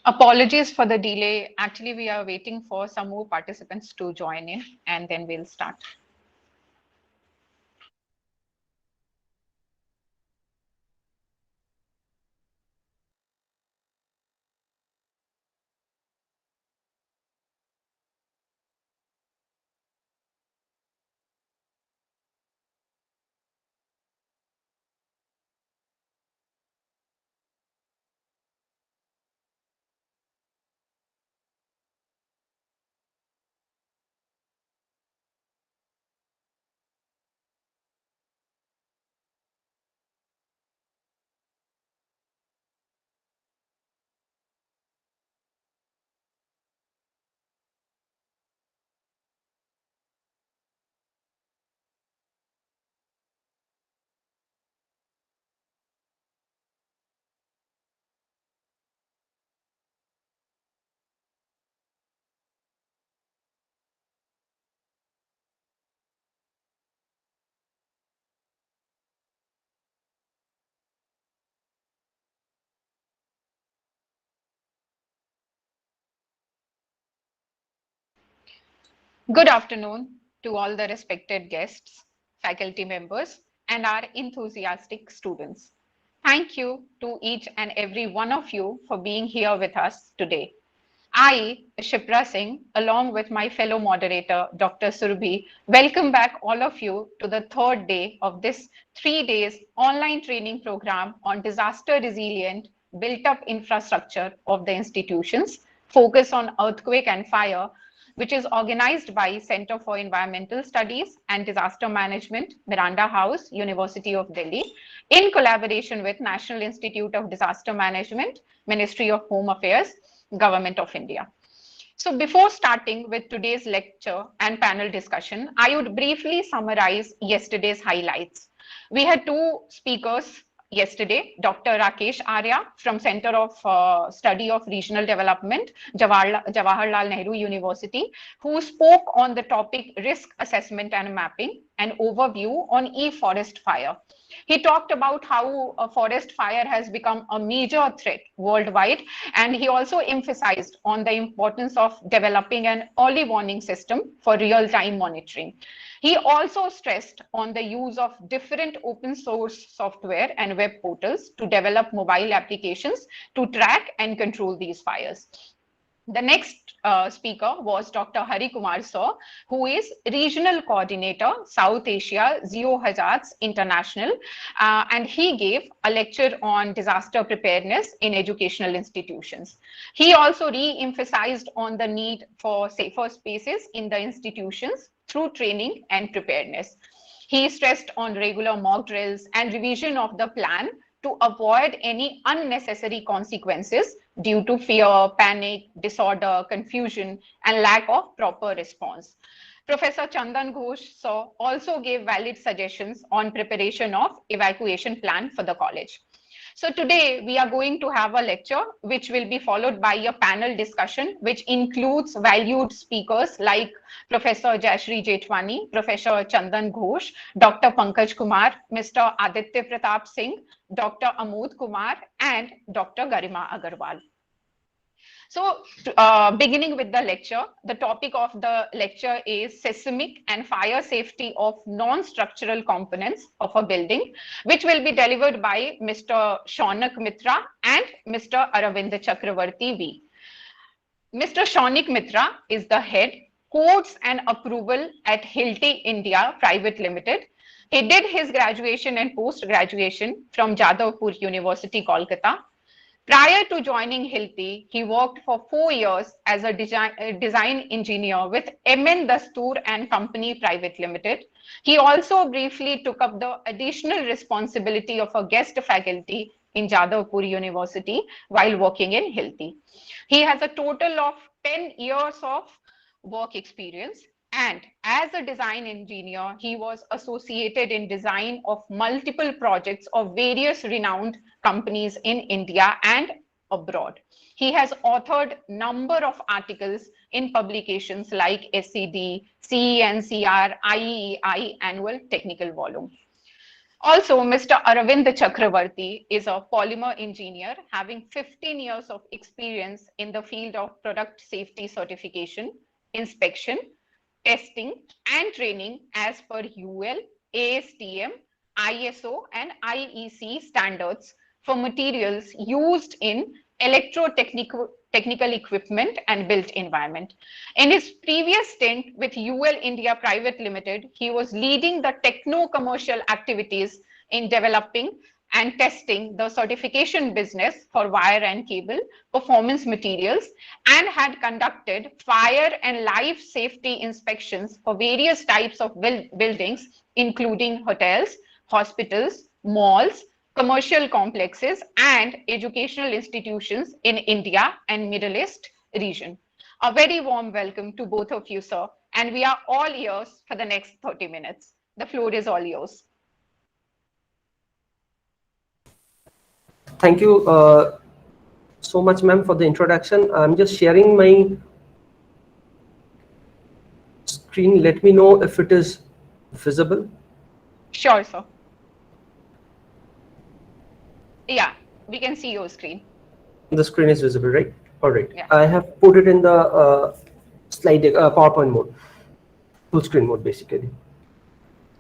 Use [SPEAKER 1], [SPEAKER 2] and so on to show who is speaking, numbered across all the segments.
[SPEAKER 1] Apologies for the delay. Actually, we are waiting for some more participants to join in and then we'll start. Good afternoon to all the respected guests, faculty members, and our enthusiastic students. Thank you to each and every one of you for being here with us today. I, Shipra Singh, along with my fellow moderator, Dr. Surbhi, welcome back all of you to the third day of this 3 days online training program on disaster resilient built up infrastructure of the institutions, focus on earthquake and fire, which is organized by Center for Environmental Studies and Disaster Management, Miranda House, University of Delhi, in collaboration with National Institute of Disaster Management, Ministry of Home Affairs, Government of India. So before starting with today's lecture and panel discussion, I would briefly summarize yesterday's highlights. We had two speakers yesterday, Dr. Rakesh Arya from Center of Study of Regional Development, Jawaharlal Nehru University, who spoke on the topic risk assessment and mapping, an overview on e-forest fire. He talked about how a forest fire has become a major threat worldwide, and he also emphasized on the importance of developing an early warning system for real-time monitoring. He also stressed on the use of different open source software and web portals to develop mobile applications to track and control these fires. The next speaker was Dr. Hari Kumar Saw, who is Regional Coordinator, South Asia, Zero Hazards International, and he gave a lecture on disaster preparedness in educational institutions. He also re-emphasized on the need for safer spaces in the institutions through training and preparedness. He stressed on regular mock drills and revision of the plan to avoid any unnecessary consequences due to fear, panic, disorder, confusion, and lack of proper response. Professor Chandan Ghosh also gave valid suggestions on preparation of evacuation plan for the college. So today we are going to have a lecture which will be followed by a panel discussion which includes valued speakers like Professor Jayashree Jethwani, Professor Chandan Ghosh, Dr. Pankaj Kumar, Mr. Aditya Pratap Singh, Dr. Amod Kumar, and Dr. Garima Agarwal. So, beginning with the lecture, the topic of the lecture is seismic and fire safety of non-structural components of a building, which will be delivered by Mr. Shaunak Mitra and Mr. Aravind Chakravarti V. Mr. Shaunik Mitra is the head, codes and approval at Hilti India Private Limited. He did his graduation and post-graduation from Jadavpur University, Kolkata. Prior to joining Hilti, he worked for 4 years as a design engineer with MN Dastoor and Company Private Limited. He also briefly took up the additional responsibility of a guest faculty in Jadavpur University while working in Hilti. He has a total of 10 years of work experience, and as a design engineer, he was associated in design of multiple projects of various renowned companies in India and abroad. He has authored number of articles in publications like SCD, CENCR, IEEI Annual Technical Volume. Also, Mr. Aravind Chakravarti is a polymer engineer having 15 years of experience in the field of product safety certification, inspection, testing, and training as per UL, ASTM, ISO, and IEC standards for materials used in electrotechnical equipment and built environment. In his previous stint with UL India Private Limited, he was leading the techno-commercial activities in developing and testing the certification business for wire and cable performance materials and had conducted fire and life safety inspections for various types of buildings, including hotels, hospitals, malls, commercial complexes, and educational institutions in India and Middle East region. A very warm welcome to both of you, sir, and we are all ears for the next 30 minutes. The floor is all yours.
[SPEAKER 2] Thank you so much, ma'am, for the introduction. I'm just sharing my screen. Let me know if it is visible.
[SPEAKER 1] Sure, sir. Yeah, we can see your screen.
[SPEAKER 2] The screen is visible, right? All right.
[SPEAKER 1] Yeah.
[SPEAKER 2] I have put it in the slide PowerPoint mode, full screen mode, basically.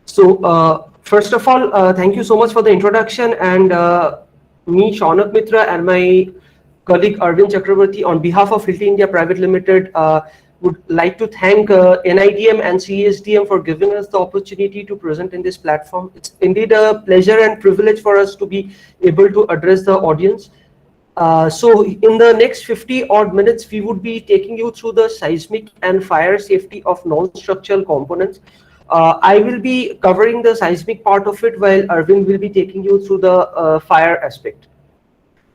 [SPEAKER 2] So first of all, thank you so much for the introduction, and me, Shaunak Mitra, and my colleague Arvind Chakravarti, on behalf of Hilti India Private Limited, would like to thank NIDM and CSDM for giving us the opportunity to present in this platform. It's indeed a pleasure and privilege for us to be able to address the audience. So in the next 50 odd minutes, we would be taking you through the seismic and fire safety of non-structural components. I will be covering the seismic part of it, while Arvind will be taking you through the fire aspect.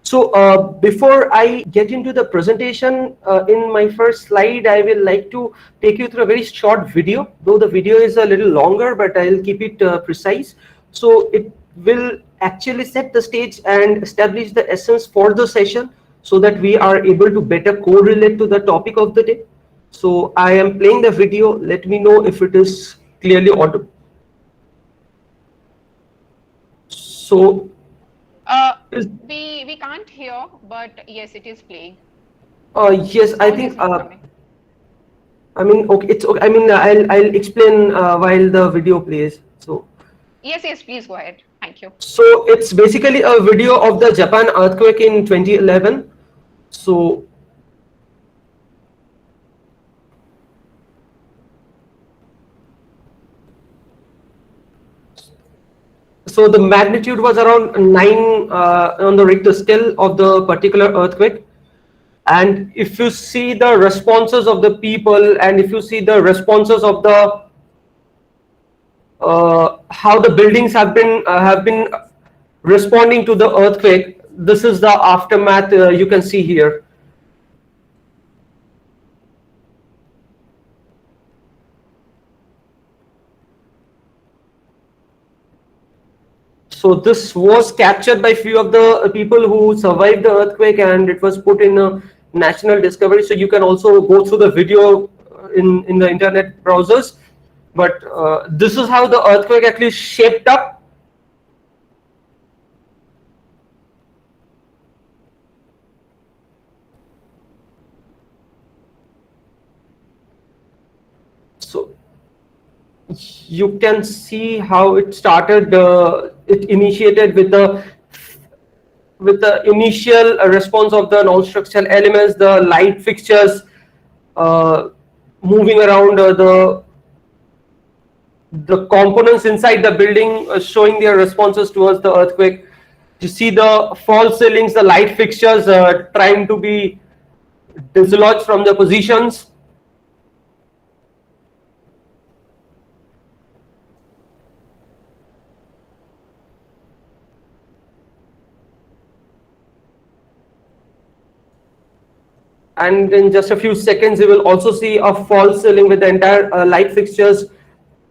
[SPEAKER 2] So before I get into the presentation, in my first slide, I will like to take you through a very short video, though the video is a little longer, but I'll keep it precise. So it will actually set the stage and establish the essence for the session so that we are able to better correlate to the topic of the day. So I am playing the video. Let me know if it is clearly audible. So
[SPEAKER 1] we can't hear, but yes, it is playing.
[SPEAKER 2] Yes, I think. I mean, okay, it's okay. I mean, I'll explain while the video plays. So.
[SPEAKER 1] Yes, please go ahead. Thank you.
[SPEAKER 2] So it's basically a video of the Japan earthquake in 2011. So. So the magnitude was around 9 on the Richter scale of the particular earthquake. And if you see the responses of the people, and if you see the responses of the how the buildings have been responding to the earthquake, this is the aftermath you can see here. So this was captured by few of the people who survived the earthquake, and it was put in a national discovery. So you can also go through the video in the internet browsers. But this is how the earthquake actually shaped up. So you can see how it started. It initiated with the initial response of the non-structural elements, the light fixtures moving around, the components inside the building showing their responses towards the earthquake. You see the false ceilings, the light fixtures trying to be dislodged from their positions. And in just a few seconds, you will also see a false ceiling with the entire light fixtures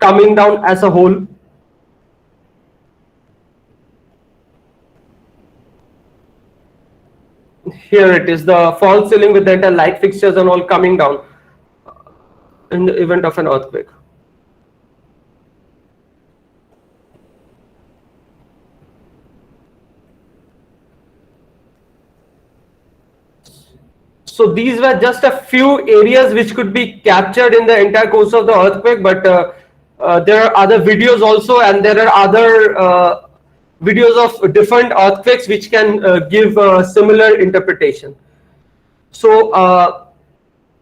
[SPEAKER 2] coming down as a whole. Here it is, the false ceiling with the entire light fixtures and all coming down in the event of an earthquake. So these were just a few areas which could be captured in the entire course of the earthquake, but there are other videos also, and there are other videos of different earthquakes which can give a similar interpretation. So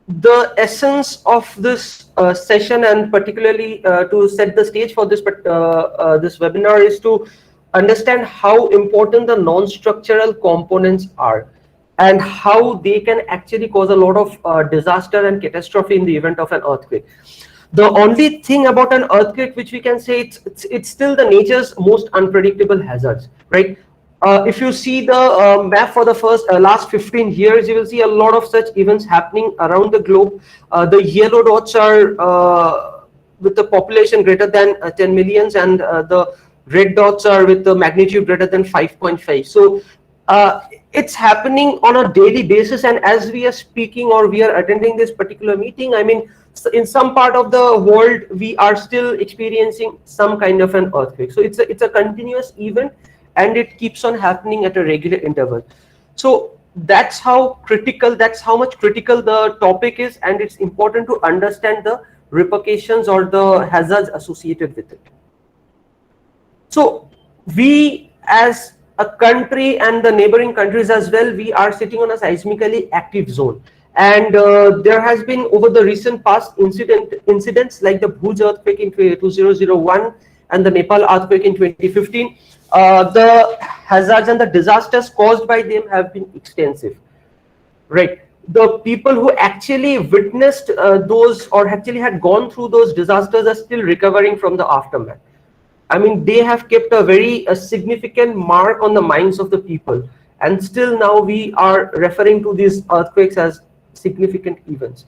[SPEAKER 2] the essence of this session, and particularly to set the stage for this this webinar, is to understand how important the non-structural components are and how they can actually cause a lot of disaster and catastrophe in the event of an earthquake. The only thing about an earthquake which we can say, it's still the nature's most unpredictable hazards, right? If you see the map for the last 15 years, you will see a lot of such events happening around the globe. The yellow dots are with the population greater than 10 millions, and the red dots are with the magnitude greater than 5.5. So it's happening on a daily basis, and as we are speaking or we are attending this particular meeting, I mean, in some part of the world we are still experiencing some kind of an earthquake. So it's a continuous event, and it keeps on happening at a regular interval. So that's how much critical the topic is, and it's important to understand the repercussions or the hazards associated with it. So we, as a country and the neighboring countries as well, we are sitting on a seismically active zone, and there has been over the recent past incidents like the Bhuj earthquake in 2001 and the Nepal earthquake in 2015. The hazards and the disasters caused by them have been extensive, right? The people who actually witnessed those or actually had gone through those disasters are still recovering from the aftermath. I mean, they have kept a significant mark on the minds of the people, and still now we are referring to these earthquakes as significant events.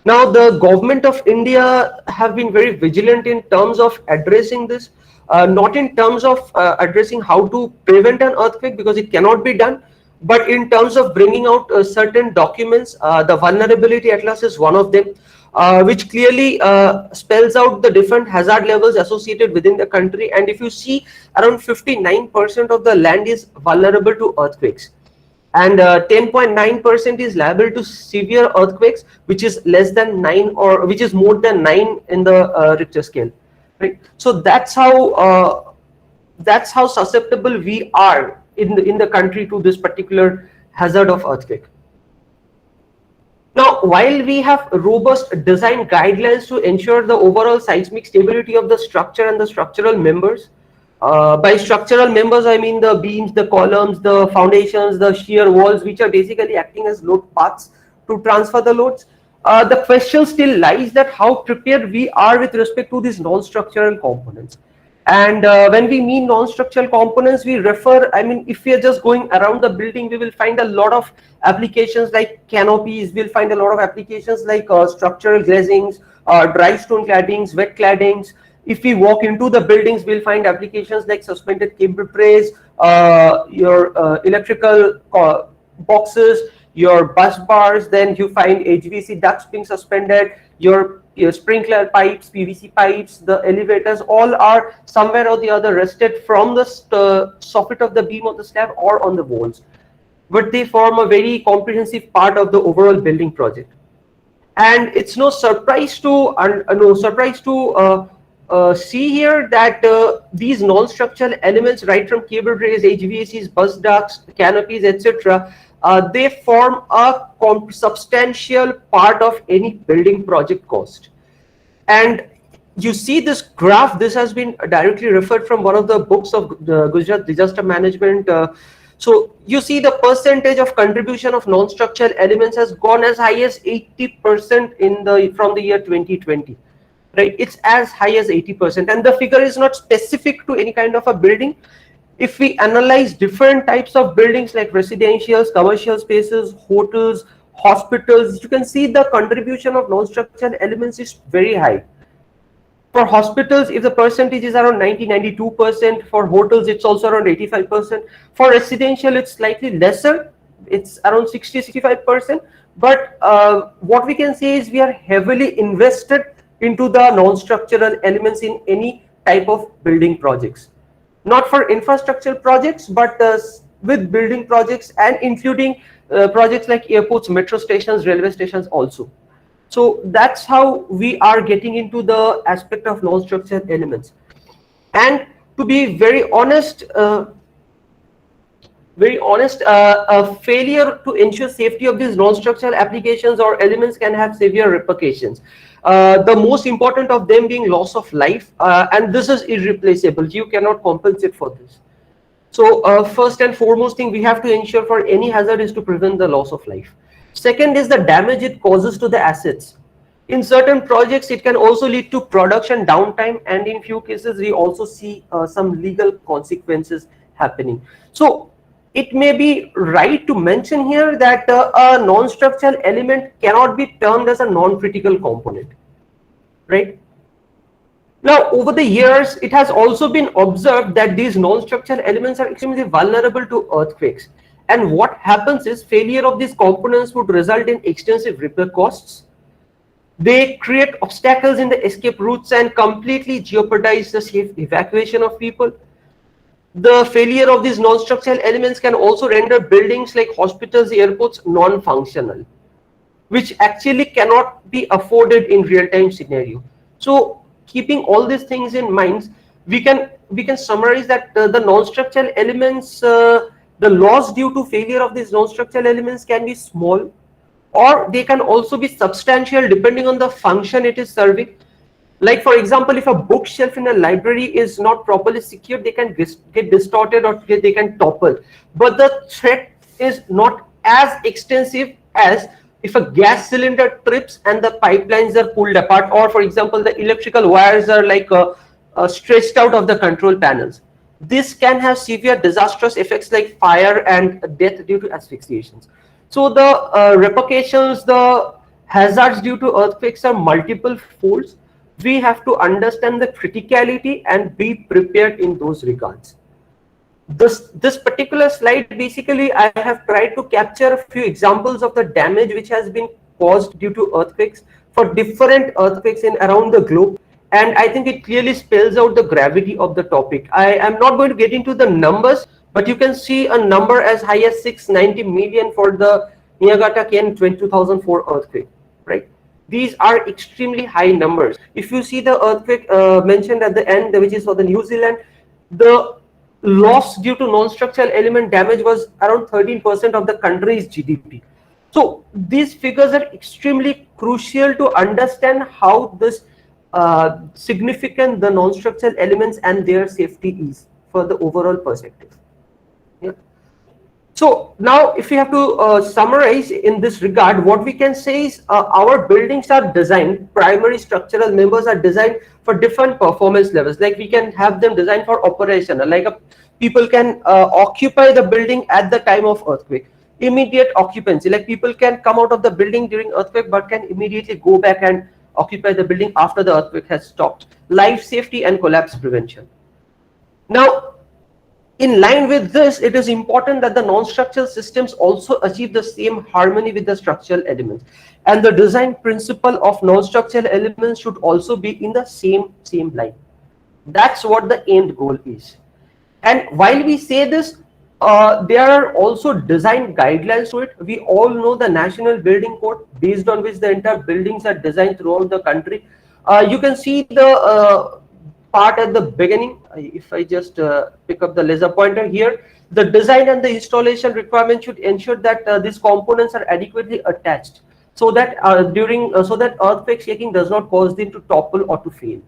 [SPEAKER 2] Now, the Government of India have been very vigilant in terms of addressing this, not in terms of addressing how to prevent an earthquake, because it cannot be done, but in terms of bringing out certain documents. The Vulnerability Atlas is one of them, which clearly spells out the different hazard levels associated within the country. And if you see, around 59% of the land is vulnerable to earthquakes, and 10.9% is liable to severe earthquakes, which is less than 9 or which is more than 9 in the Richter scale, right? So that's how susceptible we are in the country to this particular hazard of earthquake. Now, while we have robust design guidelines to ensure the overall seismic stability of the structure and the structural members, by structural members I mean the beams, the columns, the foundations, the shear walls, which are basically acting as load paths to transfer the loads, the question still lies that how prepared we are with respect to these non-structural components. And when we mean non-structural components, we refer, I mean, if we are just going around the building, we will find a lot of applications like canopies, we'll find a lot of applications like structural glazings, dry stone claddings, wet claddings. If we walk into the buildings, we'll find applications like suspended cable trays, your electrical boxes, your bus bars, then you find HVAC ducts being suspended, your sprinkler pipes, PVC pipes, the elevators, all are somewhere or the other rested from the soffit of the beam of the slab or on the walls, but they form a very comprehensive part of the overall building project. And it's no surprise to see here that these non-structural elements, right from cable trays, HVACs, bus ducts, canopies, etc., they form a substantial part of any building project cost. And you see this graph, this has been directly referred from one of the books of the Gujarat Disaster Management. So you see the percentage of contribution of non-structural elements has gone as high as 80% from the year 2020. Right, it's as high as 80%, and the figure is not specific to any kind of a building. If we analyze different types of buildings like residentials, commercial spaces, hotels, hospitals, you can see the contribution of non-structural elements is very high. For hospitals, if the percentage is around 92%, for hotels it's also around 85%. For residential, it's slightly lesser, it's around 60-65%. But what we can say is we are heavily invested into the non-structural elements in any type of building projects, not for infrastructure projects, but with building projects, and including projects like airports, metro stations, railway stations also. So that's how we are getting into the aspect of non-structural elements. And to be very honest, a failure to ensure safety of these non-structural applications or elements can have severe repercussions. The most important of them being loss of life, and this is irreplaceable. You cannot compensate for this. So first and foremost thing we have to ensure for any hazard is to prevent the loss of life. Second is the damage it causes to the assets. In certain projects, it can also lead to production downtime, and in few cases, we also see some legal consequences happening. So it may be right to mention here that a non-structural element cannot be termed as a non-critical component, right? Now, over the years, it has also been observed that these non-structural elements are extremely vulnerable to earthquakes. And what happens is failure of these components would result in extensive repair costs. They create obstacles in the escape routes and completely jeopardize the safe evacuation of people. The failure of these non-structural elements can also render buildings like hospitals, airports non-functional, which actually cannot be afforded in real-time scenario. So keeping all these things in mind, we can summarize that the non-structural elements, the loss due to failure of these non-structural elements can be small, or they can also be substantial depending on the function it is serving. Like for example, if a bookshelf in a library is not properly secured, they can get distorted or they can topple. But the threat is not as extensive as if a gas cylinder trips and the pipelines are pulled apart, or for example, the electrical wires are like stretched out of the control panels. This can have severe disastrous effects like fire and death due to asphyxiations. So the repercussions, the hazards due to earthquakes are multiple folds. We have to understand the criticality and be prepared in those regards. This particular slide, basically I have tried to capture a few examples of the damage which has been caused due to earthquakes for different earthquakes in around the globe, and I think it clearly spells out the gravity of the topic. I am not going to get into the numbers, but you can see a number as high as 690 million for the Niigata-ken 2004 earthquake, right? These are extremely high numbers. If you see the earthquake mentioned at the end, which is for the New Zealand, the loss due to non-structural element damage was around 13% of the country's GDP. So these figures are extremely crucial to understand how this significant the non-structural elements and their safety is for the overall perspective. Yeah. So now if we have to summarize in this regard, what we can say is our buildings are designed, primary structural members are designed for different performance levels. Like we can have them designed for operational, like people can occupy the building at the time of earthquake. Immediate occupancy, like people can come out of the building during earthquake but can immediately go back and occupy the building after the earthquake has stopped. Life safety and collapse prevention. Now, in line with this, it is important that the non-structural systems also achieve the same harmony with the structural elements. And the design principle of non-structural elements should also be in the same line. That's what the end goal is. And while we say this, there are also design guidelines to it. We all know the National Building Code, based on which the entire buildings are designed throughout the country. You can see the part at the beginning. If I just pick up the laser pointer here, the design and the installation requirement should ensure that these components are adequately attached, so that so that earthquake shaking does not cause them to topple or to fail.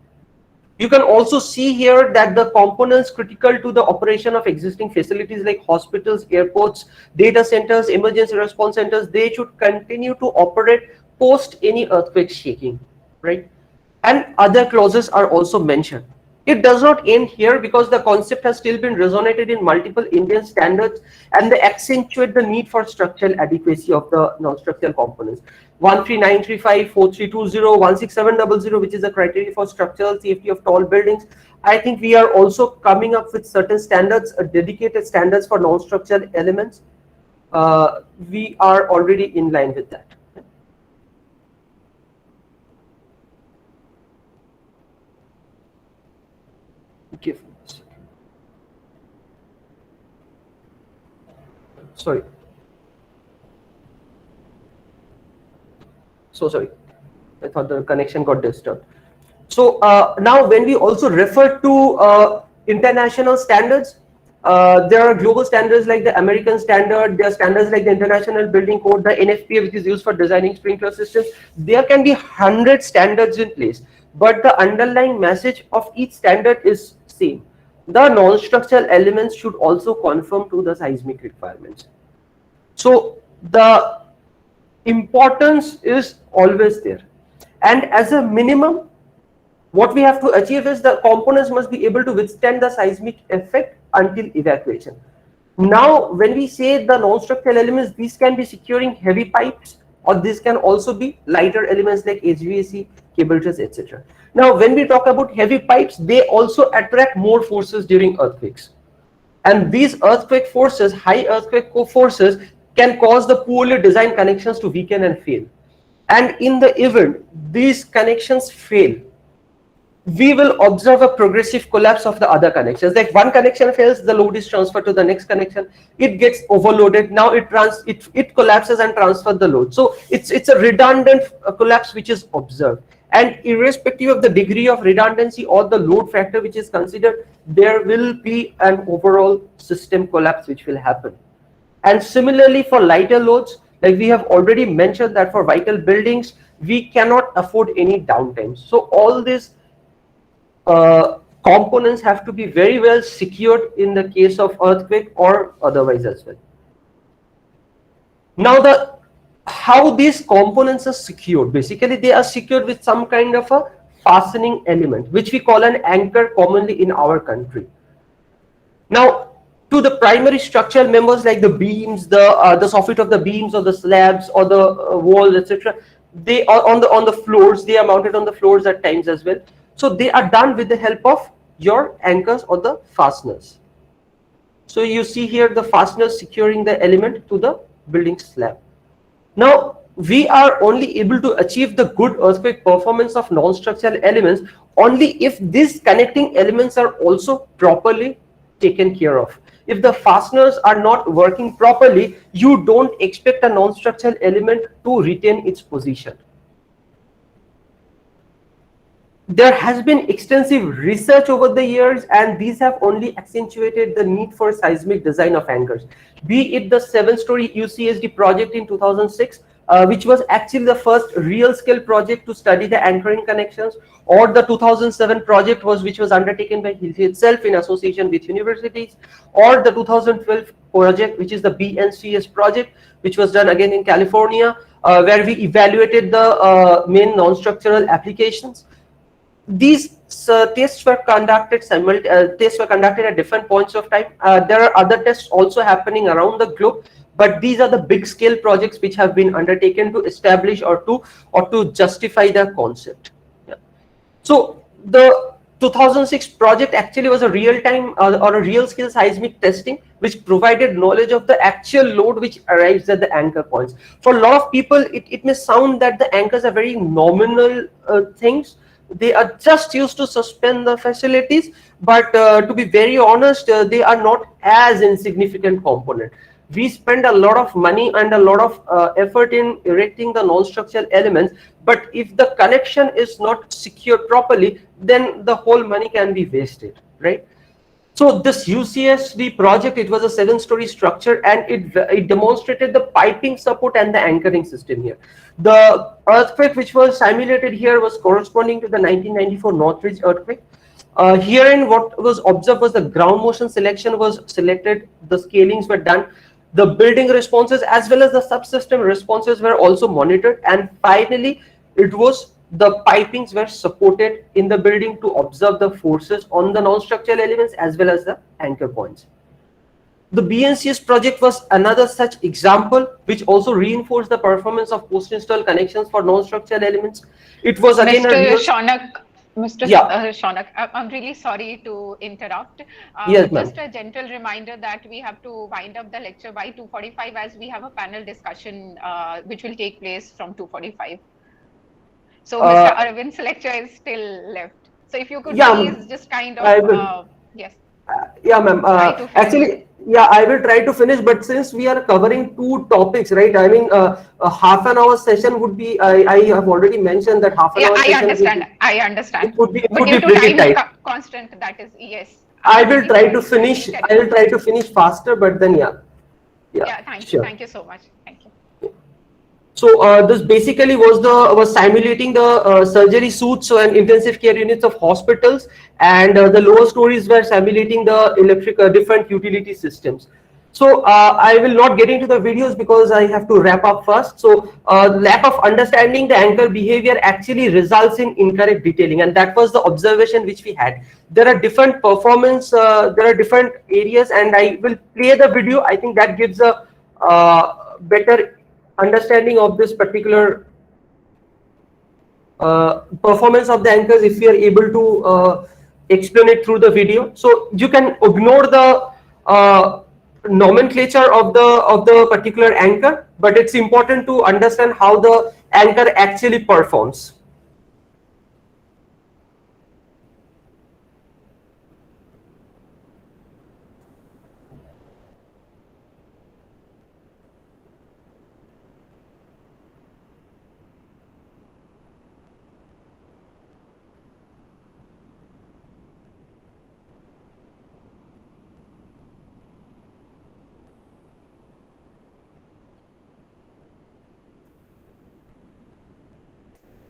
[SPEAKER 2] You can also see here that the components critical to the operation of existing facilities like hospitals, airports, data centers, emergency response centers, they should continue to operate post any earthquake shaking, right? And other clauses are also mentioned. It does not end here, because the concept has still been resonated in multiple Indian standards, and they accentuate the need for structural adequacy of the non-structural components. 13935, 4320, 16700, which is a criteria for structural safety of tall buildings. I think we are also coming up with certain standards, dedicated standards for non-structural elements. We are already in line with that. Give me a second. Sorry. So sorry, I thought the connection got disturbed. So now when we also refer to international standards, there are global standards like the American standard, there are standards like the International Building Code, the NFPA, which is used for designing sprinkler systems. There can be 100 standards in place, but the underlying message of each standard is same. The non-structural elements should also conform to the seismic requirements. So the importance is always there. And as a minimum, what we have to achieve is the components must be able to withstand the seismic effect until evacuation. Now, when we say the non-structural elements, these can be securing heavy pipes, or this can also be lighter elements like HVAC, cable truss, etc. Now, when we talk about heavy pipes, they also attract more forces during earthquakes. And these earthquake forces, high earthquake forces, can cause the poorly designed connections to weaken and fail. And in the event these connections fail, we will observe a progressive collapse of the other connections. Like one connection fails, the load is transferred to the next connection, it gets overloaded, now it collapses and transfers the load. So it's a redundant collapse which is observed. And irrespective of the degree of redundancy or the load factor which is considered, there will be an overall system collapse which will happen. And similarly for lighter loads, like we have already mentioned that for vital buildings, we cannot afford any downtime. So all these components have to be very well secured in the case of earthquake or otherwise as well. Now how these components are secured, basically they are secured with some kind of a fastening element which we call an anchor commonly in our country. Now to the primary structural members like the beams, the soffit of the beams or the slabs or the walls, etc., they are on the floors, they are mounted on the floors at times as well. So they are done with the help of your anchors or the fasteners. So you see here the fasteners securing the element to the building slab. Now we are only able to achieve the good earthquake performance of non-structural elements only if these connecting elements are also properly taken care of. If the fasteners are not working properly, you don't expect a non-structural element to retain its position. There has been extensive research over the years, and these have only accentuated the need for seismic design of anchors. Be it the 7-story UCSD project in 2006, which was actually the first real-scale project to study the anchoring connections, or the 2007 project which was undertaken by Hilti itself in association with universities, or the 2012 project, which is the BNCS project, which was done again in California, where we evaluated the main non-structural applications. These tests were conducted at different points of time. There are other tests also happening around the globe, but these are the big scale projects which have been undertaken to establish or to justify the concept. Yeah. So the 2006 project actually was a real-time or a real-scale seismic testing which provided knowledge of the actual load which arrives at the anchor points. For a lot of people, it may sound that the anchors are very nominal things. They are just used to suspend the facilities, but to be very honest, they are not as insignificant component. We spend a lot of money and a lot of effort in erecting the non-structural elements, but if the connection is not secured properly, then the whole money can be wasted, right? So this UCSD project, it was a 7-story structure, and it demonstrated the piping support and the anchoring system here. The earthquake which was simulated here was corresponding to the 1994 Northridge earthquake. Herein what was observed was the ground motion selection was selected, the scalings were done, the building responses as well as the subsystem responses were also monitored, and finally it was the pipings were supported in the building to observe the forces on the non-structural elements as well as the anchor points. The BNCS project was another such example which also reinforced the performance of post-install connections for non-structural elements. It was again
[SPEAKER 1] Mr.
[SPEAKER 2] a real...
[SPEAKER 1] Shaunak, Mr.
[SPEAKER 2] Yeah.
[SPEAKER 1] Shaunak, I'm really sorry to interrupt.
[SPEAKER 2] Yes, ma'am.
[SPEAKER 1] Just a gentle reminder that we have to wind up the lecture by 2:45 as we have a panel discussion which will take place from 2:45. So Mr. Arvind's lecture is still left. So if you could
[SPEAKER 2] Yeah,
[SPEAKER 1] please just kind
[SPEAKER 2] I will.
[SPEAKER 1] of, yes.
[SPEAKER 2] Yeah, ma'am.
[SPEAKER 1] Try to finish.
[SPEAKER 2] Actually, yeah, I will try to finish, but since we are covering two topics, right? I mean, a half an hour session would be. I have already mentioned that half an
[SPEAKER 1] Yeah,
[SPEAKER 2] hour
[SPEAKER 1] I
[SPEAKER 2] session would
[SPEAKER 1] understand.
[SPEAKER 2] be.
[SPEAKER 1] I understand.
[SPEAKER 2] It
[SPEAKER 1] But
[SPEAKER 2] would
[SPEAKER 1] due
[SPEAKER 2] be
[SPEAKER 1] to
[SPEAKER 2] pretty
[SPEAKER 1] time
[SPEAKER 2] tight.
[SPEAKER 1] constant, that is, yes,
[SPEAKER 2] I will
[SPEAKER 1] if
[SPEAKER 2] try
[SPEAKER 1] you
[SPEAKER 2] to
[SPEAKER 1] can kindly
[SPEAKER 2] finish.
[SPEAKER 1] tell
[SPEAKER 2] I
[SPEAKER 1] me.
[SPEAKER 2] will try to finish faster, but then yeah, yeah,
[SPEAKER 1] Yeah, thank you.
[SPEAKER 2] sure.
[SPEAKER 1] Thank you so much. Thank you.
[SPEAKER 2] So this basically was simulating the surgery suites so and intensive care units of hospitals, and the lower stories were simulating the electric different utility systems. So I will not get into the videos because I have to wrap up first. So lack of understanding the anchor behavior actually results in incorrect detailing, and that was the observation which we had. There are different performance, there are different areas, and I will play the video. I think that gives a better understanding of this particular performance of the anchors if we are able to explain it through the video. So you can ignore the nomenclature of the particular anchor, but it's important to understand how the anchor actually performs.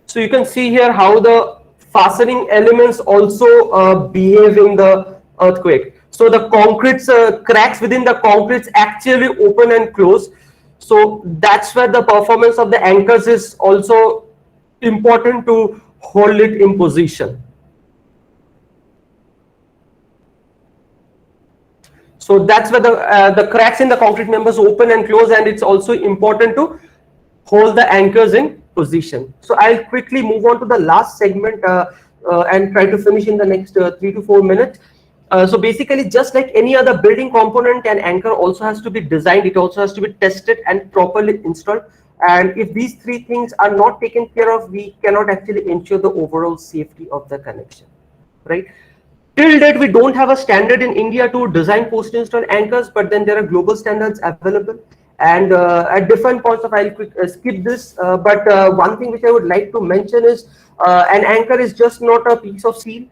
[SPEAKER 2] So you can see here how the fastening elements also behave in the earthquake. So the concrete cracks within the concretes actually open and close. So that's where the performance of the anchors is also important to hold it in position. So that's where the cracks in the concrete members open and close, and it's also important to hold the anchors in position. So I'll quickly move on to the last segment and try to finish in the next 3 to 4 minutes. So basically, just like any other building component, an anchor also has to be designed. It also has to be tested and properly installed. And if these three things are not taken care of, we cannot actually ensure the overall safety of the connection, right? Till date, we don't have a standard in India to design post-install anchors, but then there are global standards available. And at different points of, I'll skip this, but one thing which I would like to mention is an anchor is just not a piece of steel.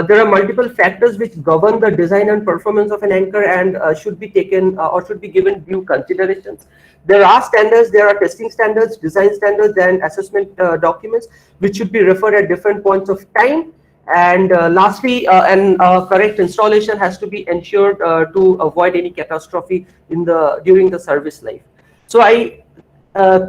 [SPEAKER 2] There are multiple factors which govern the design and performance of an anchor and should be taken or should be given due considerations. There are standards, there are testing standards, design standards, and assessment documents which should be referred at different points of time. And lastly, an correct installation has to be ensured to avoid any catastrophe in the during the service life. So I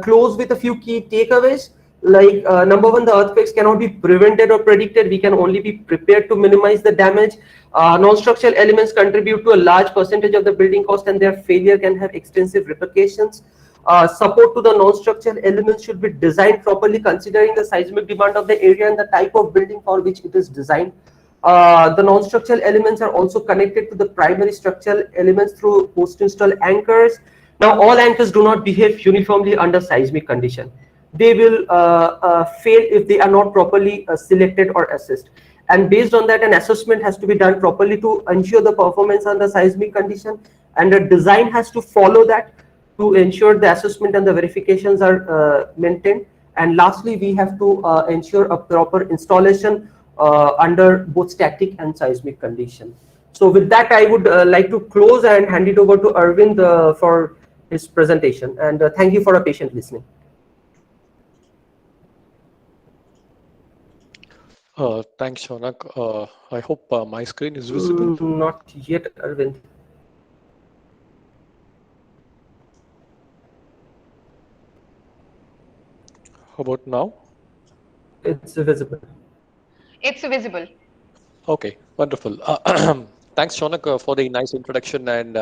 [SPEAKER 2] close with a few key takeaways. Like number one, the earthquakes cannot be prevented or predicted. We can only be prepared to minimize the damage. Non-structural elements contribute to a large percentage of the building cost, and their failure can have extensive repercussions. Support to the non-structural elements should be designed properly considering the seismic demand of the area and the type of building for which it is designed. The non-structural elements are also connected to the primary structural elements through post-install anchors. Now, all anchors do not behave uniformly under seismic condition. They will fail if they are not properly selected or assessed. And based on that, an assessment has to be done properly to ensure the performance under seismic condition, and the design has to follow that to ensure the assessment and the verifications are maintained. And lastly, we have to ensure a proper installation under both static and seismic condition. So with that, I would like to close and hand it over to Arvind for his presentation. And thank you for a patient listening.
[SPEAKER 3] Thanks, Shaunak. I hope my screen is visible.
[SPEAKER 2] Not yet, Arvind.
[SPEAKER 3] How about now?
[SPEAKER 2] It's visible.
[SPEAKER 1] It's visible.
[SPEAKER 3] Okay, wonderful. Thanks, Shaunak, for the nice introduction, and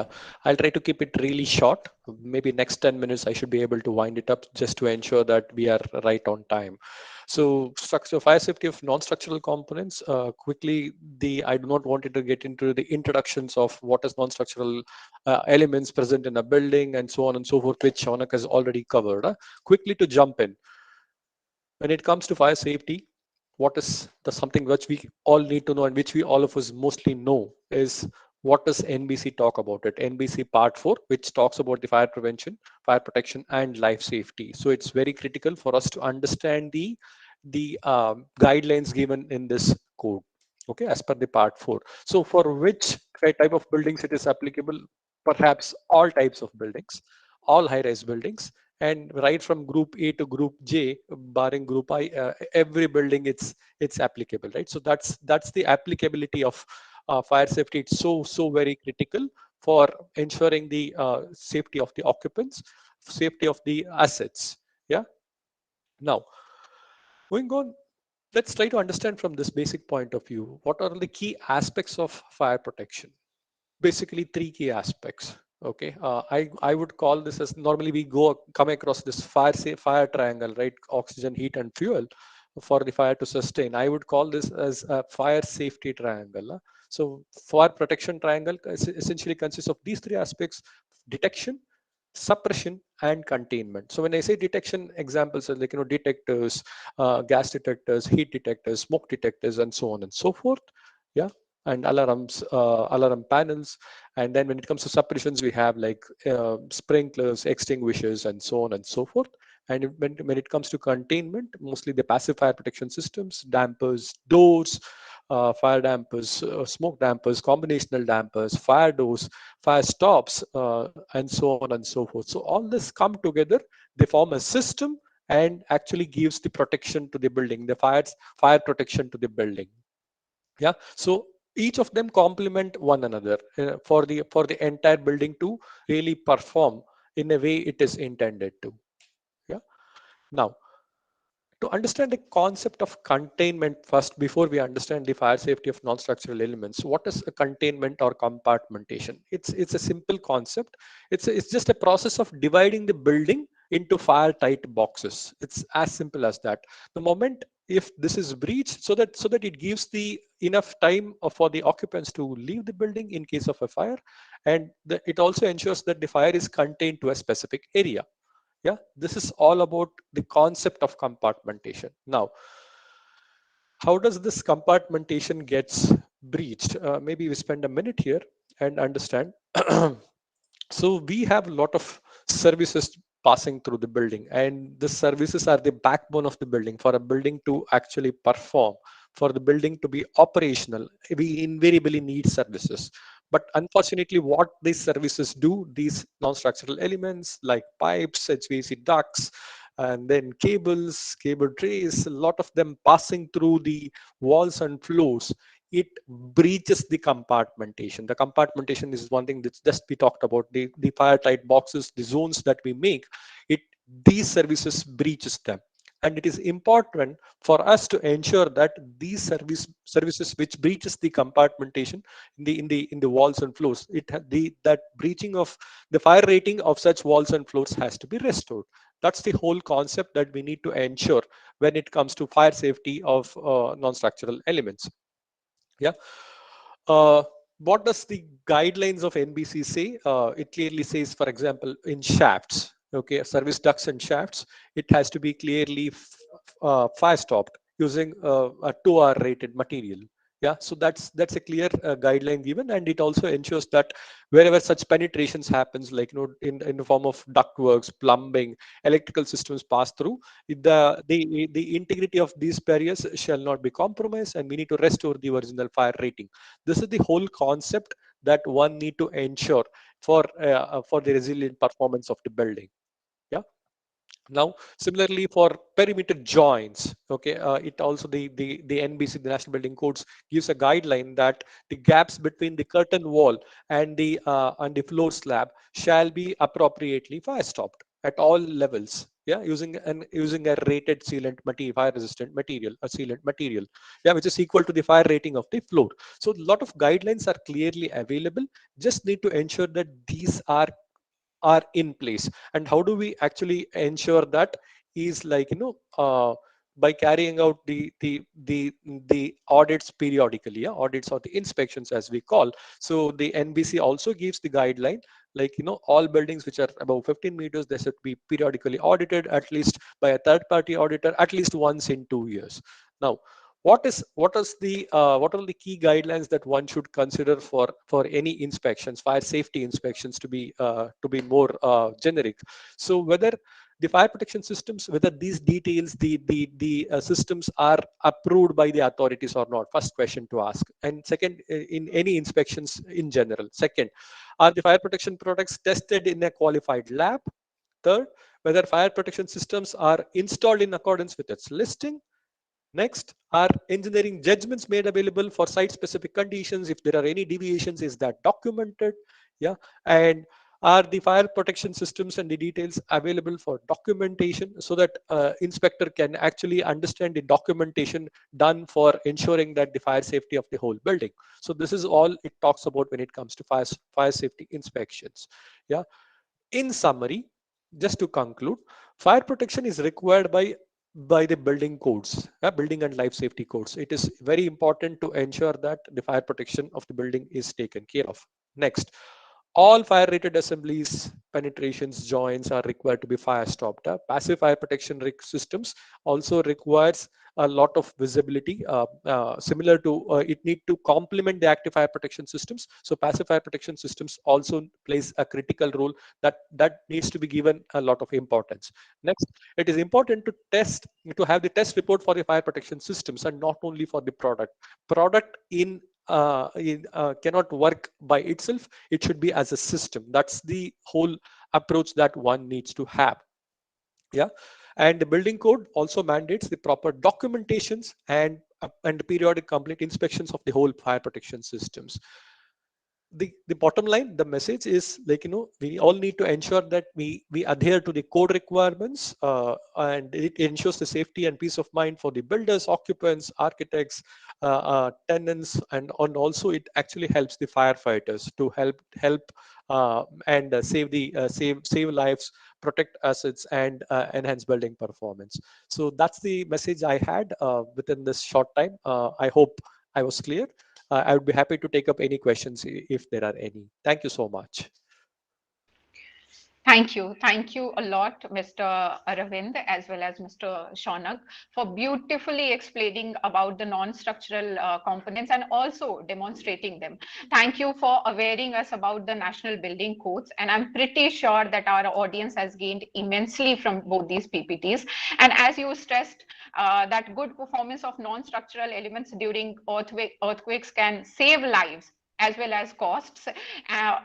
[SPEAKER 3] I'll try to keep it really short. Maybe next 10 minutes I should be able to wind it up just to ensure that we are right on time. So, structure fire safety of non-structural components. Quickly, I do not want to get into the introductions of what is non-structural elements present in a building and so on and so forth, which Shaunak has already covered. Quickly to jump in. When it comes to fire safety, what is the something which we all need to know and which we all of us mostly know is What does NBC talk about it? NBC Part 4, which talks about the fire prevention, fire protection, and life safety. So it's very critical for us to understand the guidelines given in this code. Okay, as per the Part 4. So for which type of buildings it is applicable? Perhaps all types of buildings, all high-rise buildings, and right from Group A to Group J, barring Group I, every building it's applicable, right? So that's the applicability of fire safety. It's so very critical for ensuring the safety of the occupants, safety of the assets. Yeah. Now, going on, let's try to understand from this basic point of view, what are the key aspects of fire protection? Basically three key aspects. Okay, I would call this as, normally we come across this fire triangle, right? Oxygen, heat, and fuel for the fire to sustain. I would call this as a fire safety triangle. So fire protection triangle essentially consists of these three aspects: detection, suppression, and containment. So when I say detection, examples are like, detectors, gas detectors, heat detectors, smoke detectors, and so on and so forth. Yeah, and alarms, alarm panels. And then when it comes to suppressions, we have like sprinklers, extinguishers, and so on and so forth. And when it comes to containment, mostly the passive fire protection systems, dampers, doors, fire dampers, smoke dampers, combinational dampers, fire doors, fire stops, and so on and so forth. So all this come together, they form a system and actually gives the protection to the building, the fire protection to the building. Yeah, so each of them complement one another for the entire building to really perform in a way it is intended to. Yeah. Now, to understand the concept of containment first, before we understand the fire safety of non-structural elements, what is a containment or compartmentation? It's a simple concept. It's just a process of dividing the building into fire tight boxes. It's as simple as that. The moment if this is breached, so that it gives the enough time for the occupants to leave the building in case of a fire, and it also ensures that the fire is contained to a specific area. Yeah, this is all about the concept of compartmentation. Now, how does this compartmentation gets breached? Maybe we spend a minute here and understand. So we have a lot of services passing through the building, and the services are the backbone of the building. For a building to actually perform, for the building to be operational, we invariably need services. But unfortunately, what these services do, these non-structural elements like pipes, HVAC ducts, and then cables, cable trays, a lot of them passing through the walls and floors, it breaches the compartmentation. The compartmentation is one thing that's just we talked about, the fire tight boxes, the zones that we make, it these services breaches them. And it is important for us to ensure that these services which breaches the compartmentation in the walls and floors, that breaching of the fire rating of such walls and floors has to be restored. That's the whole concept that we need to ensure when it comes to fire safety of non-structural elements. Yeah. Uh, what does the guidelines of NBC say? It clearly says, for example, in shafts, okay, service ducts and shafts, it has to be clearly fire stopped using a 2R rated material. Yeah, so that's a clear guideline given, and it also ensures that wherever such penetrations happens, like in the form of ductworks, plumbing, electrical systems pass through, the integrity of these barriers shall not be compromised, and we need to restore the original fire rating. This is the whole concept that one need to ensure for the resilient performance of the building. Yeah. Now, similarly for perimeter joints, okay, it also the NBC, the National Building Codes, gives a guideline that the gaps between the curtain wall and the floor slab shall be appropriately fire stopped at all levels. Yeah, using a rated sealant material, fire resistant material, a sealant material, yeah, which is equal to the fire rating of the floor. So a lot of guidelines are clearly available. Just need to ensure that these are in place. And how do we actually ensure that is like by carrying out the audits periodically, yeah, audits or the inspections as we call. So the NBC also gives the guideline, like all buildings which are above 15 meters, they should be periodically audited at least by a third party auditor at least once in 2 years. Now, what are the key guidelines that one should consider for any inspections, fire safety inspections, to be more generic. So whether the fire protection systems, whether these details, the systems are approved by the authorities or not, first question to ask. And second, in any inspections in general. Second, are the fire protection products tested in a qualified lab? Third, whether fire protection systems are installed in accordance with its listing. Next, are engineering judgments made available for site-specific conditions? If there are any deviations, is that documented? Yeah, and are the fire protection systems and the details available for documentation, so that inspector can actually understand the documentation done for ensuring that the fire safety of the whole building. So this is all it talks about when it comes to fire safety inspections. Yeah. In summary, just to conclude, fire protection is required by the building codes, building and life safety codes. It is very important to ensure that the fire protection of the building is taken care of. Next, all fire rated assemblies, penetrations, joints are required to be fire stopped. Passive fire protection systems also requires a lot of visibility, similar to it need to complement the active fire protection systems. So passive fire protection systems also plays a critical role that needs to be given a lot of importance. Next, it is important to have the test report for the fire protection systems, and not only for the product cannot work by itself. It should be as a system. That's the whole approach that one needs to have. Yeah. And the building code also mandates the proper documentations and periodic complete inspections of the whole fire protection systems. The bottom line, the message is, like, we all need to ensure that we adhere to the code requirements, and it ensures the safety and peace of mind for the builders, occupants, architects, tenants, and also it actually helps the firefighters to help and save lives, protect assets, and enhance building performance. So that's the message I had within this short time. I hope I was clear. I would be happy to take up any questions if there are any. Thank you so much.
[SPEAKER 1] Thank you. Thank you a lot, Mr. Aravind, as well as Mr. Shaunak, for beautifully explaining about the non-structural components and also demonstrating them. Thank you for awareing us about the national building codes. And I'm pretty sure that our audience has gained immensely from both these PPTs. And as you stressed, that good performance of non-structural elements during earthquakes can save lives as well as costs,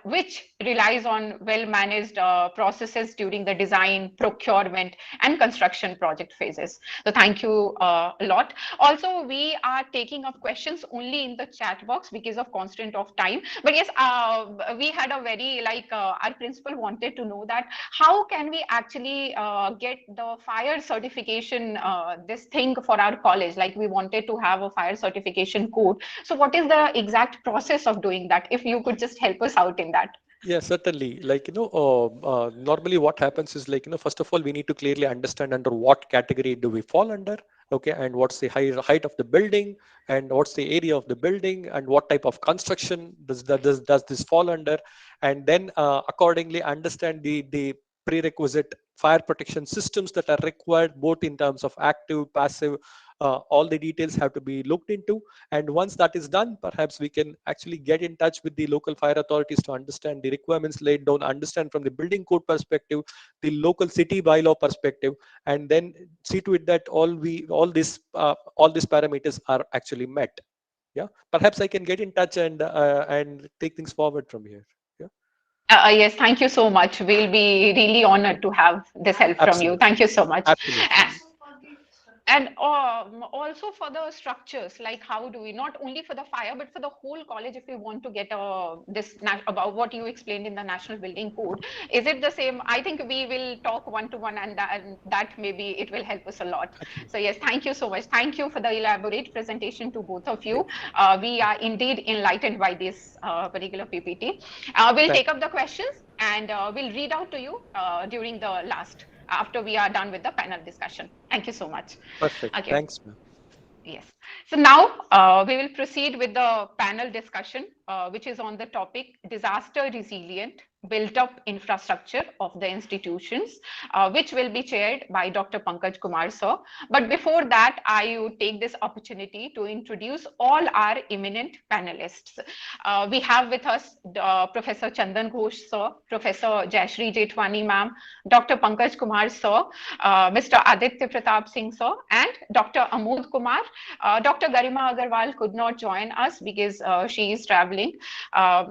[SPEAKER 1] which relies on well-managed processes during the design, procurement, and construction project phases. So thank you a lot. Also, we are taking up questions only in the chat box because of constraint of time. But yes, we had a very, our principal wanted to know that how can we actually get the fire certification, this thing for our college? Like, we wanted to have a fire certification code. So what is the exact process of doing that? If you could just help us out in that.
[SPEAKER 3] Yeah, certainly. Normally what happens is, first of all, we need to clearly understand under what category do we fall under, okay, and what's the height of the building, and what's the area of the building, and what type of construction does this fall under, and then accordingly understand the prerequisite fire protection systems that are required, both in terms of active, passive. All the details have to be looked into, and once that is done, perhaps we can actually get in touch with the local fire authorities to understand the requirements laid down, understand from the building code perspective, the local city bylaw perspective, and then see to it that all these parameters are actually met. Yeah, perhaps I can get in touch and take things forward from here. Yeah.
[SPEAKER 1] Yes, thank you so much. We'll be really honored to have this help from you.
[SPEAKER 3] Absolutely.
[SPEAKER 1] Thank you so much.
[SPEAKER 3] Absolutely.
[SPEAKER 1] And also for the structures, like how do we, not only for the fire, but for the whole college, if we want to get about what you explained in the National Building Code, is it the same? I think we will talk one-to-one, and that maybe it will help us a lot.
[SPEAKER 3] Absolutely.
[SPEAKER 1] So yes, thank you so much. Thank you for the elaborate presentation to both of you.
[SPEAKER 3] Thank
[SPEAKER 1] We are indeed enlightened by this particular PPT. We'll take up the questions, and we'll read out to you during the last, after we are done with the panel discussion. Thank you so much.
[SPEAKER 3] Perfect.
[SPEAKER 1] Okay.
[SPEAKER 3] Thanks, ma'am.
[SPEAKER 1] Yes. So now we will proceed with the panel discussion, which is on the topic disaster resilient built up infrastructure of the institutions, which will be chaired by Dr. Pankaj Kumar sir. But before that, I would take this opportunity to introduce all our eminent panelists. We have with us Professor Chandan Ghosh sir, Professor Jayashree Jethwani ma'am, Dr. Pankaj Kumar sir, Mr. Aditya Pratap Singh sir, and Dr. Amod Kumar. Dr. Garima Agarwal could not join us because she is traveling.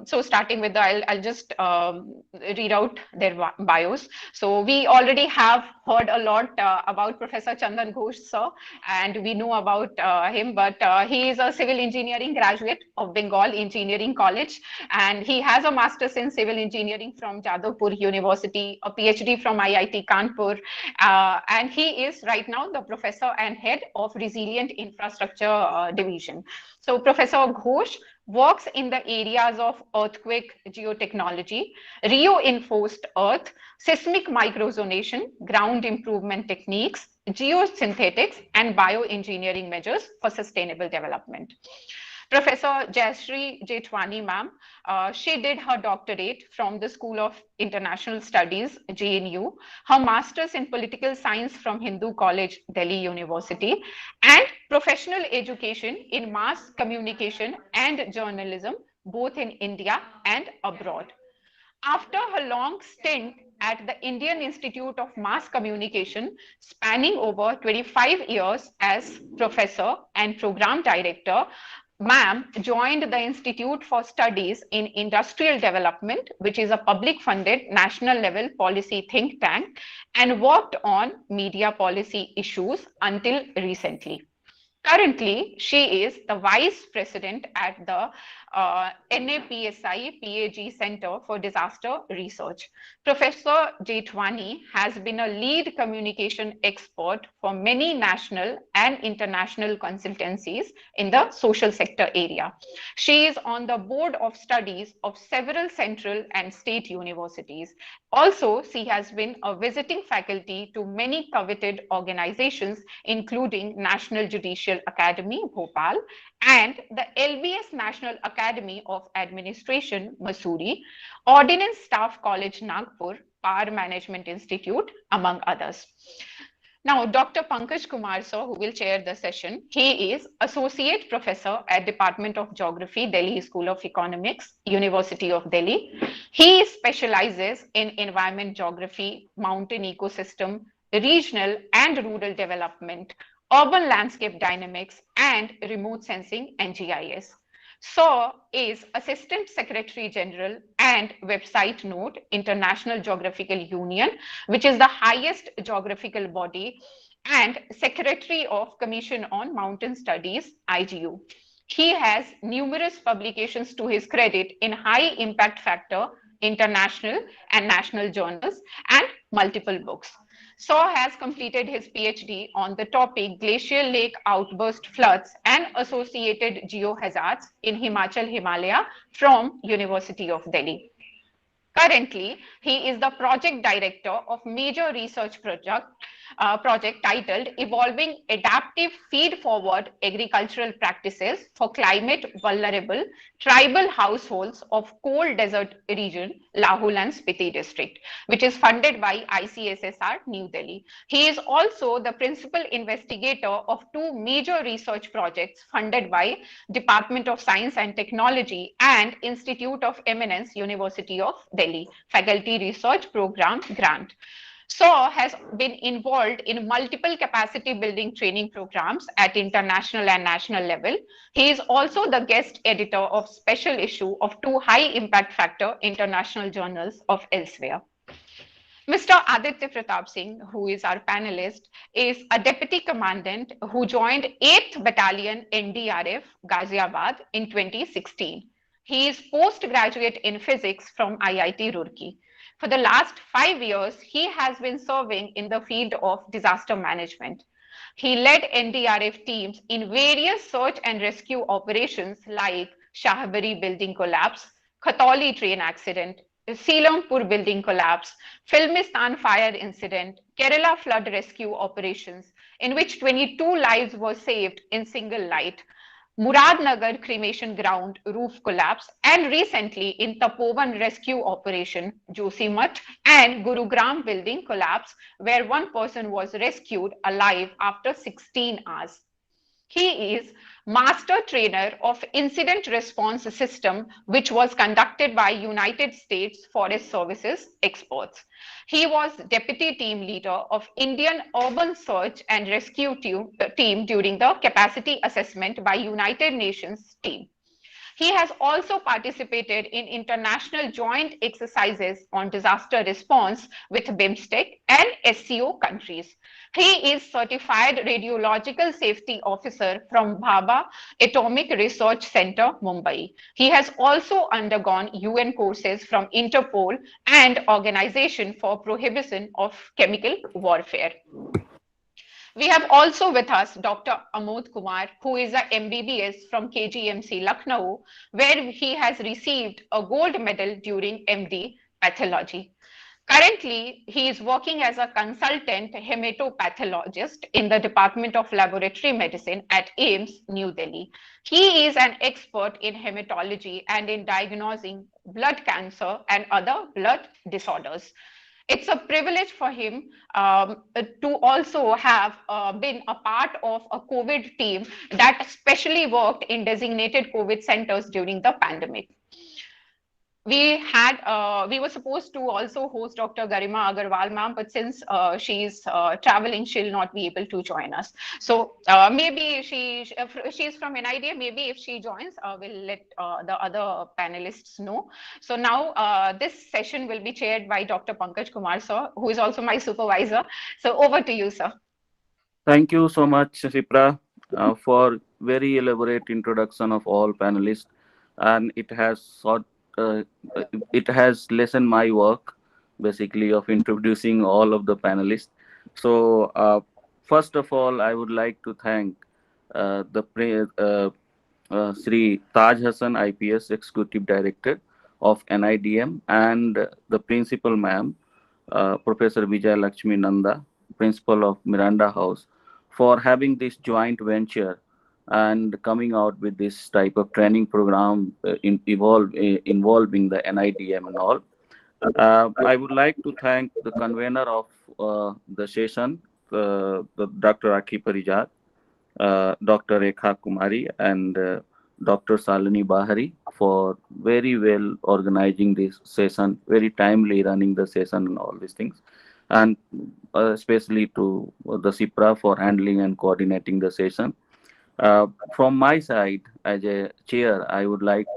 [SPEAKER 1] So starting with I'll just read out their bios. So we already have heard a lot about Professor Chandan Ghosh sir, and we know about him, but he is a civil engineering graduate of Bengal Engineering College, and he has a master's in civil engineering from Jadavpur University, a PhD from IIT Kanpur, and he is right now the professor and head of Resilient Infrastructure Division. So Professor Ghosh works in the areas of earthquake geotechnology, reinforced earth, seismic microzonation, ground improvement techniques, geosynthetics, and bioengineering measures for sustainable development. Professor Jayashree Jethwani ma'am, she did her doctorate from the School of International Studies, JNU, her master's in political science from Hindu College, Delhi University, and professional education in mass communication and journalism, both in India and abroad. After her long stint at the Indian Institute of Mass Communication, spanning over 25 years as professor and program director, ma'am joined the Institute for Studies in Industrial Development, which is a public funded national level policy think tank, and worked on media policy issues until recently. Currently, she is the vice president at the NAPSI PAG Center for Disaster Research. Professor Jethwani has been a lead communication expert for many national and international consultancies in the social sector area. She is on the board of studies of several central and state universities. Also, she has been a visiting faculty to many coveted organizations, including National Judicial Academy, Bhopal, and the LBS National Academy of Administration, Mussoorie, Ordnance Staff College, Nagpur, Power Management Institute, among others. Now, Dr. Pankaj Kumar sir, who will chair the session, he is Associate Professor at Department of Geography, Delhi School of Economics, University of Delhi. He specializes in environment geography, mountain ecosystem, regional and rural development, urban landscape dynamics, and remote sensing and GIS. So is Assistant Secretary General and website node, International Geographical Union, which is the highest geographical body, and Secretary of Commission on Mountain Studies, IGU. He has numerous publications to his credit in high impact factor, international and national journals, and multiple books. Saw has completed his PhD on the topic Glacial Lake Outburst Floods and Associated Geohazards in Himachal Himalaya from University of Delhi. Currently, he is the project director of major research project titled Evolving Adaptive Feed-Forward Agricultural Practices for Climate Vulnerable Tribal Households of Cold Desert Region, Lahul and Spiti District, which is funded by ICSSR, New Delhi. He is also the principal investigator of two major research projects funded by Department of Science and Technology and Institute of Eminence, University of Delhi, Faculty Research Program Grant. So has been involved in multiple capacity building training programs at international and national level. He is also the guest editor of special issue of two high impact factor international journals of elsewhere. Mr. Aditya Pratap Singh, who is our panelist, is a deputy commandant who joined 8th Battalion NDRF Ghaziabad in 2016. He is postgraduate in physics from IIT Roorkee. For the last 5 years, he has been serving in the field of disaster management. He led NDRF teams in various search and rescue operations like Shahbari building collapse, Khatoli train accident, Seelongpur building collapse, Filmistan fire incident, Kerala flood rescue operations, in which 22 lives were saved in single night. Muradnagar cremation ground roof collapse, and recently in Tapovan rescue operation, Josimath and Gurugram building collapse, where one person was rescued alive after 16 hours. He is master trainer of incident response system, which was conducted by United States Forest Services experts. He was deputy team leader of Indian Urban Search and Rescue team during the capacity assessment by United Nations team. He has also participated in international joint exercises on disaster response with BIMSTEC and SCO countries. He is certified radiological safety officer from Bhabha Atomic Research Center, Mumbai. He has also undergone UN courses from Interpol and Organization for Prohibition of Chemical Warfare. We have also with us Dr. Amod Kumar, who is a MBBS from KGMC Lucknow, where he has received a gold medal during MD pathology. Currently, he is working as a consultant hematopathologist in the Department of Laboratory Medicine at AIIMS, New Delhi. He is an expert in hematology and in diagnosing blood cancer and other blood disorders. It's a privilege for him to also have been a part of a COVID team that especially worked in designated COVID centers during the pandemic. We were supposed to also host Dr. Garima Agarwal ma'am, but since she's traveling, she'll not be able to join us. So maybe she's from NIDM. Maybe if she joins, we'll let the other panelists know. So now this session will be chaired by Dr. Pankaj Kumar sir, who is also my supervisor. So over to you, sir.
[SPEAKER 4] Thank you so much, Sipra, for very elaborate introduction of all panelists, and uh, it has lessened my work basically of introducing all of the panelists. So, first of all, I would like to thank Sri Taj Hassan, IPS Executive Director of NIDM, and the Principal Ma'am, Professor Vijay Lakshmi Nanda, Principal of Miranda House, for having this joint venture and coming out with this type of training program involving the NIDM and all. I would like to thank the convener of the session, Dr. Akhi Parijat, Dr. Rekha Kumari, and Dr. Salini Bahari for very well organizing this session, very timely running the session and all these things, and especially to the CIPRA for handling and coordinating the session. From my side, as a chair, I would like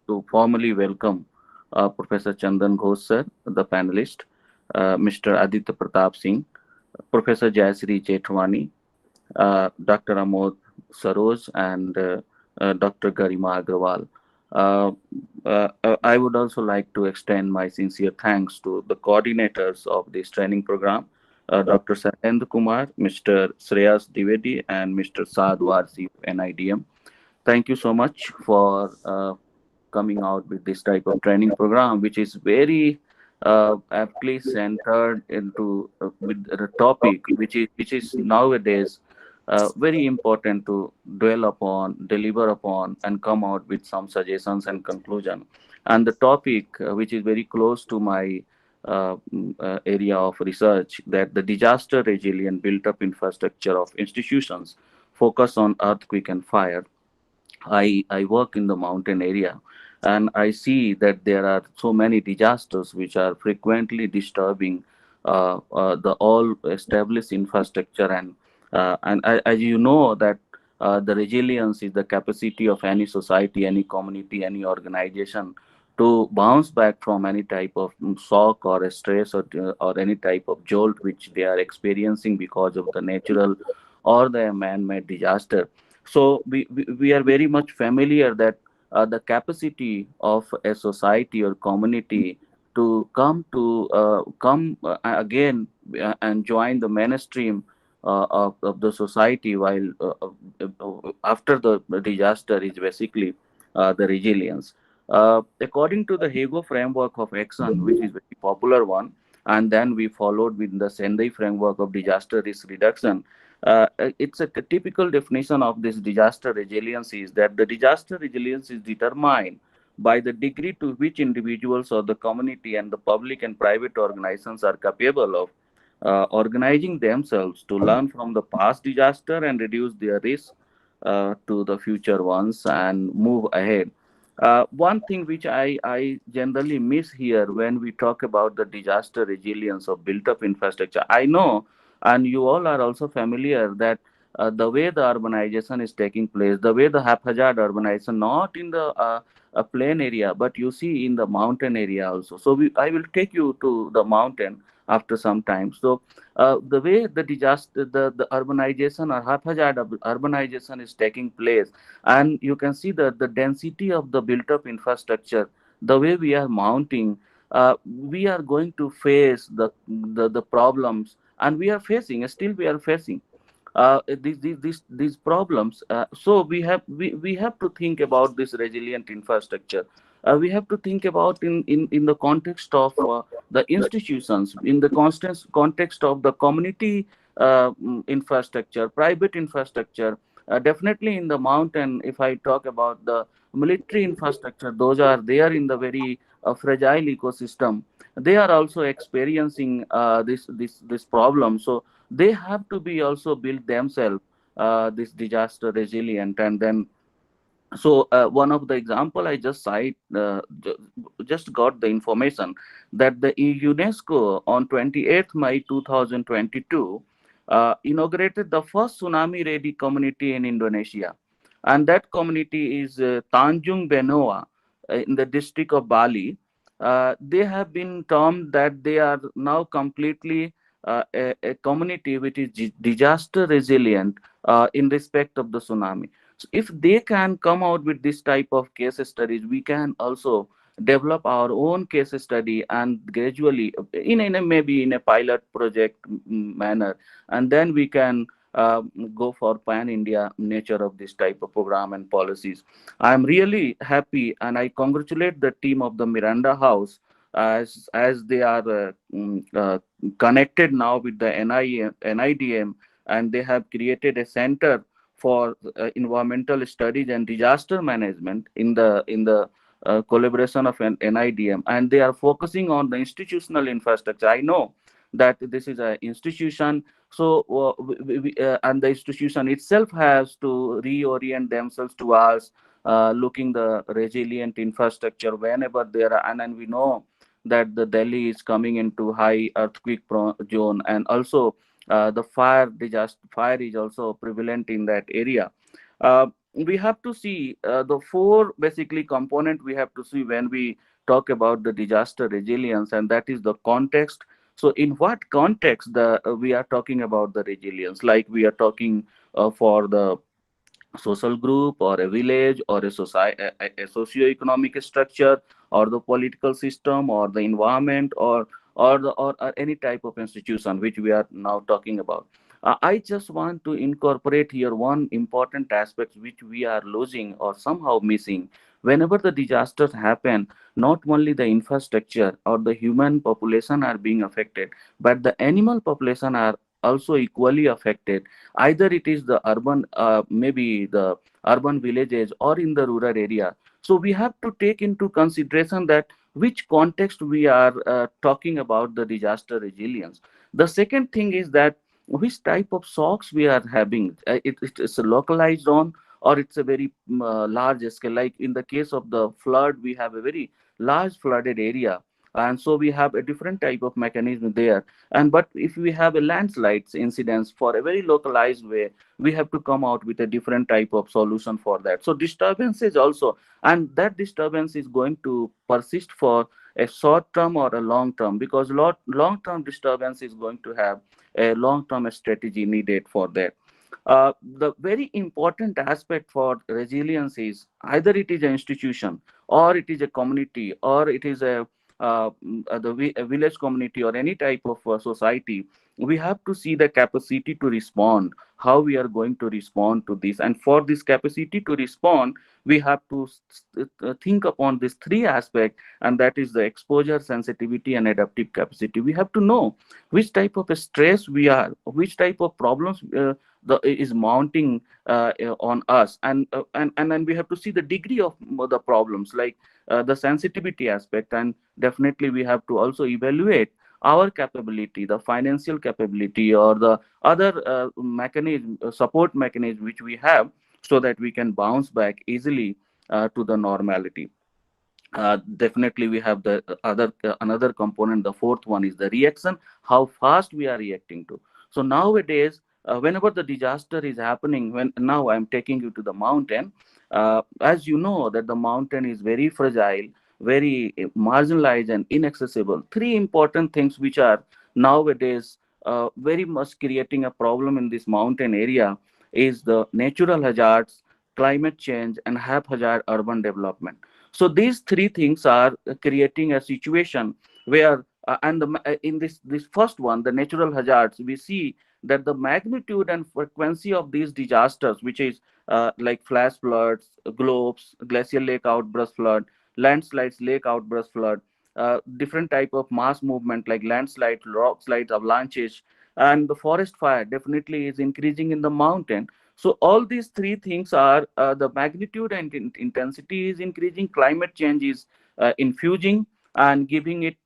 [SPEAKER 4] to formally welcome Professor Chandan Ghosh sir, the panelist, Mr. Aditya Pratap Singh, Professor Jayasri Jethwani, Dr. Amod Saroj, and Dr. Garima Agrawal. Uh, I would also like to extend my sincere thanks to the coordinators of this training program, Dr. Satendra Kumar, Mr. Shreyas Divedi, and Mr. Saad Warsi of NIDM. Thank you so much for coming out with this type of training program, which is very aptly centered into with the topic, which is nowadays very important to dwell upon, deliver upon, and come out with some suggestions and conclusion. And the topic, which is very close to my area of research, that the disaster resilient built-up infrastructure of institutions focus on earthquake and fire. I work in the mountain area, and I see that there are so many disasters which are frequently disturbing the all established infrastructure, and as you know that the resilience is the capacity of any society, any community, any organization to bounce back from any type of shock or a stress or any type of jolt which they are experiencing because of the natural or the man-made disaster. So we are very much familiar that the capacity of a society or community to come again and join the mainstream of the society while after the disaster is basically the resilience. According to the Hego framework of action, which is very popular one, and then we followed with the Sendai framework of disaster risk reduction. It's a typical definition of this disaster resilience is that the disaster resilience is determined by the degree to which individuals or the community and the public and private organizations are capable of organizing themselves to learn from the past disaster and reduce their risk to the future ones and move ahead. One thing which I generally miss here when we talk about the disaster resilience of built up infrastructure, I know, and you all are also familiar that the way the urbanization is taking place, the way the haphazard urbanization, not in the a plain area, but you see in the mountain area also. So I will take you to the mountain after some time. So the way the disaster, the urbanization or haphazard urbanization is taking place, and you can see the density of the built up infrastructure, the way we are mounting, we are going to face the problems, and we are facing, still we are facing these problems. So we have to think about this resilient infrastructure. We have to think about in the context of the institutions, in the constant context of the community infrastructure, private infrastructure. Definitely in the mountain, if I talk about the military infrastructure, those are there in the very fragile ecosystem. They are also experiencing this problem. So they have to be also built themselves this disaster resilient. And then so one of the example I just cite, just got the information that the UNESCO on 28th May 2022 inaugurated the first tsunami ready community in Indonesia, and that community is Tanjung Benoa in the district of Bali. They have been termed that they are now completely a community which is disaster resilient in respect of the tsunami. So if they can come out with this type of case studies, we can also develop our own case study and gradually in a maybe in a pilot project manner, and then we can go for pan India nature of this type of program and policies. I'm really happy and I congratulate the team of the Miranda House as they are connected now with the NIDM, and they have created a center for environmental studies and disaster management in the collaboration of an NIDM, and they are focusing on the institutional infrastructure. I know that this is an institution, so and the institution itself has to reorient themselves towards looking the resilient infrastructure whenever there are, and we know that the Delhi is coming into high earthquake zone, and also the fire is also prevalent in that area. We have to see the four basically component we have to see when we talk about the disaster resilience, and that is the context. So in what context we are talking about the resilience, like we are talking for the social group or a village or a society, a socio-economic structure, or the political system or the environment, or any type of institution which we are now talking about. I just want to incorporate here one important aspect which we are losing or somehow missing. Whenever the disasters happen, not only the infrastructure or the human population are being affected, but the animal population are also equally affected. Either it is the urban, maybe the urban villages, or in the rural area. So we have to take into consideration that which context we are talking about the disaster resilience. The second thing is that which type of shocks we are having. It's a localized on, or it's a very large scale. Like in the case of the flood, we have a very large flooded area, and so we have a different type of mechanism there. And but if we have a landslides incidents for a very localized way, we have to come out with a different type of solution for that. So disturbances also, and that disturbance is going to persist for a short term or a long term, because long term disturbance is going to have a long term strategy needed for that. The very important aspect for resilience is either it is an institution, or it is a community, or it is a village community, or any type of society. We have to see the capacity to respond, how we are going to respond to this. And for this capacity to respond, we have to think upon these three aspects, and that is the exposure, sensitivity, and adaptive capacity. We have to know which type of stress we are, which type of problems is mounting on us, and then we have to see the degree of the problems, like the sensitivity aspect, and definitely we have to also evaluate our capability, the financial capability, or the other mechanism, support mechanism which we have, so that we can bounce back easily to the normality. Definitely we have the other another component. The fourth one is the reaction, how fast we are reacting to. So nowadays, whenever the disaster is happening, when now I'm taking you to the mountain, as you know that the mountain is very fragile, very marginalized and inaccessible. Three important things which are nowadays very much creating a problem in this mountain area is the natural hazards, climate change, and haphazard urban development. So these three things are creating a situation where, in this first one, the natural hazards, we see that the magnitude and frequency of these disasters, which is like flash floods, globes, glacial lake outburst flood, landslides, lake outburst flood, different type of mass movement like landslide, rock slides, avalanches, and the forest fire definitely is increasing in the mountain. So all these three things are the magnitude and intensity is increasing, climate change is infusing and giving it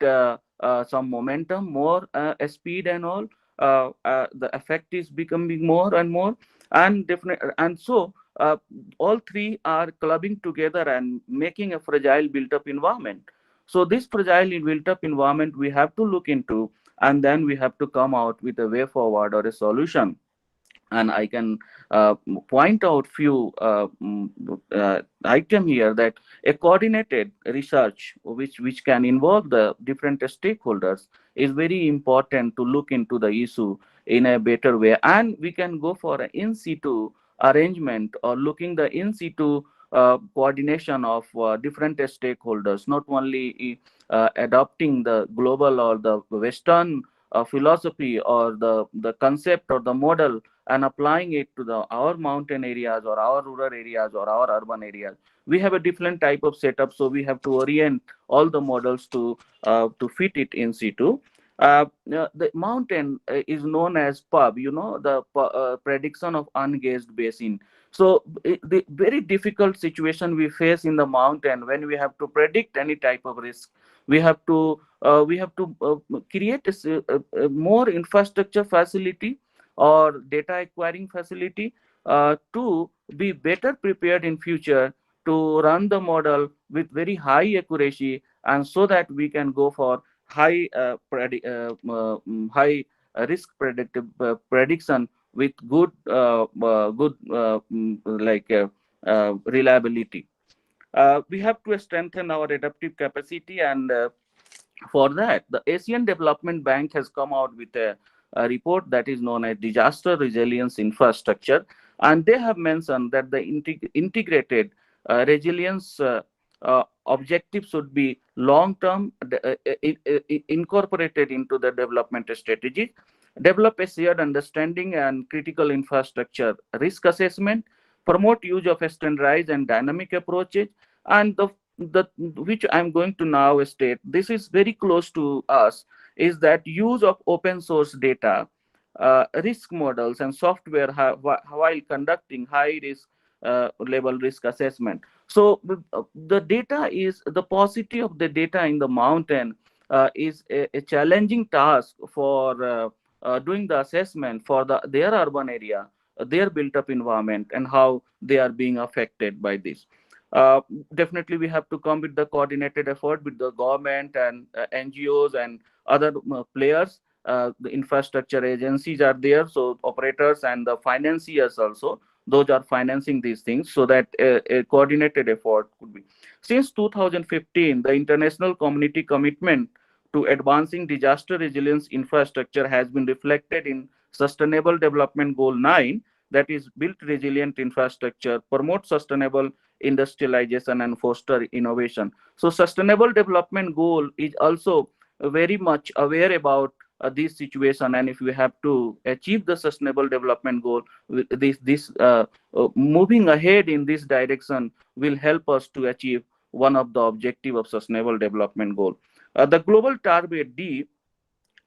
[SPEAKER 4] some momentum, more speed and all. The effect is becoming more and more, and definitely, and so all three are clubbing together and making a fragile built-up environment. So this fragile built-up environment we have to look into, and then we have to come out with a way forward or a solution. And I can point out few item here, that a coordinated research which can involve the different stakeholders is very important to look into the issue in a better way, and we can go for an in situ arrangement or looking the in situ coordination of different stakeholders, not only adopting the global or the Western philosophy or the concept or the model and applying it to our mountain areas or our rural areas or our urban areas. We have a different type of setup, so we have to orient all the models to fit it in situ. The mountain is known as PUB, the prediction of ungauged basin. So the very difficult situation we face in the mountain when we have to predict any type of risk, we have to create a more infrastructure facility or data acquiring facility to be better prepared in future to run the model with very high accuracy, and so that we can go for high high risk predictive prediction with good reliability. We have to strengthen our adaptive capacity, and for that, the Asian Development Bank has come out with a report that is known as Disaster Resilience Infrastructure, and they have mentioned that the integrated resilience objective should be long-term, incorporated into the development strategy, develop a shared understanding and critical infrastructure risk assessment, promote use of a standardized and dynamic approaches, and the which I'm going to now state, this is very close to us, is that use of open source data, risk models and software while conducting high risk level risk assessment. So the data is, the paucity of the data in the mountain is a challenging task for doing the assessment for their urban area, their built up environment, and how they are being affected by this. Definitely we have to come with the coordinated effort with the government and NGOs and other players. The infrastructure agencies are there, so operators and the financiers also, those are financing these things, so that a coordinated effort could be. Since 2015, the international community commitment to advancing disaster resilience infrastructure has been reflected in Sustainable Development Goal 9, that is build resilient infrastructure, promote sustainable industrialization and foster innovation. So Sustainable Development Goal is also very much aware about this situation, and if we have to achieve the Sustainable Development Goal, this moving ahead in this direction will help us to achieve one of the objective of Sustainable Development Goal. The global target D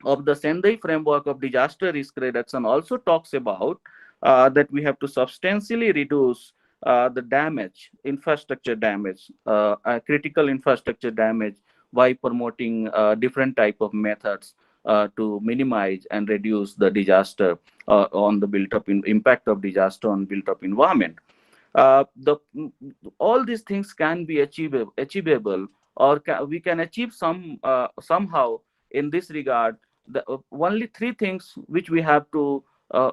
[SPEAKER 4] of the Sendai framework of disaster risk reduction also talks about that we have to substantially reduce the damage, infrastructure damage, critical infrastructure damage, by promoting different type of methods to minimize and reduce the disaster on the built-up impact of disaster on built-up environment. The all these things can be achievable, or we can achieve somehow in this regard. The only three things which we have to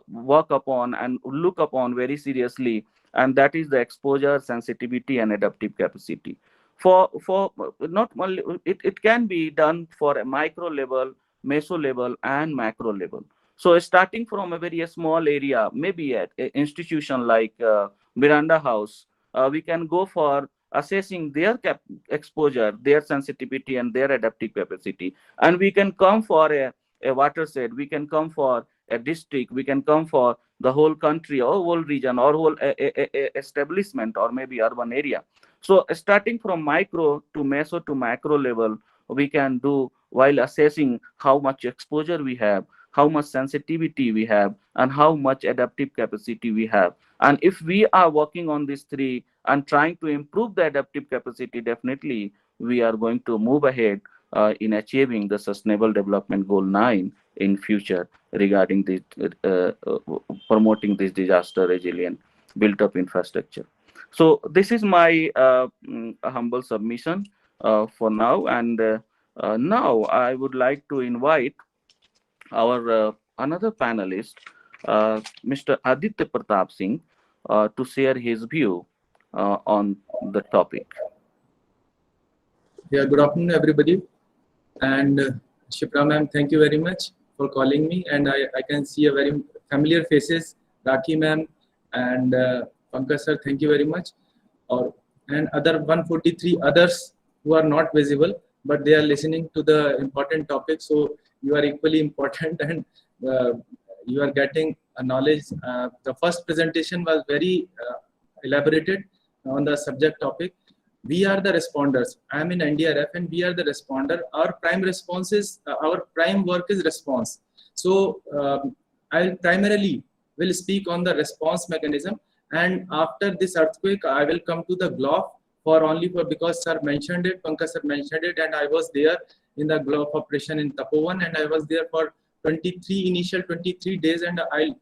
[SPEAKER 4] work upon and look upon very seriously, and that is the exposure, sensitivity, and adaptive capacity. For not only it can be done for a micro level, meso level, and macro level. So starting from a very small area, maybe at an institution like Miranda House, we can go for assessing their exposure, their sensitivity, and their adaptive capacity. And we can come for a watershed, we can come for a district, we can come for the whole country or whole region or whole establishment or maybe urban area. So starting from micro to meso to macro level, we can do while assessing how much exposure we have, how much sensitivity we have, and how much adaptive capacity we have. And if we are working on these three and trying to improve the adaptive capacity, definitely we are going to move ahead in achieving the Sustainable Development Goal 9 in future regarding the promoting this disaster resilient built up infrastructure. So this is my humble submission for now. And now I would like to invite our another panelist, Mr. Aditya Pratap Singh, to share his view on the topic.
[SPEAKER 5] Yeah, good afternoon, everybody. And Shipra ma'am, thank you very much for calling me. And I can see a very familiar faces, Rakhi ma'am and Pankaj sir, thank you very much. And other 143 others who are not visible, but they are listening to the important topic. So you are equally important, and you are getting a knowledge. The first presentation was very elaborated on the subject topic. We are the responders. I am in NDRF and we are the responder. Our prime response is, our prime work is response. So I primarily will speak on the response mechanism. And after this earthquake, I will come to the GLOF because sir mentioned it, Pankaj sir mentioned it, and I was there in the GLOF operation in Tapovan, and I was there for initial 23 days, and I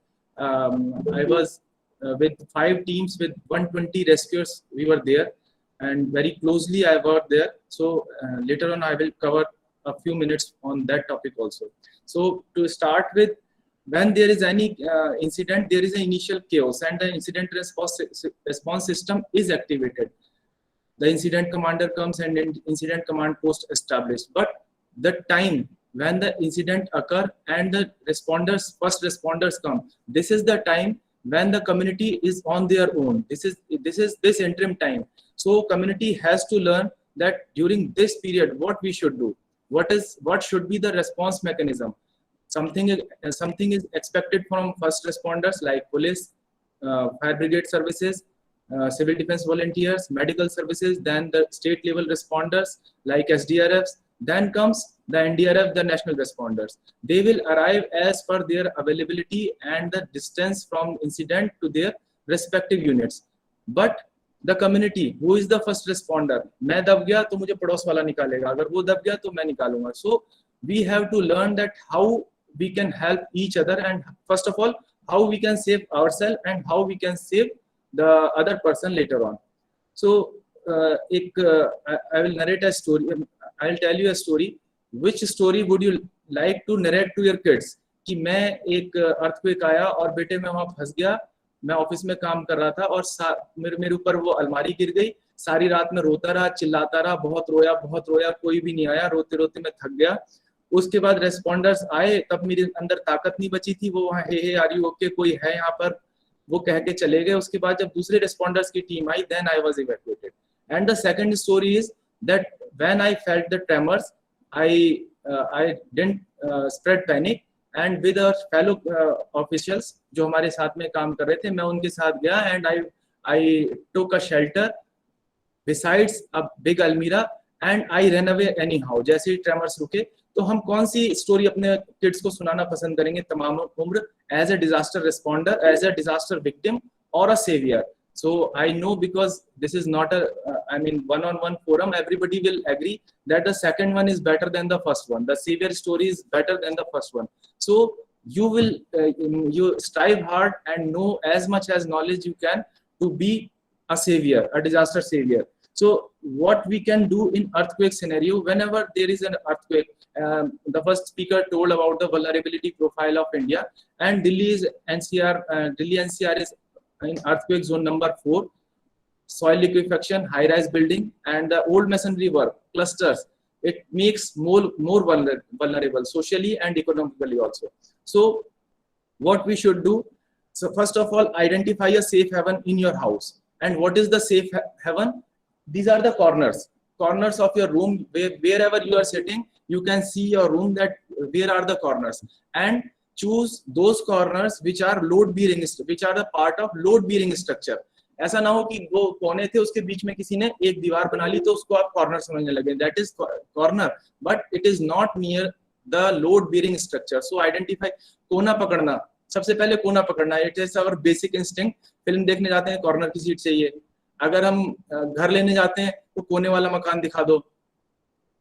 [SPEAKER 5] was with 5 teams with 120 rescuers. We were there, and very closely I worked there. So later on I will cover a few minutes on that topic also. So to start with, when there is any incident, there is an initial chaos, and the incident response system is activated. The incident commander comes and incident command post established. But the time when the incident occur and the first responders come, this is the time when the community is on their own. This is this interim time. So community has to learn that during this period, what we should do, what should be the response mechanism. Something is expected from first responders like police, fire brigade services, civil defense volunteers, medical services, then the state level responders like SDRFs, then comes the NDRF, the national responders. They will arrive as per their availability and the distance from incident to their respective units. But the community, who is the first responder? मैं दब गया तो मुझे पड़ोस वाला निकालेगा, अगर वो दब गया तो मैं निकालूंगा. So we have to learn that how we can help each other, and first of all, how we can save ourselves and how we can save the other person later on. So I will narrate a story. I will tell you a story. Which story would you like to narrate to your kids? कि मैं एक earthquake आया और बेटे मैं वहाँ फंस गया, मैं ऑफिस में काम कर रहा था और मेरे ऊपर वो अलमारी गिर गई, सारी रात में रोता रहा, चिल्लाता रहा, बहुत रोया, कोई भी नहीं आया, रोते रोते मैं थक गया. उसके बाद रेस्पॉन्डर्स आए, तब मेरे अंदर ताकत नहीं बची थी, वो वहाँ हे आर यू ओके, कोई है यहाँ पर, वो कह के चले गए. उसके बाद जब दूसरे रेस्पॉन्डर्स की टीम आई, then I was evacuated. And the second story is that when I felt the tremors, I didn't spread panic, and with our fellow officials जो हमारे साथ में काम कर रहे थे, मैं उनके साथ गया, and I took a shelter besides a big almirah and I ran away anyhow. जैसे ही tremors रुके तो हम कौन सी स्टोरी अपने किड्स को सुनाना पसंद करेंगे तमाम उम्र, as a disaster responder, as a disaster victim और a saviour. So I know, because this is not a one-on-one forum, everybody will agree that the second one is better than the first one. The savior story is better than the first one. So you will you strive hard and know as much as knowledge you can to be a savior, a disaster savior. So what we can do in earthquake scenario, whenever there is an earthquake, the first speaker told about the vulnerability profile of India, and Delhi NCR is in earthquake zone number 4, soil liquefaction, high-rise building, and the old masonry work clusters. It makes more vulnerable socially and economically also. So what we should do? So first of all, identify a safe haven in your house. And what is the safe haven? These are the corners of your room. Wherever you are sitting, you can see your room, that where are the corners, and choose those corners which are the part of load bearing structure. ऐसा ना हो कि वो कोने थे, उसके बीच में किसी ने एक दीवार बना ली तो उसको आप कॉर्नर समझने लगे. That is corner, but it is not near the load bearing structure. So identify. कोना पकड़ना, सबसे पहले कोना पकड़ना. It is our basic instinct. Film देखने जाते हैं, कॉर्नर की सीट चाहिए. अगर हम घर लेने जाते हैं तो कोने वाला मकान दिखा दो.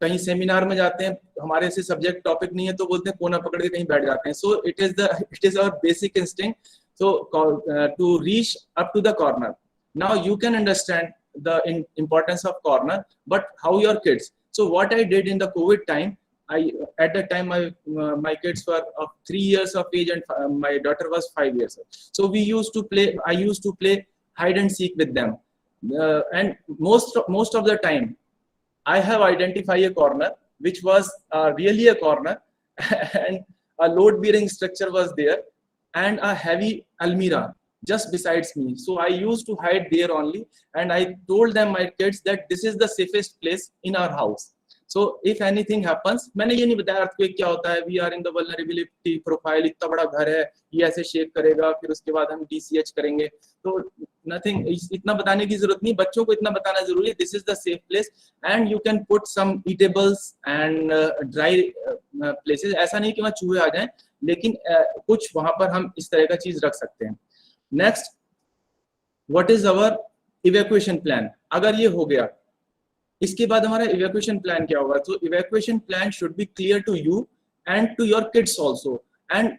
[SPEAKER 5] कहीं सेमिनार में जाते हैं, हमारे से सब्जेक्ट टॉपिक नहीं है तो बोलते हैं कोना पकड़ के कहीं बैठ जाते हैं. So it is our basic instinct. So to reach up to the corner. Now you can understand the importance of corner, but how your kids? So what I did in the COVID time, at that time my kids were of 3 years of age and my daughter was 5 years old. So I used to play hide and seek with them, and most of the time I have identified a corner which was really a corner and a load bearing structure was there, and a heavy almirah just besides me. So I used to hide there only, and I told them, my kids, that this is the safest place in our house. So if anything happens, मैंने ये नहीं बताया earthquake क्या होता है. We are in the vulnerability profile. इतना बड़ा घर है, ये ऐसे शेक करेगा, फिर उसके बाद हम DCH करेंगे. तो nothing, इतना बताने की जरूरत नहीं. बच्चों को इतना बताना जरूरी है. This is the safe place, and you can put some eatables and dry places. ऐसा नहीं कि वहाँ चूहे आ जाएं, लेकिन कुछ वहां पर हम इस तरह का चीज रख सकते हैं. Next, what is our evacuation plan? अगर ये हो गया, इसके बाद हमारा इवैक्यूएशन प्लान क्या होगा? तो evacuation plan should be clear to you and to your kids also. And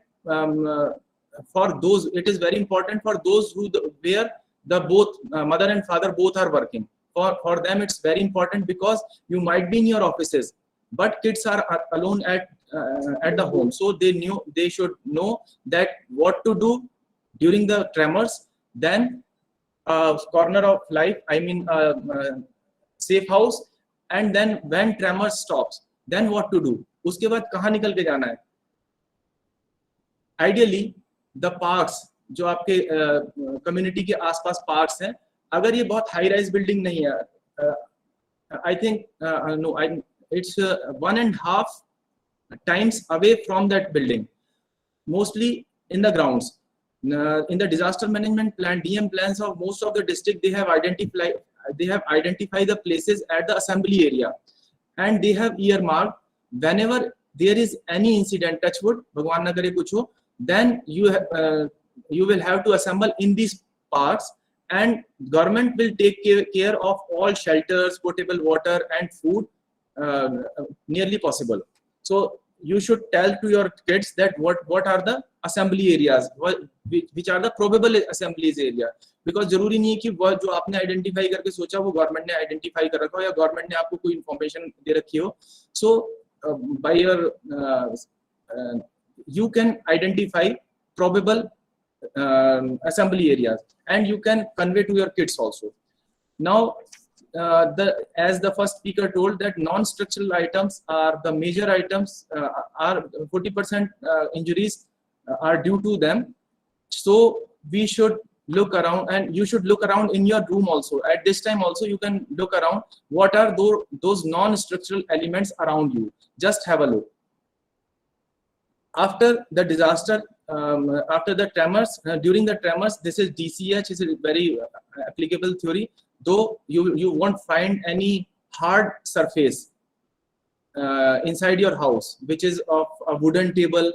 [SPEAKER 5] for those, it is very important for those who were the both mother and father both are working. For them it's very important, because you might be in your offices but kids are alone at the home. So they should know that what to do during the tremors. Then corner of life, safe house. And then when tremors stops, then what to do? उसके बाद कहाँ निकल के जाना है? Ideally the parks, जो आपके community के आसपास पार्क्स हैं, अगर ये बहुत हाई राइज बिल्डिंग नहीं है, I think it's 1.5 times away from that building, mostly in the grounds. In the disaster management plan, DM plans of most of the district, they have identified the places at the assembly area, and they have earmarked whenever there is any incident, touch wood, भगवान ना करे कुछ हो, then you will have to assemble in these parks, and government will take care of all shelters, potable water and food nearly possible. So you should tell to your kids that what are the assembly areas, which are the probable assemblies area, because जरूरी नहीं है कि वो जो आपने identify करके सोचा वो गवर्नमेंट ने आइडेंटिफाई कर रखा हो या गवर्नमेंट ने आपको कोई इंफॉर्मेशन दे रखी हो. So by your you can identify probable assembly areas, and you can convey to your kids also. Now as the first speaker told, that non-structural items are the major items, are 40% injuries are due to them. So we should look around, and you should look around in your room also. At this time also you can look around, what are those non-structural elements around you. Just have a look. After the disaster, after the tremors, during the tremors, this is DCH, is a very applicable theory, though you won't find any hard surface inside your house, which is of a wooden table.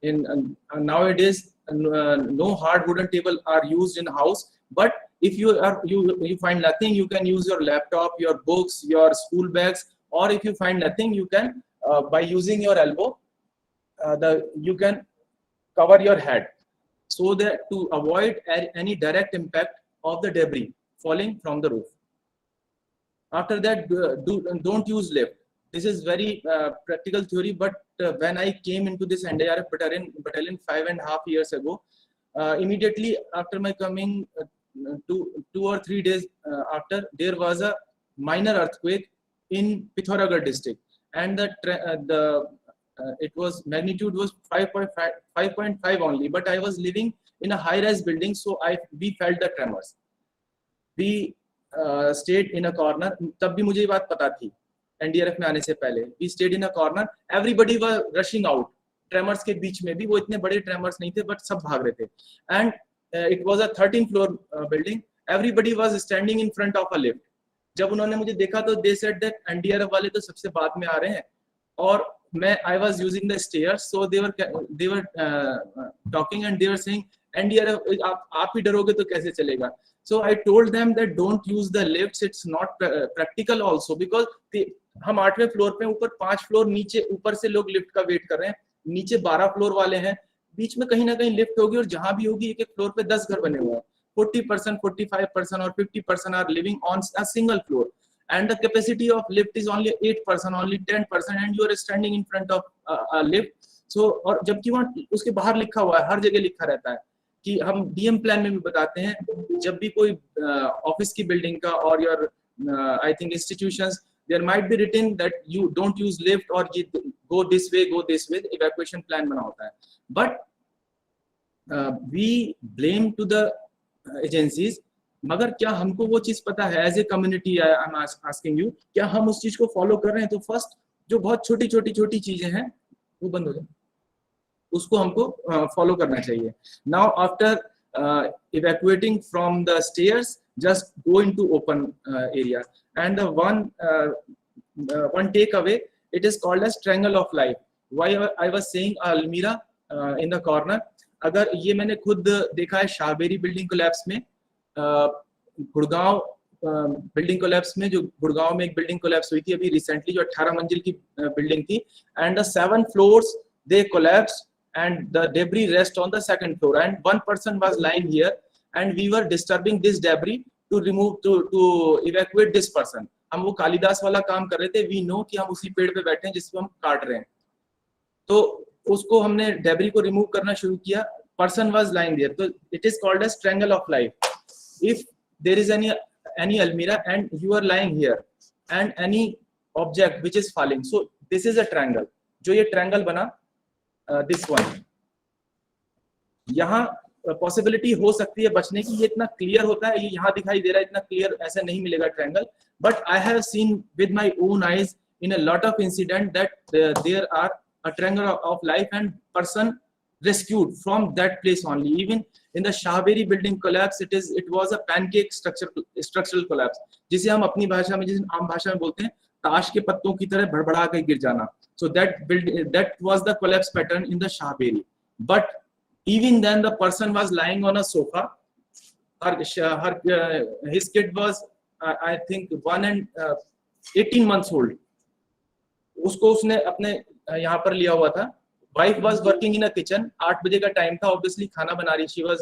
[SPEAKER 5] In nowadays, no hard wooden table are used in house. But if you find nothing, you can use your laptop, your books, your school bags, or if you find nothing, you can by using your elbow, you can cover your head, so that to avoid any direct impact of the debris falling from the roof. After that, don't use lift. This is very practical theory, but when I came into this NDRF battalion 5.5 years ago, immediately after my coming, 2 or 3 days after, there was a minor earthquake in Pithoragarh district, and it was magnitude was 5.5 only. But I was living in a high-rise building, so we felt the tremors. We stayed in a corner. तब भी मुझे ये बात पता थी NDRF में आने से पहले. We stayed in a corner. Everybody was rushing out. Tremors के बीच में भी, वो इतने बड़े tremors नहीं थे, but सब भाग रहे थे. And it was a 13th floor building. Everybody was standing in front of a lift. जब उन्होंने मुझे देखा तो they said that NDRF वाले तो सबसे बाद में आ रहे हैं, और I was using the stairs, so they were talking and they were saying NDRF आप ही डरोगे तो कैसे चलेगा. So I told them that don't use the lifts. It's not practical also, because हम 8वें फ्लोर पे, ऊपर 5 फ्लोर नीचे, ऊपर से लोग लिफ्ट का वेट कर रहे हैं, नीचे 12 फ्लोर वाले हैं, बीच में कहीं ना कहीं लिफ्ट होगी, और जहां भी होगी एक फ्लोर पे 10 घर बने हुए हैं. 40%, 45% or 50% are living on a single floor, and the capacity of lift is only 8%, only 10%, and you are standing in front of a lift. So और जबकि वहाँ उसके बाहर लिखा हुआ है, हर जगह लिखा रहता है कि हम डीएम प्लान में भी बताते हैं, जब भी कोई ऑफिस की बिल्डिंग का और your I think institutions, there might be written that you don't use lift or you go this way, evacuation plan बना होता है. But we blame to the agencies. मगर क्या हमको वो चीज पता है as a community? I am asking you, क्या हम उस चीज को फॉलो कर रहे हैं? तो फर्स्ट जो बहुत छोटी चीजें हैं वो बंद हो जाए, उसको हमको फॉलो करना चाहिए. Now after evacuating from the stairs, just go into open area, and the one takeaway, it is called as triangle of life. Why I was saying Almira in the corner, अगर ये मैंने खुद देखा है Shahberi building collapse में, Gurgaon building collapse में, जो गुड़गांव में एक बिल्डिंग कोलैप्स हुई थी अभी रिसेंटली, जो 18 मंजिल की बिल्डिंग थी, and the 7 floors they collapsed and the debris rest on the 2nd floor, and one person was lying here and we were disturbing this debris to remove to evacuate this person. हम वो कालिदास वाला काम कर रहे थे. We know कि हम उसी पेड़ पे बैठे हैं जिसको हम काट रहे हैं, तो उसको हमने डेब्री को रिमूव करना शुरू किया. पर्सन वाज लाइंग देयर, तो it is called as triangle of life. If there is any almirah and you are lying here and any object which is falling, so this is a triangle. जो ये triangle बना, this one, यहाँ possibility हो सकती है बचने की. ये इतना क्लियर होता है, ये यहाँ दिखाई दे रहा है, इतना क्लियर ऐसे नहीं मिलेगा triangle. But I have seen with my own eyes in a lot of incident that there are a triangle of life and person rescued from that place only. Even in the Shahberi building collapse, it was a pancake structural collapse, जिसे हम अपनी भाषा में, जिसे आम भाषा में बोलते हैं, ताश के पत्तों की तरह भड़बड़ा के गिर जाना. So that was the collapse pattern in the Shahberi. But even then the person was lying on a sofa. His kid was I think 1 and 18 months old. उसको उसने अपने यहाँ पर लिया हुआ था. Wife was working in a kitchen. 8 बजे का टाइम था, ऑब्वियसली खाना बना रही, शी वाज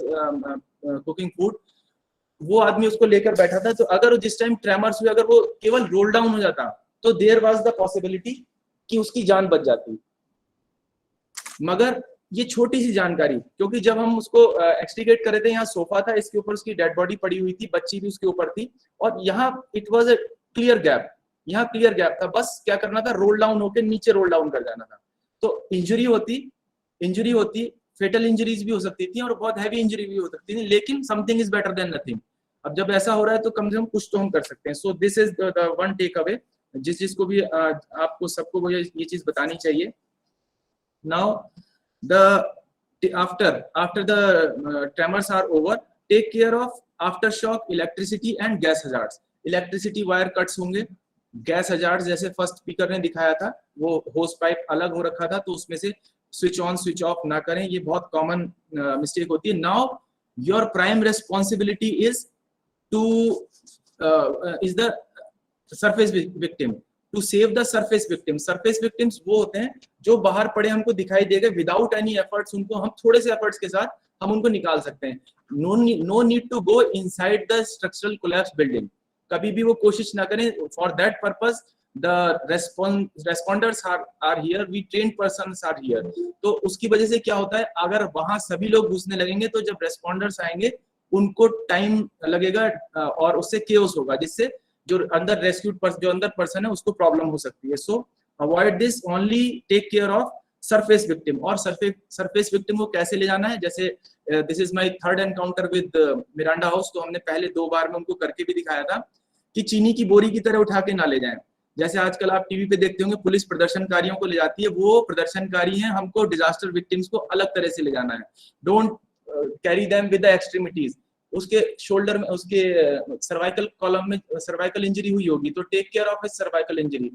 [SPEAKER 5] कुकिंग फूड. वो आदमी उसको लेकर बैठा था. तो अगर जिस टाइम ट्रेमर्स हुए, अगर वो केवल रोल डाउन हो जाता, तो देयर वाज द पॉसिबिलिटी कि उसकी जान बच जाती. मगर ये छोटी सी जानकारी, क्योंकि जब हम उसको एक्सट्रीगेट कर रहे थे, यहाँ सोफा था, इसके ऊपर उसकी डेड बॉडी पड़ी हुई थी, बच्ची भी उसके ऊपर थी, और यहाँ it was a clear gap. यहाँ क्लियर गैप था, बस क्या करना था, रोल डाउन होकर नीचे रोल डाउन कर जाना था. तो इंजरी होती, फेटल इंजरीज भी हो सकती थी और बहुत हैवी इंजरी भी हो सकती थी, लेकिन something is better than nothing. अब जब ऐसा हो रहा है तो कम से कम कुछ तो हम कर सकते हैं. So this is the one take away, जिसको भी आपको सबको ये चीज बतानी चाहिए. Now after the tremors are over, take care of aftershock, electricity and gas hazards. Electricity wire cuts होंगे, गैस हजार्ड जैसे फर्स्ट स्पीकर ने दिखाया था, वो होस पाइप अलग हो रखा था, तो उसमें से स्विच ऑन स्विच ऑफ ना करें, ये बहुत कॉमन मिस्टेक होती है. Now your prime responsibility is to is the surface victim, to save the surface victim. Surface victims वो होते हैं जो बाहर पड़े हमको दिखाई देगा, विदाउट एनी एफर्ट्स उनको हम थोड़े से एफर्ट्स के साथ हम उनको निकाल सकते हैं. No need to go inside the structural collapse building. कभी भी वो कोशिश ना करें. For that purpose the responders are here, we train persons are here. तो उसकी वजह से क्या होता है, अगर वहां सभी लोग घुसने लगेंगे तो जब रेस्पॉन्डर्स आएंगे उनको टाइम लगेगा और उससे केओस होगा, जिससे जो अंदर रेस्क्यूड जो अंदर पर्सन है उसको प्रॉब्लम हो सकती है. So avoid this, only take care of surface victim. और सरफेस विक्टिम को कैसे ले जाना है, जैसे this is my third encounter with Miranda House. तो हमने पहले 2 बार में उनको करके भी दिखाया था कि चीनी की बोरी की तरह उठा के ना ले जाएं. जैसे आजकल आप टीवी पे देखते होंगे पुलिस प्रदर्शनकारियों को ले जाती है, वो प्रदर्शनकारी हैं, हमको डिजास्टर विक्टिम्स को अलग तरह से ले जाना है. Don't carry them with the extremities. उसके शोल्डर में, उसके सर्वाइकल कॉलम में सर्वाइकल इंजरी हुई होगी, तो take care of his cervical injury.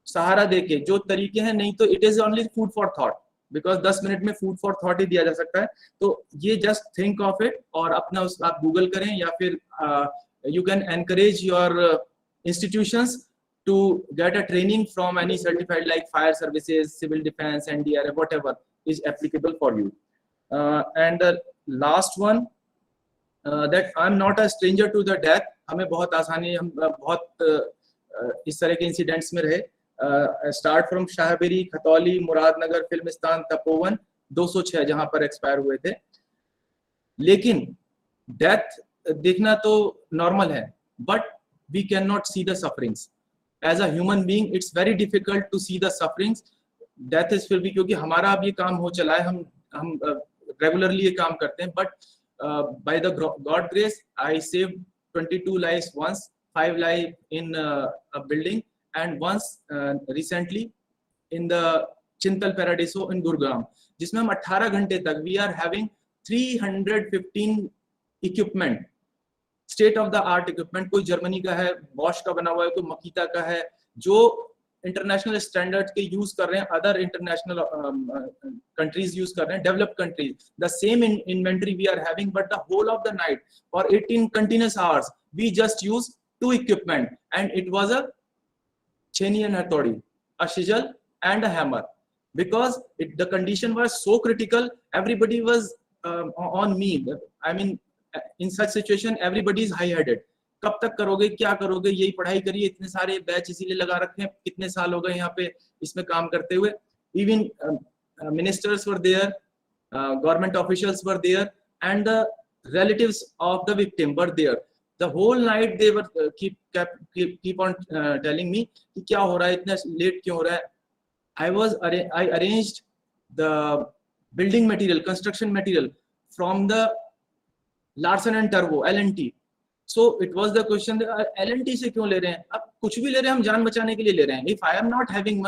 [SPEAKER 5] सहारा देके जो तरीके हैं, नहीं तो it is only food for thought, because 10 minute में फूड फॉर थॉट ही दिया जा सकता है. तो ये जस्ट थिंक ऑफ इट और अपना आप गूगल करें या फिर you can encourage your institutions to get a training from any certified like fire services, civil defense, NDRF, whatever is applicable for you. And the last one, that I'm not a stranger to the death. हमें बहुत आसानी, हम बहुत इस तरह के incidents में रहे. स्टार्ट फ्रॉम शाहबेरी, खतौली, मुरादनगर, फिल्मिस्तान, तपोवन, 206 जहां पर एक्सपायर हुए थे. लेकिन डेथ देखना तो नॉर्मल है, but we can not see the sufferings. As a human being it's very difficult to see the sufferings. Death is फिर भी, क्योंकि हमारा अब ये काम हो चला है, हम रेगुलरली ये काम करते हैं, but by the God grace I save 22 lives once, 5 lives in a building, and once recently in the Chintal Paradiso in Gurgaon, जिसमें हम 18 घंटे तक we are having 315 equipment, state of the art equipment. कोई Germany का है, Bosch का बना हुआ है, कोई मकीता का है, जो इंटरनेशनल स्टैंडर्ड के यूज कर रहे हैं, अदर इंटरनेशनल कंट्रीज यूज कर रहे हैं, developed countries. The same inventory we are having, but the whole of the night for 18 continuous hours we just use 2 equipment, and it was a cheni and hathodi, a chisel and a hammer, because the condition was so critical. Everybody was on me. I mean, in such situation everybody is high headed. कब तक करोगे, क्या करोगे, यही पढ़ाई करिए, इतने सारे बैच इसीलिए लगा रखे हैं, कितने साल हो गए यहाँ पे इसमें काम करते हुए. Even ministers were there, government officials were there, and the relatives of the victim were there. The whole night they were keep on telling me कि क्या हो रहा है, इतना लेट क्यों हो रहा है. I arranged the building material, construction material from the Larsen and Turbo, L&T. So it was the question, L&T से क्यों ले रहे हैं, अब कुछ भी ले रहे हैं, हम जान बचाने के लिए ले रहे हैं. If I am not having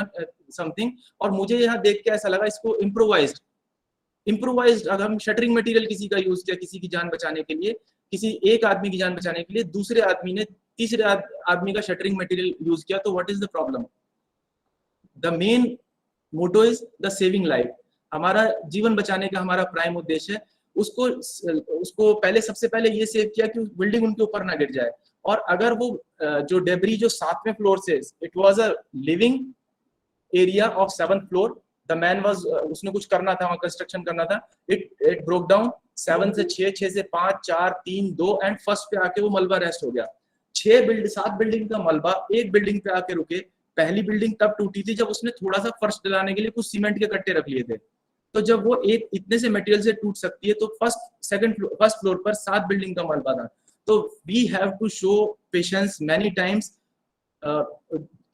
[SPEAKER 5] something, और मुझे यहाँ देख के ऐसा लगा इसको improvised, अगर हम शटरिंग मटेरियल किसी का यूज किया किसी की जान बचाने के लिए, किसी एक आदमी की जान बचाने के लिए, दूसरे आदमी ने तीसरे आदमी का शटरिंग मटेरियल यूज किया, तो what is the problem. The main motto is the saving life. हमारा जीवन बचाने का हमारा प्राइम उद्देश्य है. उसको पहले, सबसे पहले ये सेव किया कि बिल्डिंग उनके ऊपर ना गिर जाए. और अगर वो जो डेब्री जो 7वें फ्लोर से, it was a living area of 7th floor, the man was, उसने कुछ करना था, वहां कंस्ट्रक्शन करना था. इट ब्रोक डाउन 7 से 6, 6 से 5, 4, 3, 2 एंड फर्स्ट पे आके वो मलबा रेस्ट हो गया. 7 बिल्डिंग का मलबा एक बिल्डिंग पे आके रुके. पहली बिल्डिंग तब टूटी थी जब उसने थोड़ा सा फर्श डलाने के लिए कुछ सीमेंट के कट्टे रख लिए थे. तो जब वो एक इतने से मटेरियल से टूट सकती है, तो फर्स्ट फ्लोर पर 7 बिल्डिंग का मलबा था. तो we have to show patience many times.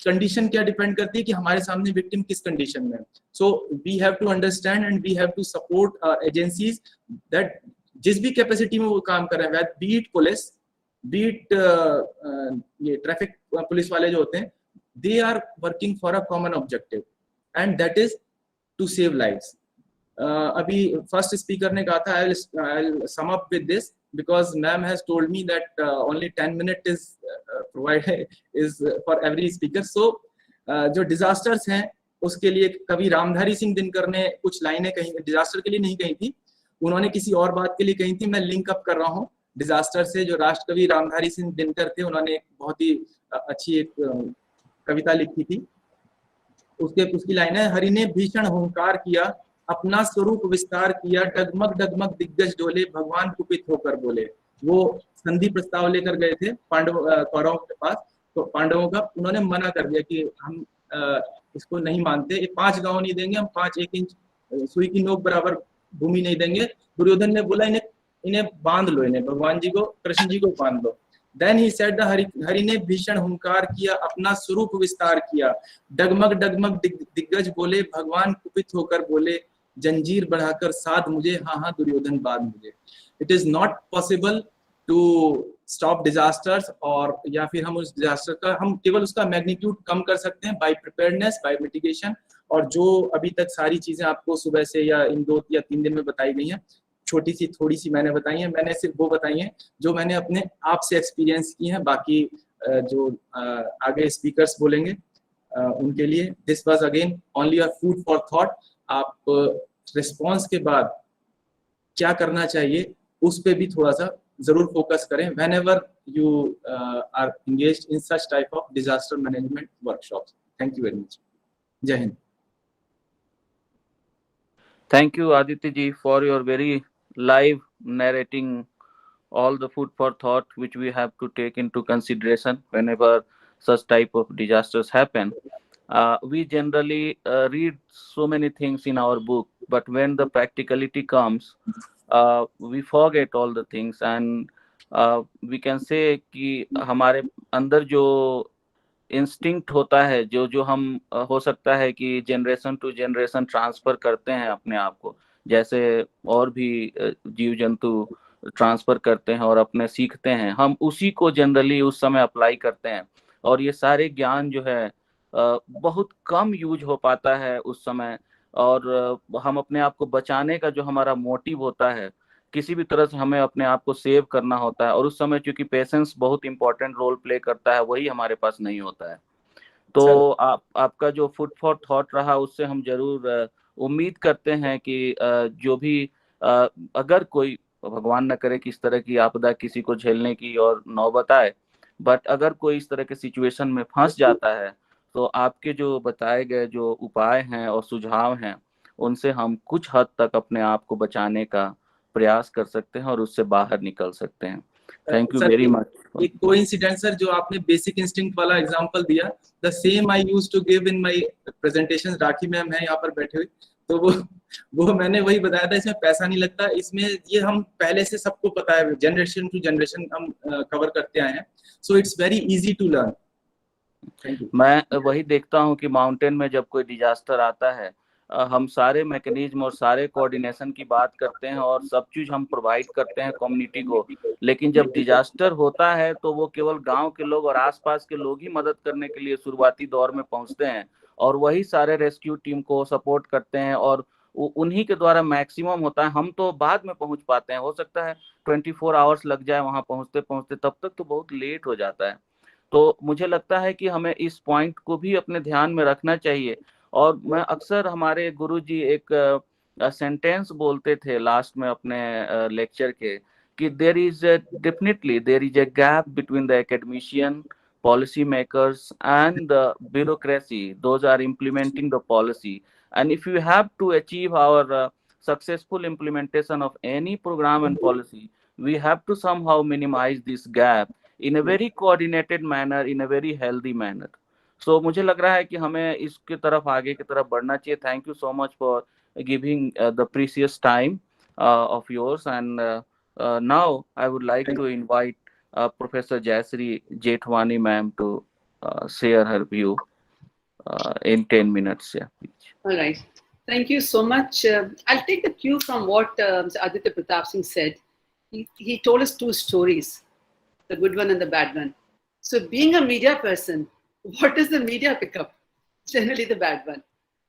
[SPEAKER 5] Condition क्या डिपेंड करती है कि हमारे सामने विक्टिम किस कंडीशन में. So we have to understand and we have to support agencies that जिस भी कैपेसिटी में वो काम कर रहे हैं, be it police, be it ये ट्रैफिक पुलिस वाले जो होते हैं, they are working for a common objective and that is to save lives. अभी फर्स्ट स्पीकर ने कहा था, I will sum up with this, because ma'am has told me that only 10 minutes is provided is for every speaker. So जो disasters हैं उसके लिए कवि रामधारी सिंह दिनकर ने कुछ लाइनें कही, डिजास्टर के लिए नहीं कही थी, उन्होंने किसी और बात के लिए कही थी। मैं लिंक अप कर रहा हूँ डिजास्टर से। जो राष्ट्र कवि रामधारी सिंह दिनकर थे, उन्होंने एक बहुत ही अच्छी एक कविता लिखी थी। उसकी लाइन है, हरि ने भीषण हुंकार किया, अपना स्वरूप विस्तार किया, डगमग डगमग दिग्गज डोले, भगवान कुपित होकर बोले। वो संधि प्रस्ताव लेकर गए थे कौरवों के पास, तो पांडवों का उन्होंने मना कर दिया कि हम इसको नहीं मानते, ये 5 गांव नहीं देंगे, हम 5 1 इंच सुई की नोक बराबर भूमि नहीं देंगे। दुर्योधन ने बोला इन्हें बांध लो, इन्हें भगवान जी को, कृष्ण जी को बांध लो। Then he said the Hari ने भीषण हुंकार किया, अपना स्वरूप विस्तार किया, डगमग डगमग दिग्गज बोले, भगवान कुपित होकर बोले, जंजीर बढ़ाकर साध मुझे, हाँ हाँ दुर्योधन बांध मुझे। It is not possible to stop disasters, और या फिर हम उस डिजास्टर का, हम केवल उसका मैग्नीट्यूड कम कर सकते हैं बाय प्रिपेयर्डनेस, बाय मिटिगेशन। और जो अभी तक सारी चीजें आपको सुबह से या इन 2 या 3 दिन में बताई गई हैं, छोटी सी थोड़ी सी मैंने बताई है, मैंने सिर्फ वो बताई हैं जो मैंने अपने आप से एक्सपीरियंस की हैं। बाकी जो आगे स्पीकर्स बोलेंगे उनके लिए this was again only a food for thought. आप रिस्पॉन्स के बाद क्या करना चाहिए उस पे भी थोड़ा सा जरूर फोकस करें whenever you are engaged in such type of disaster management workshops. Thank you very much. Jai Hind.
[SPEAKER 4] Thank you, Aditya ji, for your very live narrating all the food for thought which we have to take into consideration whenever such type of disasters happen. We generally read so many things in our book, but when the practicality comes, we forget all the things, and we can say कि हमारे अंदर जो instinct होता है, जो हम हो सकता है कि जनरेशन टू जनरेशन ट्रांसफर करते हैं अपने आप को, जैसे और भी जीव जंतु ट्रांसफर करते हैं और अपने सीखते हैं, हम उसी को जनरली उस समय अप्लाई करते हैं। और ये सारे ज्ञान जो है बहुत कम यूज हो पाता है उस समय, और हम अपने आप को बचाने का जो हमारा मोटिव होता है, किसी भी तरह से हमें अपने आप को सेव करना होता है, और उस समय चूंकि पेशेंस बहुत इंपॉर्टेंट रोल प्ले करता है, वही हमारे पास नहीं होता है। तो आपका जो फूड फॉर थॉट रहा, उससे हम जरूर उम्मीद करते हैं कि जो भी अगर कोई भगवान न करे कि इस तरह की आपदा किसी को झेलने की और नौबत आए, बट अगर कोई इस तरह के सिचुएशन में फंस जाता है, तो आपके जो बताए गए जो उपाय हैं और सुझाव हैं, उनसे हम कुछ हद तक अपने आप को बचाने का प्रयास कर सकते हैं और उससे बाहर निकल सकते हैं। Thank you very much.
[SPEAKER 5] एक कोइंसिडेंस सर, जो आपने बेसिक इंस्टिंक्ट वाला एग्जांपल दिया, the same I used to give in my presentation. Rakhi ma'am है यहाँ पर बैठे हुए, तो वो मैंने वही बताया था, इसमें पैसा नहीं लगता, इसमें ये हम पहले से सबको पता है, जनरेशन टू जनरेशन हम कवर करते आए हैं, so it's very easy to learn. Thank you.
[SPEAKER 4] मैं वही देखता हूँ कि माउंटेन में जब कोई डिजास्टर आता है, हम सारे मैकेनिज्म और सारे कोऑर्डिनेशन की बात करते हैं और सब चीज हम प्रोवाइड करते हैं कम्युनिटी को, लेकिन जब डिजास्टर होता है तो वो केवल गांव के लोग और आसपास के लोग ही मदद करने के लिए शुरुआती दौर में पहुंचते हैं, और वही सारे रेस्क्यू टीम को सपोर्ट करते हैं, और उन्हीं के द्वारा मैक्सिमम होता है। हम तो बाद में पहुंच पाते हैं, हो सकता है 24 आवर्स लग जाए वहां पहुंचते पहुंचते, तब तक तो बहुत लेट हो जाता है। तो मुझे लगता है कि हमें इस पॉइंट को भी अपने ध्यान में रखना चाहिए। और मैं अक्सर, हमारे गुरुजी एक सेंटेंस बोलते थे लास्ट में अपने लेक्चर के, कि there is a gap between the academician, policy makers and the bureaucracy, those are implementing the policy, and if you have to achieve our successful implementation of any program and policy, we have to somehow minimize this gap in a very coordinated manner, in a very healthy manner. So मुझे लग रहा है कि हमें इसके तरफ, आगे की तरफ बढ़ना चाहिए। Thank you so much for giving the precious time of yours, and now I would like to invite Professor Jayashree Jethwani ma'am to share her view in 10 minutes. Yeah, please.
[SPEAKER 6] All right. Thank you so much. I'll take the cue from what Aditya Pratap Singh said. He told us 2 stories, the good one and the bad one. So being a media person, what does the media pick up? Generally the bad one,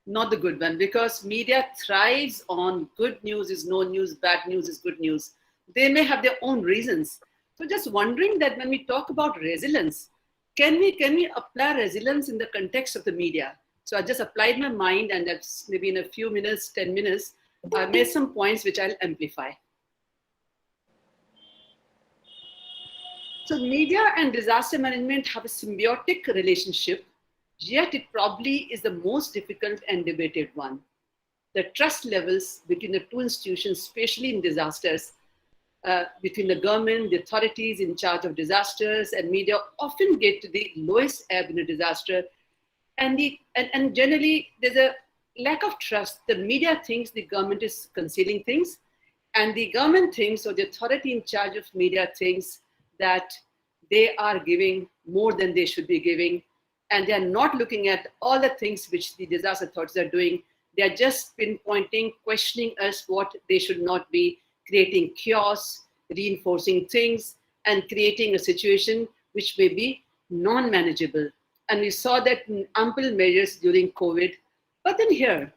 [SPEAKER 6] not the good one, because media thrives on good news is no news, bad news is good news. They may have their own reasons. So just wondering that when we talk about resilience, can we apply resilience in the context of the media? So I just applied my mind, and that's maybe in a few minutes, 10 minutes, I made some points which I'll amplify. So media and disaster management have a symbiotic relationship, yet it probably is the most difficult and debated one. The trust levels between the two institutions, especially in disasters, between the government, the authorities in charge of disasters, and media often get to the lowest ebb in a disaster. And generally, there's a lack of trust. The media thinks the government is concealing things, and the government thinks, or the authority in charge of media thinks, that they are giving more than they should be giving, and they are not looking at all the things which the disaster authorities are doing. They are just pinpointing, questioning us what they should not be, creating chaos, reinforcing things, and creating a situation which may be non-manageable. And we saw that in ample measures during COVID. But then here,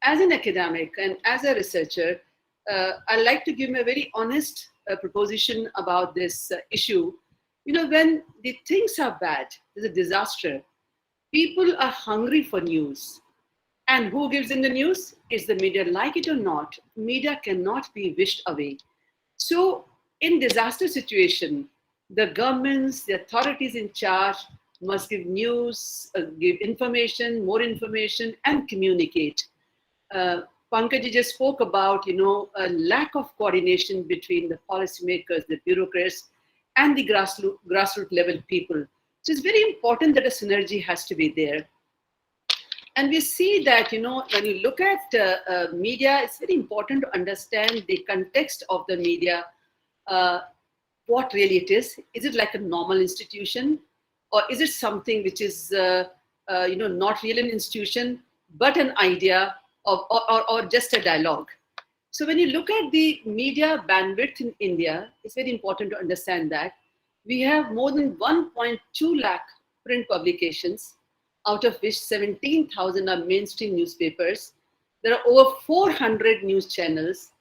[SPEAKER 6] as an academic and as a researcher, I'd like to give me a very honest proposition about this issue. You know, when the things are bad, there's a disaster, people are hungry for news. And who gives them the news? Is the media. Like it or not, media cannot be wished away. So in disaster situation, the governments, the authorities in charge must give news, give information, more information, and communicate. Pankaj just spoke about, a lack of coordination between the policymakers, the bureaucrats, and the grassroots level people. So it's very important that a synergy has to be there. And we see that, when you look at media, it's very important to understand the context of the media, what really it is. Is it like a normal institution? Or is it something which is, not really an institution, but an idea or just a dialogue? So when you look at the media bandwidth in India, it's very important to understand that we have more than 1.2 lakh print publications, out of which 17,000 are mainstream newspapers. There are over 400 news channels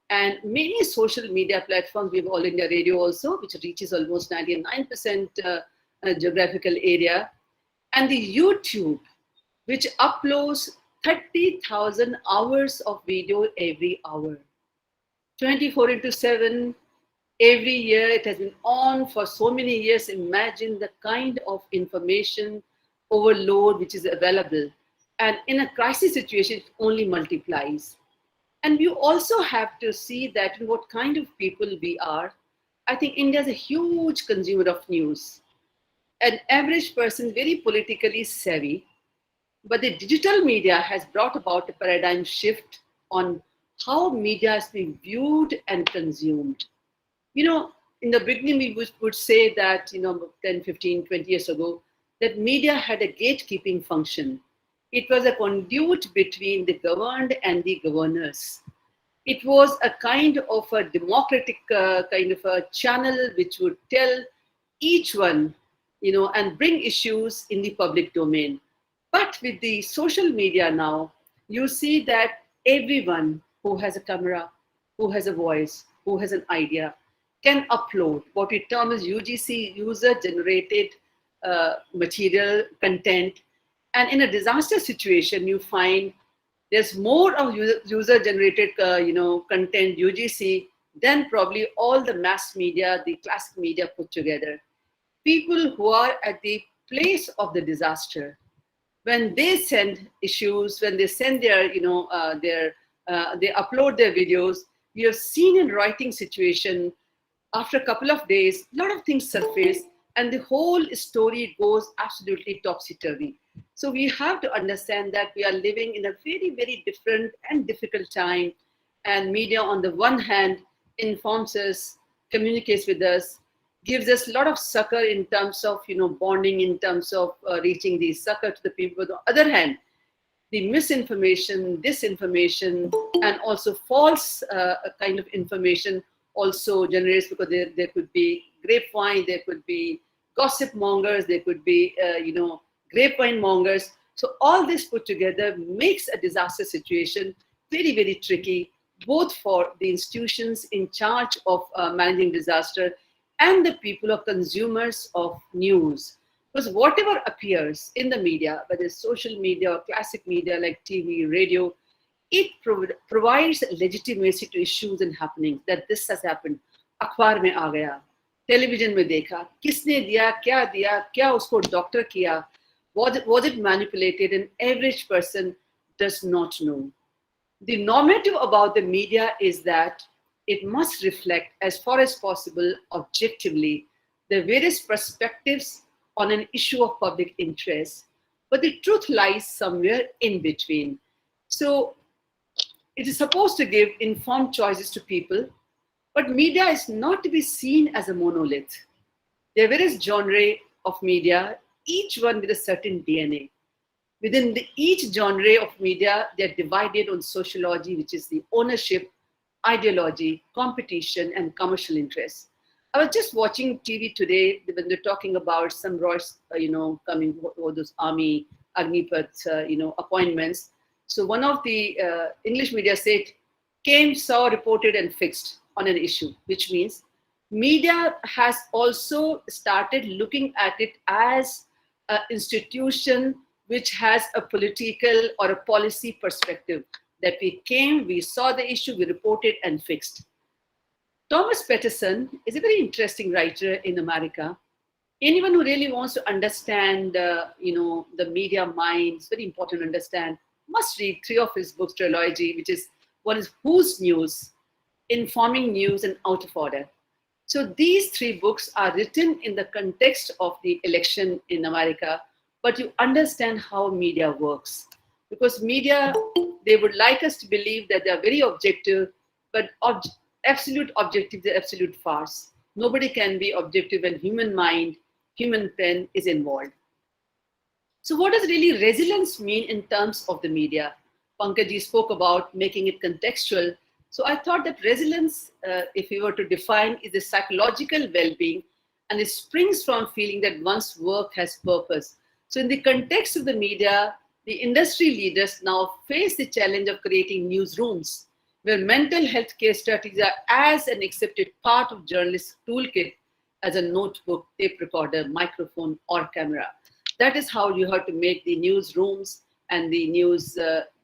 [SPEAKER 6] and many social media platforms. We have All India Radio also, which reaches almost 99% geographical area. And the YouTube, which uploads 30,000 hours of video every hour. 24/7, every year. It has been on for so many years. Imagine the kind of information overload which is available. And in a crisis situation, it only multiplies. And we also have to see that in what kind of people we are. I think India is a huge consumer of news. An average person, very politically savvy, but the digital media has brought about a paradigm shift on how media is being viewed and consumed. In the beginning, we would say that, 10, 15, 20 years ago, that media had a gatekeeping function. It was a conduit between the governed and the governors. It was a kind of a democratic kind of a channel which would tell each one, and bring issues in the public domain. But with the social media now, you see that everyone who has a camera, who has a voice, who has an idea, can upload what we term as UGC, user-generated material content. And in a disaster situation, you find there's more of user-generated, content, UGC, than probably all the mass media, the classic media put together. People who are at the place of the disaster, when they send issues, when they send their, they upload their videos, we have seen in writing situation, after a couple of days, a lot of things surface and the whole story goes absolutely topsy-turvy. So we have to understand that we are living in a very, very different and difficult time. And media, on the one hand, informs us, communicates with us, gives us a lot of succor in terms of, bonding, in terms of reaching the succor to the people. On the other hand, the misinformation, disinformation, and also false kind of information also generates, because there could be grapevine, there could be gossip mongers, there could be, grapevine mongers. So all this put together makes a disaster situation very, very tricky. both for the institutions in charge of managing disaster and the people or consumers of news. Because whatever appears in the media, whether it's social media or classic media like TV, radio, it provides legitimacy to issues and happenings, that this has happened. अखबार में आ गया, television में देखा, किसने दिया, क्या उसको doctor किया, was it manipulated? An average person does not know. The normative about the media is that it must reflect as far as possible objectively the various perspectives on an issue of public interest, but the truth lies somewhere in between. So it is supposed to give informed choices to people, but media is not to be seen as a monolith. There are various genres of media, each one with a certain DNA. Within each genre of media, they're divided on sociology, which is the ownership, ideology, competition, and commercial interests. I was just watching TV today when they're talking about some Royce, coming for those army, Agnipath, appointments. So one of the English media said, came, saw, reported, and fixed on an issue, which means media has also started looking at it as an institution which has a political or a policy perspective, that we came, we saw the issue, we reported and fixed. Thomas Peterson is a very interesting writer in America. Anyone who really wants to understand, the media mind, it's very important to understand, must read 3 of his books, trilogy, which is, one is Who's News, Informing News, and Out of Order. So these 3 books are written in the context of the election in America, but you understand how media works. Because media, they would like us to believe that they are very objective, but absolute objective is absolute farce. Nobody can be objective when human mind, human pen is involved. So what does really resilience mean in terms of the media? Pankaj spoke about making it contextual. So I thought that resilience, if we were to define, is a psychological well-being, and it springs from feeling that one's work has purpose. So in the context of the media, the industry leaders now face the challenge of creating newsrooms where mental health case studies are as an accepted part of journalist toolkit as a notebook, tape recorder, microphone, or camera. That is how you have to make the newsrooms and the news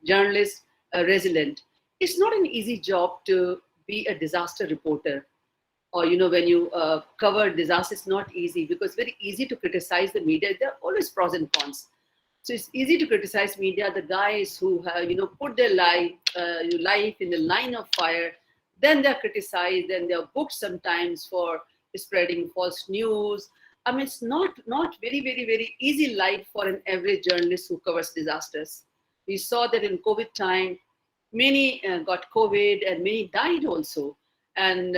[SPEAKER 6] journalists resilient. It's not an easy job to be a disaster reporter. Or, when you cover disaster, it's not easy, because it's very easy to criticize the media. There are always pros and cons. So it's easy to criticize media, the guys who have, put their life in the line of fire, then they're criticized, then they're booked sometimes for spreading false news. I mean, it's not very, very, very easy life for an average journalist who covers disasters. We saw that in COVID time, many got COVID and many died also. And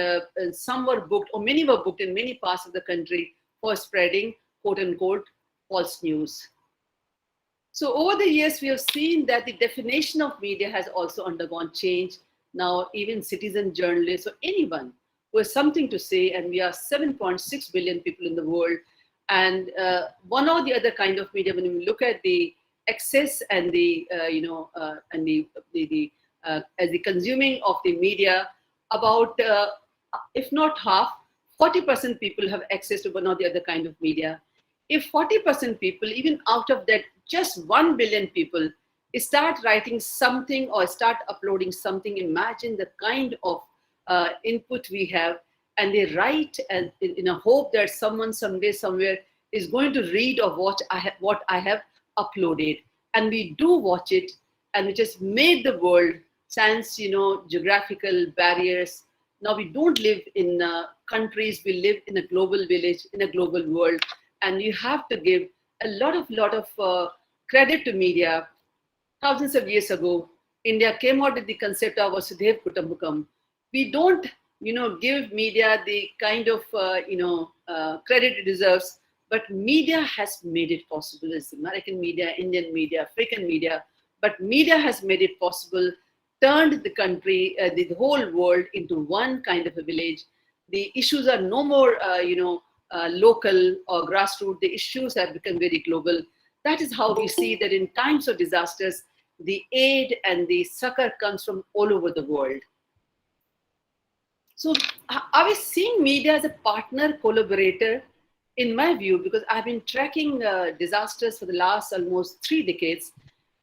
[SPEAKER 6] some were booked, or many were booked in many parts of the country for spreading, quote unquote, false news. So over the years, we have seen that the definition of media has also undergone change. Now, even citizen journalists or anyone who has something to say, and we are 7.6 billion people in the world, and one or the other kind of media, when we look at the access and the, as the consuming of the media, about, if not half, 40% people have access to one or the other kind of media. If 40% people, even out of that, just 1 billion people, start writing something or start uploading something, imagine the kind of input we have, and they write and in a hope that someone someday, somewhere is going to read or watch what I have uploaded. And we do watch it, and we just made the world sans, geographical barriers. Now we don't live in countries, we live in a global village, in a global world. And you have to give a lot of credit to media. Thousands of years ago, India came out with the concept of Vasudhaiva Kutumbakam. We don't, give media the kind of, credit it deserves, but media has made it possible. It's American media, Indian media, African media, but media has made it possible, turned the country, the whole world into one kind of a village. The issues are no more, local or grassroots. The issues have become very global. That is how we see that in times of disasters, the aid and the succor comes from all over the world. So are we seeing media as a partner, collaborator? In my view, because I've been tracking disasters for the last almost 3 decades,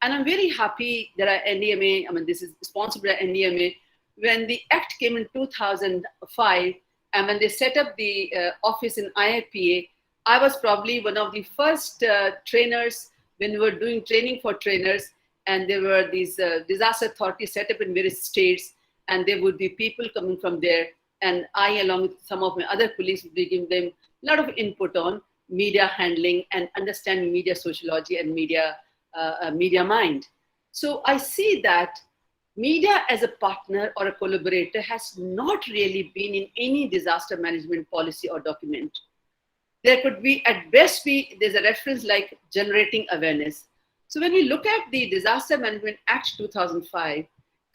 [SPEAKER 6] and I'm very happy that NDMA, I mean, this is sponsored by NDMA, when the act came in 2005, and when they set up the office in IIPA, I was probably one of the first trainers when we were doing training for trainers, and there were these disaster authorities set up in various states, and there would be people coming from there, and I, along with some of my other colleagues, would be giving them a lot of input on media handling and understanding media sociology and media mind. So I see that media as a partner or a collaborator has not really been in any disaster management policy or document. There could be, at best, there's a reference like generating awareness. So when we look at the Disaster Management Act 2005,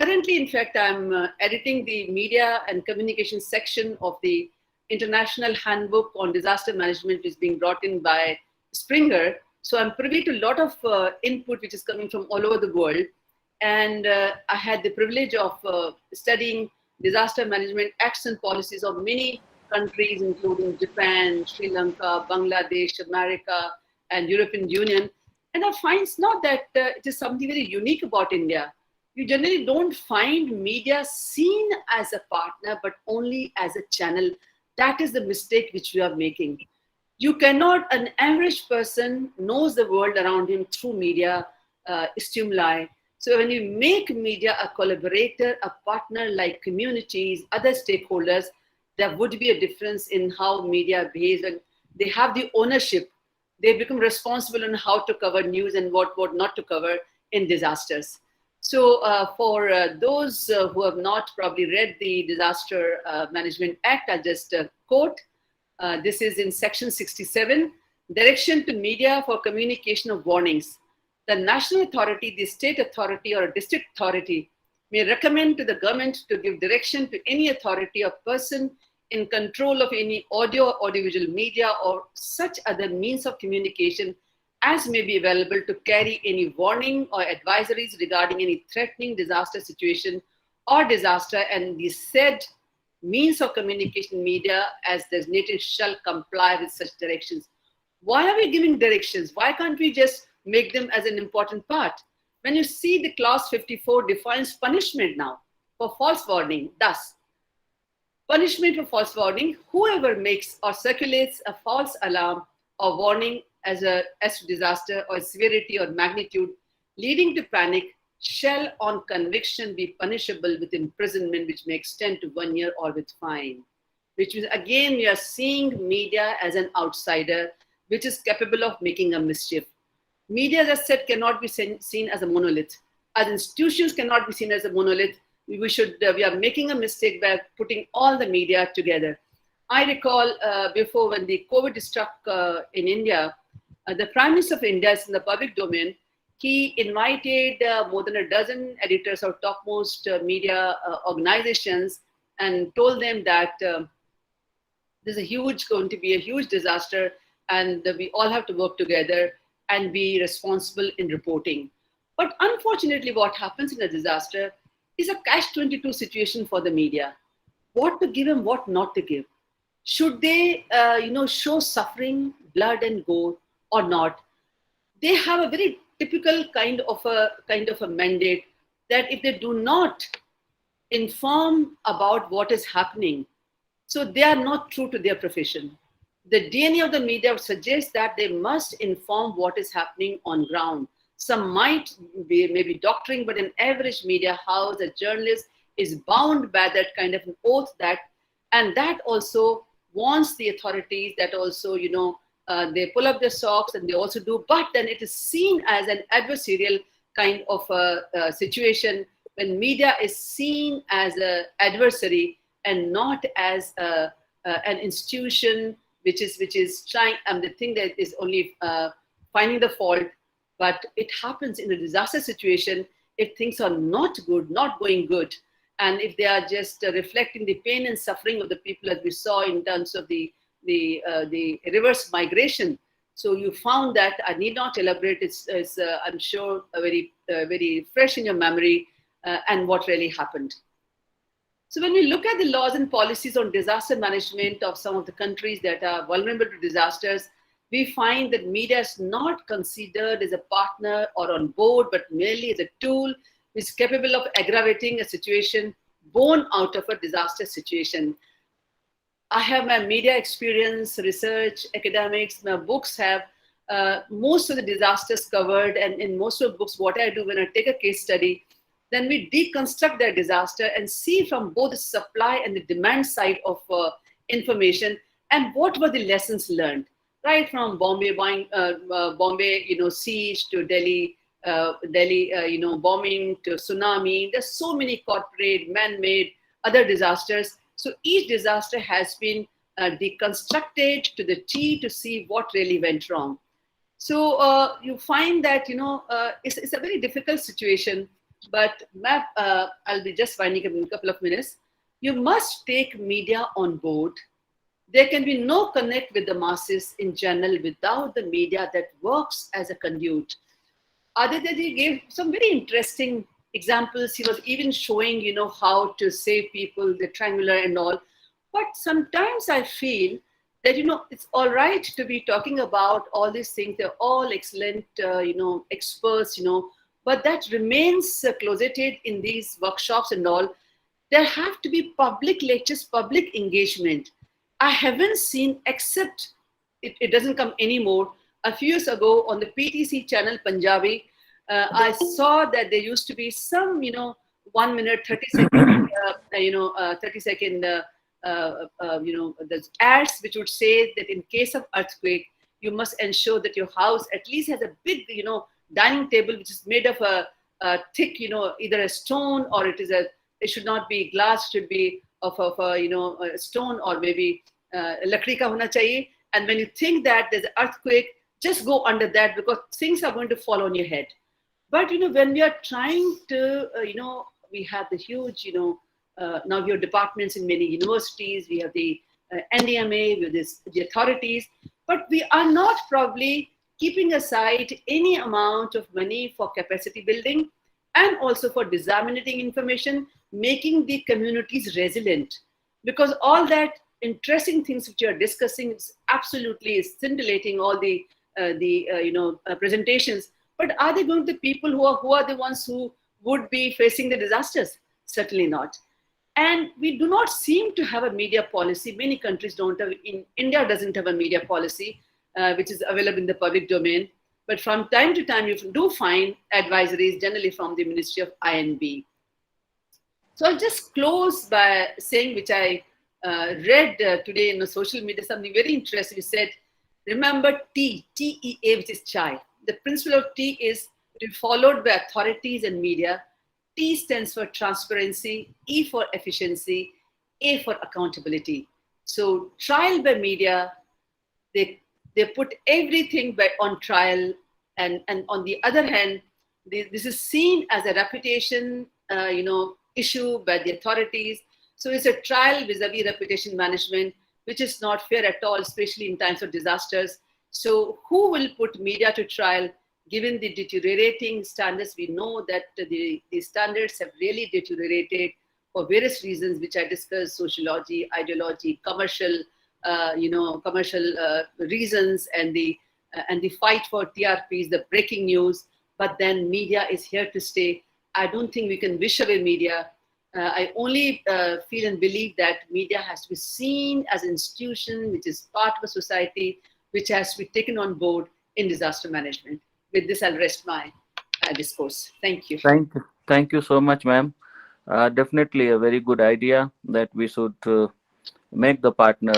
[SPEAKER 6] currently, in fact, I'm editing the media and communication section of the International Handbook on Disaster Management, which is being brought in by Springer. So I'm privy to a lot of input which is coming from all over the world. And I had the privilege of studying disaster management acts and policies of many countries, including Japan, Sri Lanka, Bangladesh, America, and European Union. And I find it's not that it is something very unique about India. You generally don't find media seen as a partner, but only as a channel. That is the mistake which we are making. You cannot, an average person knows the world around him through media stimuli. So when you make media a collaborator, a partner like communities, other stakeholders, there would be a difference in how media behaves, and they have the ownership. They become responsible on how to cover news and what not to cover in disasters. So for those who have not probably read the Disaster Management Act, I'll just quote. This is in section 67, direction to media for communication of warnings. The national authority, the state authority, or a district authority may recommend to the government to give direction to any authority or person in control of any audio or audiovisual media or such other means of communication as may be available to carry any warning or advisories regarding any threatening disaster situation or disaster, and the said means of communication media as designated shall comply with such directions. Why are we giving directions? Why can't we just make them as an important part? When you see the clause 54 defines punishment now for false warning, thus, punishment for false warning, whoever makes or circulates a false alarm or warning as to disaster or severity or magnitude leading to panic shall on conviction be punishable with imprisonment which may extend to 1 year or with fine. Which means, again, we are seeing media as an outsider which is capable of making a mischief. Media, as I said, cannot be seen as a monolith. As institutions cannot be seen as a monolith. We are making a mistake by putting all the media together. I recall before when the COVID struck in India, the Prime Minister of India is in the public domain. He invited more than a dozen editors of topmost media organizations and told them that there's going to be a huge disaster, and we all have to work together and be responsible in reporting. But unfortunately, what happens in a disaster is a catch-22 situation for the media. What to give and what not to give. Should they, show suffering, blood and gore or not? They have a very typical kind of a mandate that if they do not inform about what is happening, so they are not true to their profession. The DNA of the media would suggest that they must inform what is happening on ground. Some might be maybe doctoring, but an average media house, a journalist is bound by that kind of an oath and that also wants the authorities that also, they pull up their socks and they also do, but then it is seen as an adversarial kind of a situation when media is seen as an adversary and not as an institution which is trying, the thing that is only finding the fault. But it happens in a disaster situation if things are not good, not going good, and if they are just reflecting the pain and suffering of the people, as we saw in terms of the reverse migration. So you found that, I need not elaborate, it's I'm sure very fresh in your memory, and what really happened. So when we look at the laws and policies on disaster management of some of the countries that are vulnerable to disasters, we find that media is not considered as a partner or on board, but merely as a tool which is capable of aggravating a situation born out of a disaster situation. I have my media experience, research, academics, my books have most of the disasters covered. And in most of the books, what I do when I take a case study, then we deconstruct that disaster and see from both the supply and the demand side of information and what were the lessons learned, right from Bombay Bombay, siege to Delhi, bombing to tsunami. There's so many corporate, man-made, other disasters. So each disaster has been deconstructed to the T to see what really went wrong. So you find that it's a very difficult situation. But I'll be just winding up in a couple of minutes. You must take media on board. There can be no connect with the masses in general without the media that works as a conduit. Aditya gave some very interesting examples. He was even showing, how to save people, the triangular and all. But sometimes I feel that, it's all right to be talking about all these things. They're all excellent, experts, but that remains closeted in these workshops and all. There have to be public lectures, public engagement. I haven't seen, except it doesn't come anymore. A few years ago on the PTC channel Punjabi, I saw that there used to be some, 1 minute, 30 second, 30 second, there's ads which would say that in case of earthquake, you must ensure that your house at least has a big, dining table which is made of a thick, either a stone or it should not be glass, should be of a stone or maybe lakdi ka hona chahiye. And when you think that there's an earthquake, just go under that because things are going to fall on your head. But when we are trying to, we have the huge, now we have departments in many universities, we have the NDMA, we have the authorities, but we are not probably keeping aside any amount of money for capacity building and also for disseminating information, making the communities resilient. Because all that interesting things which you are discussing is absolutely scintillating, all the presentations. But are they going to the people who are the ones who would be facing the disasters? Certainly not. And we do not seem to have a media policy. Many countries don't have. In India doesn't have a media policy, which is available in the public domain. But from time to time, you do find advisories, generally from the Ministry of INB. So I'll just close by saying, which I read today in the social media, something very interesting. You said, remember TEA, which is chai. The principle of T is to be followed by authorities and media. T stands for transparency, E for efficiency, A for accountability. So trial by media, they put everything on trial, and on the other hand, this is seen as a reputation issue by the authorities. So it's a trial vis-a-vis reputation management, which is not fair at all, especially in times of disasters. So who will put media to trial? Given the deteriorating standards, we know that the standards have really deteriorated for various reasons, which I discussed: sociology, ideology, commercial reasons, and the fight for TRPs, the breaking news. But then media is here to stay. I don't think we can wish away media. I only feel and believe that media has to be seen as an institution, which is part of a society, which has to be taken on board in disaster management. With this, I'll rest my discourse. Thank you.
[SPEAKER 4] Thank you so much, ma'am. Definitely a very good idea that we should make the partner,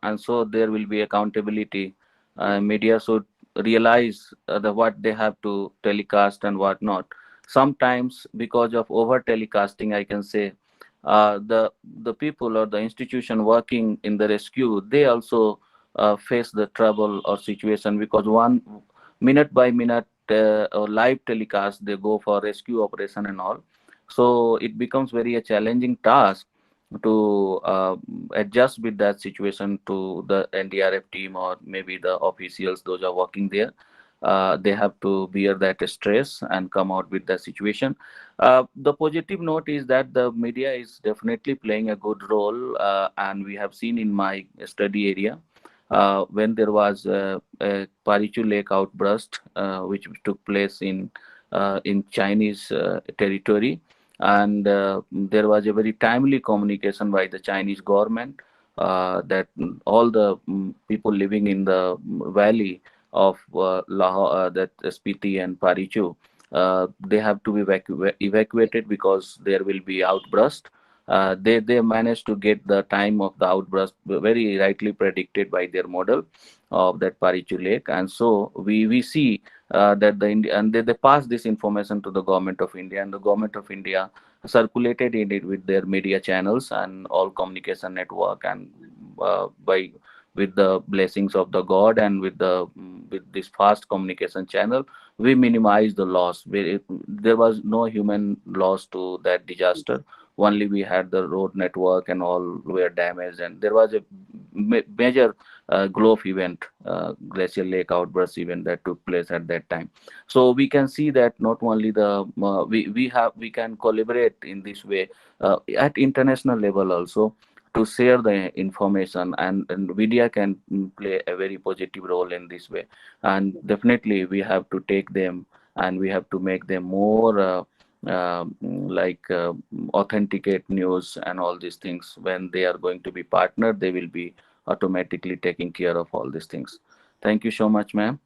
[SPEAKER 4] and so there will be accountability. Media should realize what they have to telecast and what not. Sometimes, because of over telecasting, I can say, the people or the institution working in the rescue, they also face the trouble or situation, because one minute by minute or live telecast, they go for rescue operation and all. So it becomes very a challenging task to adjust with that situation to the NDRF team or maybe the officials, those are working there. they have to bear that stress and come out with the situation. The positive note is that the media is definitely playing a good role, and we have seen in my study area when there was a Parichu Lake outburst, which took place in Chinese territory, and there was a very timely communication by the Chinese government that all the people living in the valley of Lahore, that Spiti and Parichu, they have to be evacuated because there will be outburst. They managed to get the time of the outburst very rightly predicted by their model of that Parichu Lake, and so we see that they pass this information to the Government of India, and the Government of India circulated it with their media channels and all communication network, and by with the blessings of the God and with this fast communication channel, we minimize the loss. There was no human loss to that disaster. Only we had the road network and all were damaged, and there was a major Gulf event, glacial lake outburst event that took place at that time. So we can see that not only the we can collaborate in this way at international level also to share the information, and media can play a very positive role in this way. And definitely we have to take them and we have to make them more authenticate news and all these things. When they are going to be partnered, they will be automatically taking care of all these things. Thank you so much, ma'am,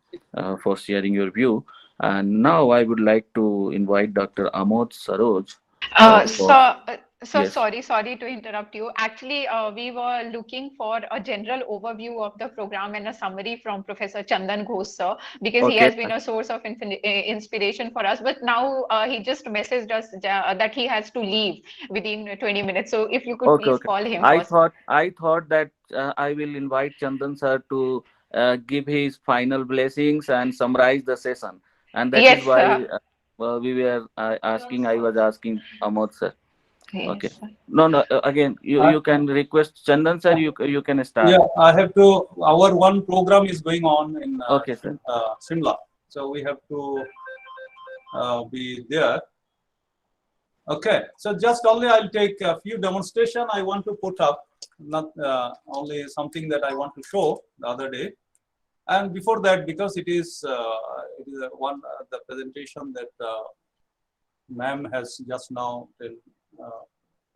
[SPEAKER 4] for sharing your view. And now I would like to invite Dr. Amod Saroj.
[SPEAKER 1] Uh,
[SPEAKER 4] For,
[SPEAKER 1] so, uh, so
[SPEAKER 4] yes.
[SPEAKER 1] sorry to interrupt you. Actually, we were looking for a general overview of the program and a summary from Professor Chandan Ghosh, sir, because he
[SPEAKER 4] Okay.
[SPEAKER 1] has been a source of inspiration for us. But now he just messaged us that he has to leave within 20 minutes. So if you could
[SPEAKER 4] Okay,
[SPEAKER 1] please
[SPEAKER 4] okay.
[SPEAKER 1] call him
[SPEAKER 4] I
[SPEAKER 1] first.
[SPEAKER 4] thought that I will invite Chandan sir to give his final blessings and summarize the session, and that is
[SPEAKER 1] Yes,
[SPEAKER 4] why
[SPEAKER 1] sir.
[SPEAKER 4] we were asking. I was asking Amod sir.
[SPEAKER 1] Yes,
[SPEAKER 4] Okay.
[SPEAKER 1] sir.
[SPEAKER 4] No, no. Again,
[SPEAKER 7] Uh,
[SPEAKER 4] you can request Chandan sir. You can start.
[SPEAKER 7] yeah, I have to. Our one program is going on in
[SPEAKER 4] Okay, sir.
[SPEAKER 7] Simla, so we have to be there. Okay, so just only I'll take a few demonstration I want to put up, not only something that I want to show the other day. And before that, because it is one the presentation that ma'am has just now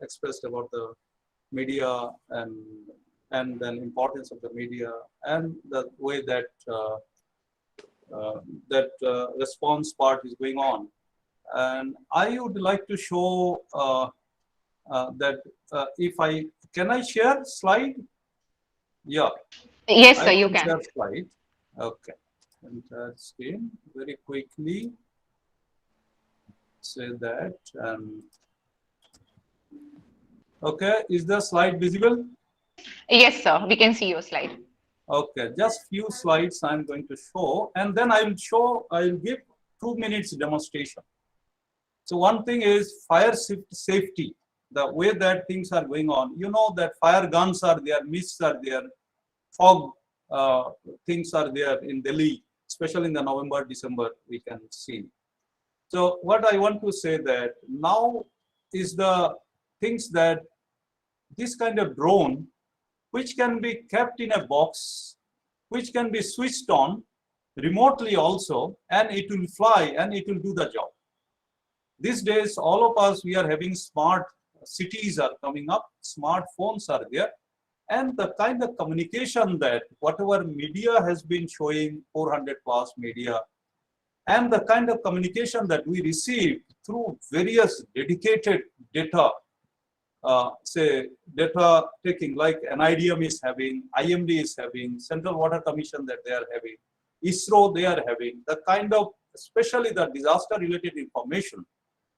[SPEAKER 7] expressed about the media and then importance of the media and the way that response part is going on. And I would like to show that if can I share slide? Yeah.
[SPEAKER 1] Yes,
[SPEAKER 7] I
[SPEAKER 1] sir, you
[SPEAKER 7] can
[SPEAKER 1] can.
[SPEAKER 7] share slide. Okay. Enter screen very quickly. Say that. Okay. Is the slide visible?
[SPEAKER 1] Yes, sir. We can see your slide.
[SPEAKER 7] Okay. Just few slides I'm going to show, and then I'll give 2 minutes demonstration. So one thing is fire safety, the way that things are going on. You know that fire guns are there, mists are there, fog things are there in Delhi, especially in the November, December, we can see. So what I want to say that now is the things that this kind of drone, which can be kept in a box, which can be switched on remotely also, and it will fly and it will do the job. These days, all of us, we are having smart cities are coming up, smartphones are there, and the kind of communication that whatever media has been showing, 400 plus media, and the kind of communication that we receive through various dedicated data, say data taking like NIDM is having, IMD is having, Central Water Commission that they are having, ISRO they are having, the kind of, especially the disaster related information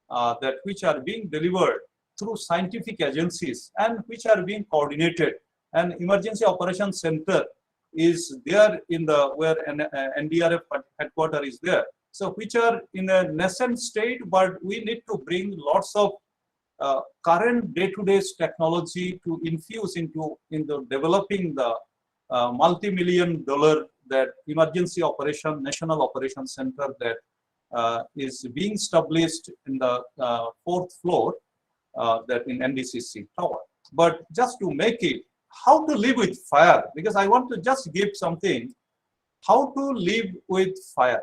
[SPEAKER 7] that which are being delivered through scientific agencies and which are being coordinated. And Emergency Operations Center is there in the where NDRF headquarters is there. So which are in a nascent state, but we need to bring lots of current day-to-day technology to infuse into developing the multi-million-dollar that emergency operation, national operation center that is being established in the 4th floor that in NDCC tower. But just to make it, how to live with fire, because I want to just give something, how to live with fire.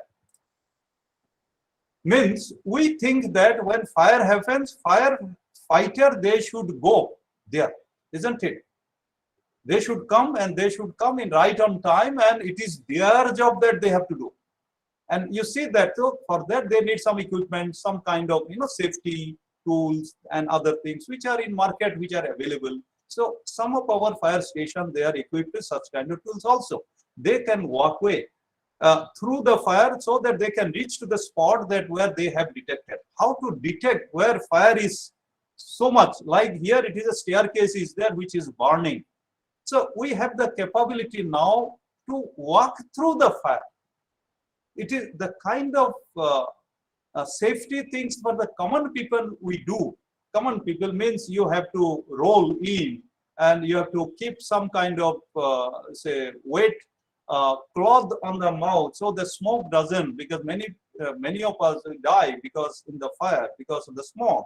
[SPEAKER 7] Means we think that when fire happens, firefighter, they should go there, isn't it? They should come, and they should come in right on time, and it is their job that they have to do. And you see that, so for that they need some equipment, some kind of safety tools and other things which are in market, which are available. So some of our fire stations, they are equipped with such kind of tools also. They can walk away through the fire so that they can reach to the spot that where they have detected. How to detect where fire is so much, like here it is a staircase is there which is burning. So we have the capability now to walk through the fire. It is the kind of safety things for the common people we do. Common people means you have to roll in, and you have to keep some kind of say wet cloth on the mouth so the smoke doesn't, because many of us die because in the fire because of the smoke.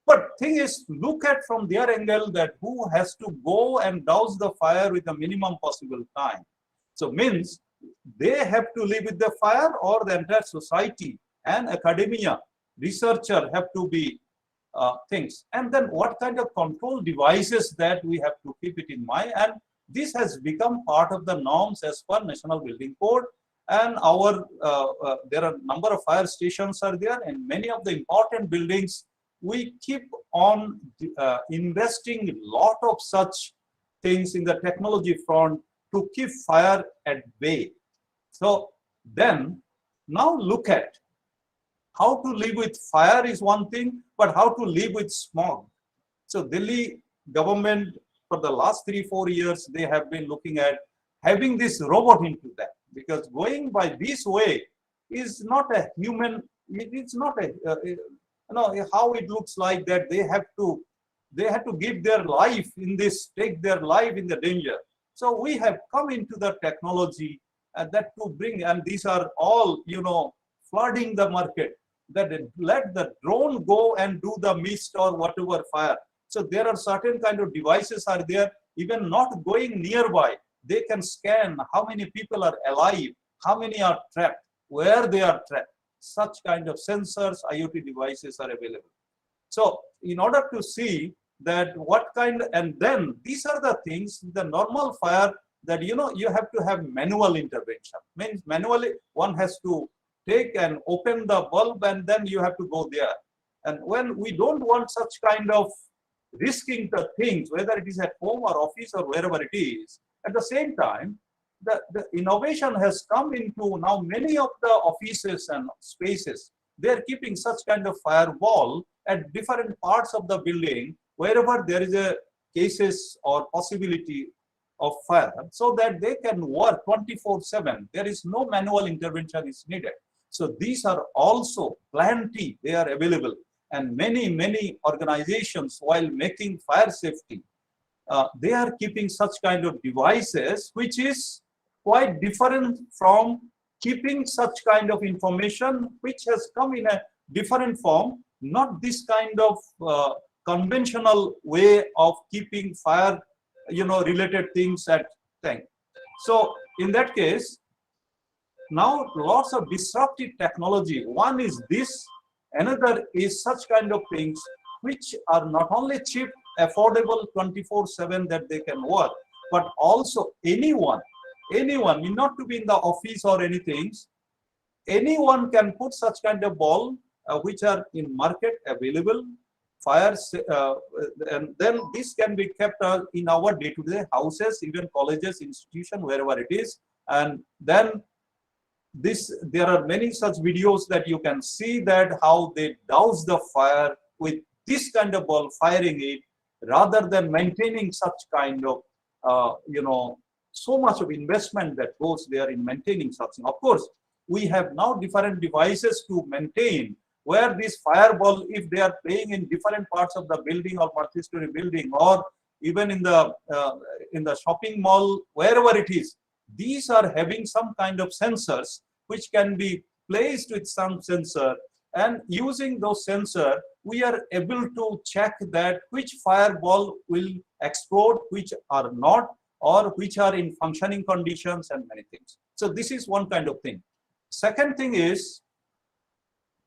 [SPEAKER 7] But thing is, look at from their angle that who has to go and douse the fire with the minimum possible time. So means they have to live with the fire, or the entire society and academia, researcher have to be things. And then what kind of control devices that we have to keep it in mind. And this has become part of the norms as per National Building Code. And our there are number of fire stations are there, and many of the important buildings we keep on investing a lot of such things in the technology front to keep fire at bay. So then now look at how to live with fire is one thing, but how to live with smog. So Delhi government for the last 3-4 years, they have been looking at having this robot into that, because going by this way is not a human, it's not a, how it looks like that they have to give their life in this, take their life in the danger. So we have come into the technology that to bring, and these are all, flooding the market, that let the drone go and do the mist or whatever fire. So there are certain kind of devices are there, even not going nearby. They can scan how many people are alive, how many are trapped, where they are trapped. Such kind of sensors, IoT devices are available. So in order to see that what kind, and then these are the things, the normal fire that, you have to have manual intervention. Means manually one has to take and open the bulb, and then you have to go there. And when we don't want such kind of risking the things, whether it is at home or office or wherever it is, at the same time, the innovation has come into now many of the offices and spaces. They are keeping such kind of firewall at different parts of the building, wherever there is a cases or possibility of fire, so that they can work 24/7. There is no manual intervention is needed. So these are also plenty, they are available. And many organizations, while making fire safety, they are keeping such kind of devices, which is quite different from keeping such kind of information, which has come in a different form, not this kind of conventional way of keeping fire, related things at thing. So in that case, now lots of disruptive technology. One is this, another is such kind of things which are not only cheap, affordable 24/7 that they can work, but also anyone need not to be in the office or anything. Anyone can put such kind of bulb which are in market available, fires, and then this can be kept in our day-to-day houses, even colleges, institution, wherever it is. And then there are many such videos that you can see that how they douse the fire with this kind of bulb, firing it, rather than maintaining such kind of, so much of investment that goes there in maintaining such thing. Of course, we have now different devices to maintain, where this fireball, if they are playing in different parts of the building or multi-story building, or even in the shopping mall, wherever it is, these are having some kind of sensors which can be placed with some sensor, and using those sensor, we are able to check that which fireball will explode, which are not, or which are in functioning conditions, and many things. So this is one kind of thing. Second thing is,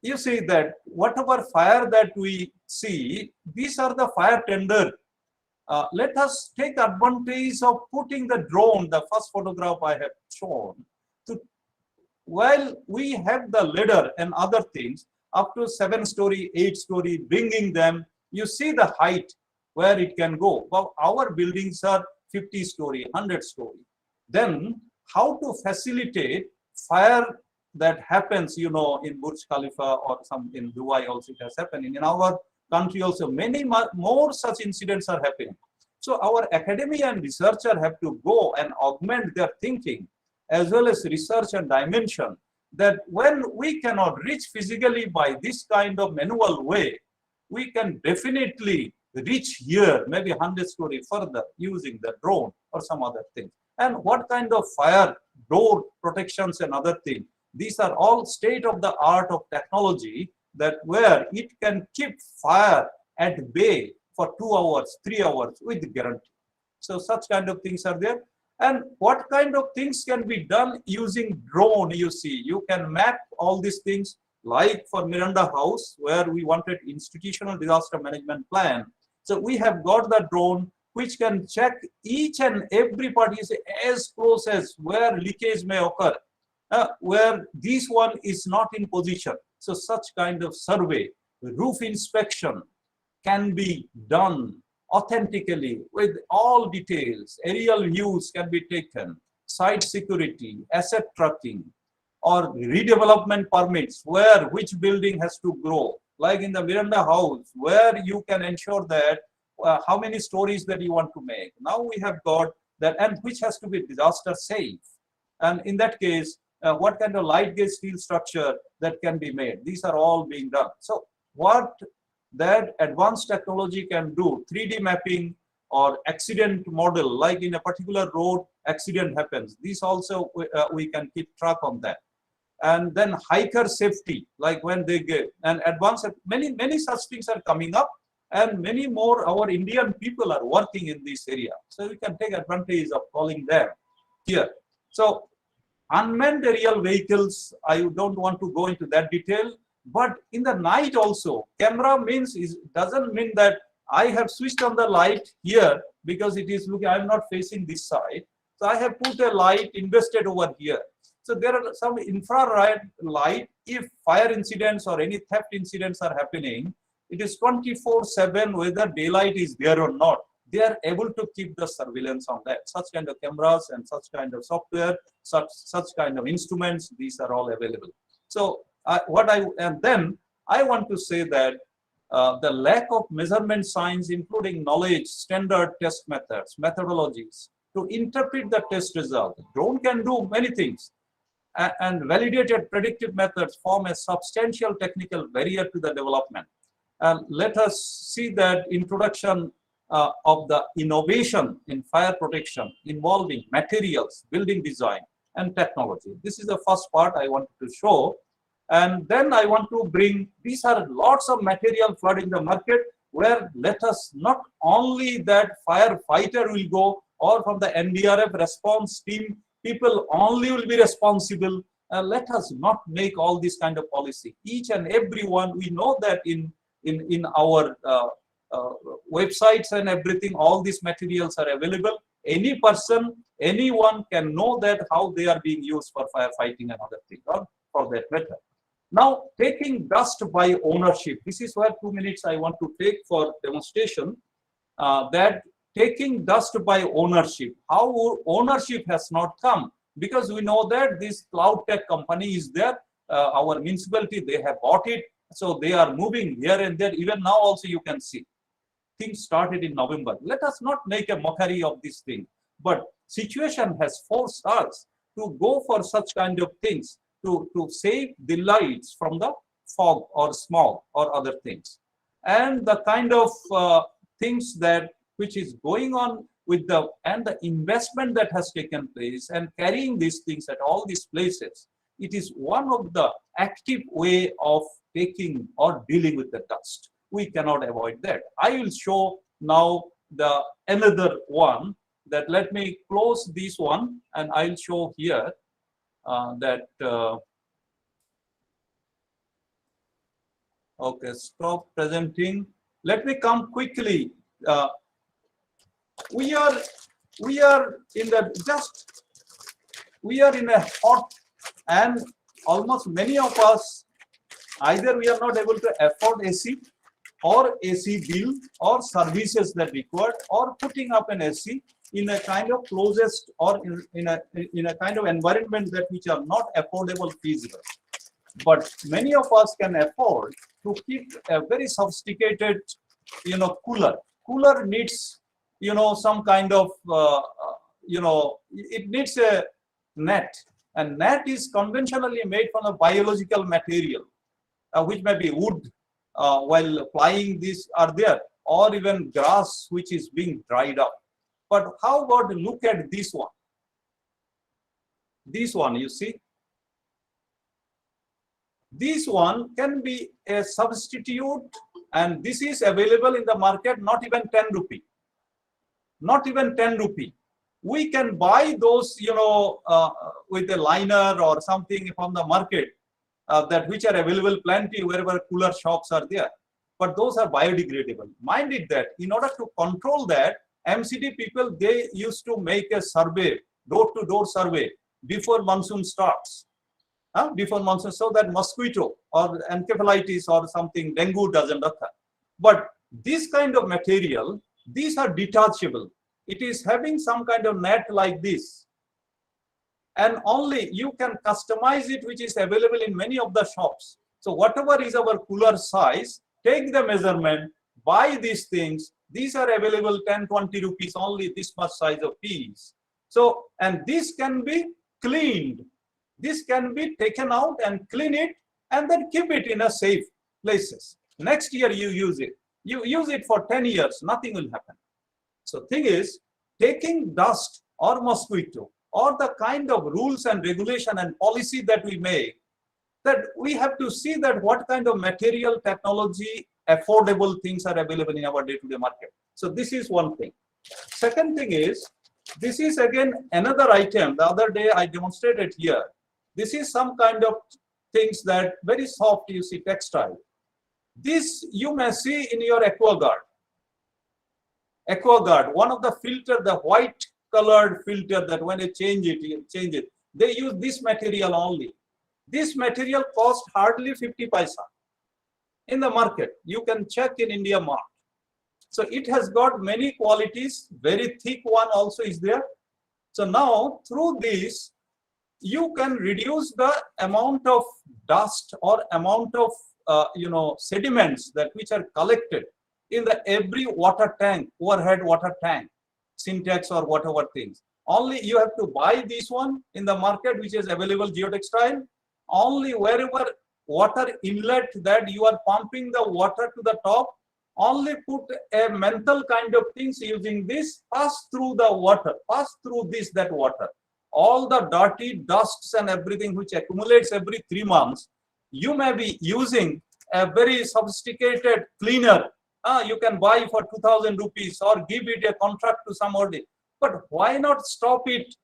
[SPEAKER 7] you see that whatever fire that we see, these are the fire tender. Let us take advantage of putting the drone, the first photograph I have shown, to, while we have the ladder and other things, up to 7-story, 8-story, bringing them, you see the height where it can go. Well, our buildings are 50-story, 100-story. Then how to facilitate fire that happens, you know, in Burj Khalifa or some in Dubai also it has happened. In our country also, many more such incidents are happening. So our academia and researcher have to go and augment their thinking as well as research and dimension, that when we cannot reach physically by this kind of manual way, we can definitely reach here, maybe 100-story further using the drone or some other thing. And what kind of fire door protections and other things, these are all state-of-the-art of technology, that where it can keep fire at bay for 2 hours, 3 hours with guarantee. So such kind of things are there. And what kind of things can be done using drone? You see, you can map all these things, like for Miranda House, where we wanted institutional disaster management plan. So we have got the drone which can check each and every part, is as close as where leakage may occur, where this one is not in position. So such kind of survey, roof inspection can be done authentically with all details. Aerial views can be taken, site security, asset tracking, or redevelopment permits, where which building has to grow. Like in the Miranda House, where you can ensure that how many stories that you want to make. Now we have got that, and which has to be disaster safe. And in that case, what kind of light gauge steel structure that can be made. These are all being done. So what that advanced technology can do, 3D mapping or accident model, like in a particular road, accident happens. These also we can keep track on that. And then hiker safety, like when they get, and advanced, many such things are coming up, and many more our Indian people are working in this area. So we can take advantage of calling them here. So unmanned aerial vehicles, I don't want to go into that detail, but in the night also, camera means doesn't mean that I have switched on the light here because it is looking, I'm not facing this side. So I have put a light invested over here. So there are some infrared light. If fire incidents or any theft incidents are happening, it is 24/7 whether daylight is there or not. They are able to keep the surveillance on that. Such kind of cameras and such kind of software, such kind of instruments, these are all available. So then I want to say that the lack of measurement science, including knowledge, standard test methods, methodologies to interpret the test result. Drone can do many things, and validated predictive methods form a substantial technical barrier to the development. And let us see that introduction of the innovation in fire protection involving materials, building design, and technology. This is the first part I wanted to show. And then I want to bring, these are lots of material flooding the market, where let us not only that firefighter will go, or from the NDRF response team, people only will be responsible. Let us not make all this kind of policy. Each and every one, we know that in our websites and everything, all these materials are available. Any person, anyone can know that how they are being used for firefighting and other things, or for that matter. Now, taking dust by ownership. This is where 2 minutes I want to take for demonstration. That taking dust by ownership. How ownership has not come, because we know that this cloud tech company is there. Our municipality, they have bought it. So they are moving here and there. Even now also you can see. Things started in November. Let us not make a mockery of this thing. But situation has forced us to go for such kind of things, to save the lights from the fog or smog or other things. And the kind of things that which is going on with the investment that has taken place and carrying these things at all these places, it is one of the active way of taking or dealing with the dust. We cannot avoid that. I will show now the another one. That let me close this one, and I'll show here that okay, stop presenting. Let me come quickly. We are in a hot, and almost many of us, either we are not able to afford AC or AC bill or services that required, or putting up an AC in a kind of closest or in a kind of environment that which are not affordable feasible. But many of us can afford to keep a very sophisticated, cooler. Cooler needs, some kind of, it needs a net, and net is conventionally made from a biological material, which may be wood, while flying these are there, or even grass which is being dried up. But how about look at this one? This one, you see, this one can be a substitute, and this is available in the market, not even 10 rupee. Not even 10 rupee. We can buy those, with a liner or something from the market, that which are available plenty wherever cooler shops are there. But those are biodegradable. Mind it that in order to control that, MCD people, they used to make a survey, door-to-door survey, before monsoon starts. Before monsoon, so that mosquito or encephalitis or something, dengue doesn't occur. But this kind of material, these are detachable. It is having some kind of net like this. And only you can customize it, which is available in many of the shops. So whatever is our cooler size, take the measurement, buy these things. These are available 10, 20 rupees, only this much size of piece. So, and this can be cleaned. This can be taken out and clean it, and then keep it in a safe places. Next year you use it. You use it for 10 years, nothing will happen. So thing is, taking dust or mosquito or the kind of rules and regulation and policy that we make, that we have to see that what kind of material, technology, affordable things are available in our day-to-day market. So this is one thing. Second thing is, this is again another item. The other day I demonstrated here. This is some kind of things that very soft, you see, textile. This you may see in your AquaGuard. AquaGuard, one of the filter, the white colored filter that when you change it, they use this material only. This material cost hardly 50 paisa in the market. You can check in India Mart. So it has got many qualities, very thick one also is there. So now through this, you can reduce the amount of dust or amount of sediments that which are collected in the every water tank, overhead water tank, syntax or whatever things. Only you have to buy this one in the market, which is available geotextile. Only wherever water inlet that you are pumping the water to the top, only put a menthol kind of things using this, pass through the water, pass through that water. All the dirty dusts and everything which accumulates every 3 months, you may be using a very sophisticated cleaner. You can buy for 2,000 rupees or give it a contract to somebody. But why not stop it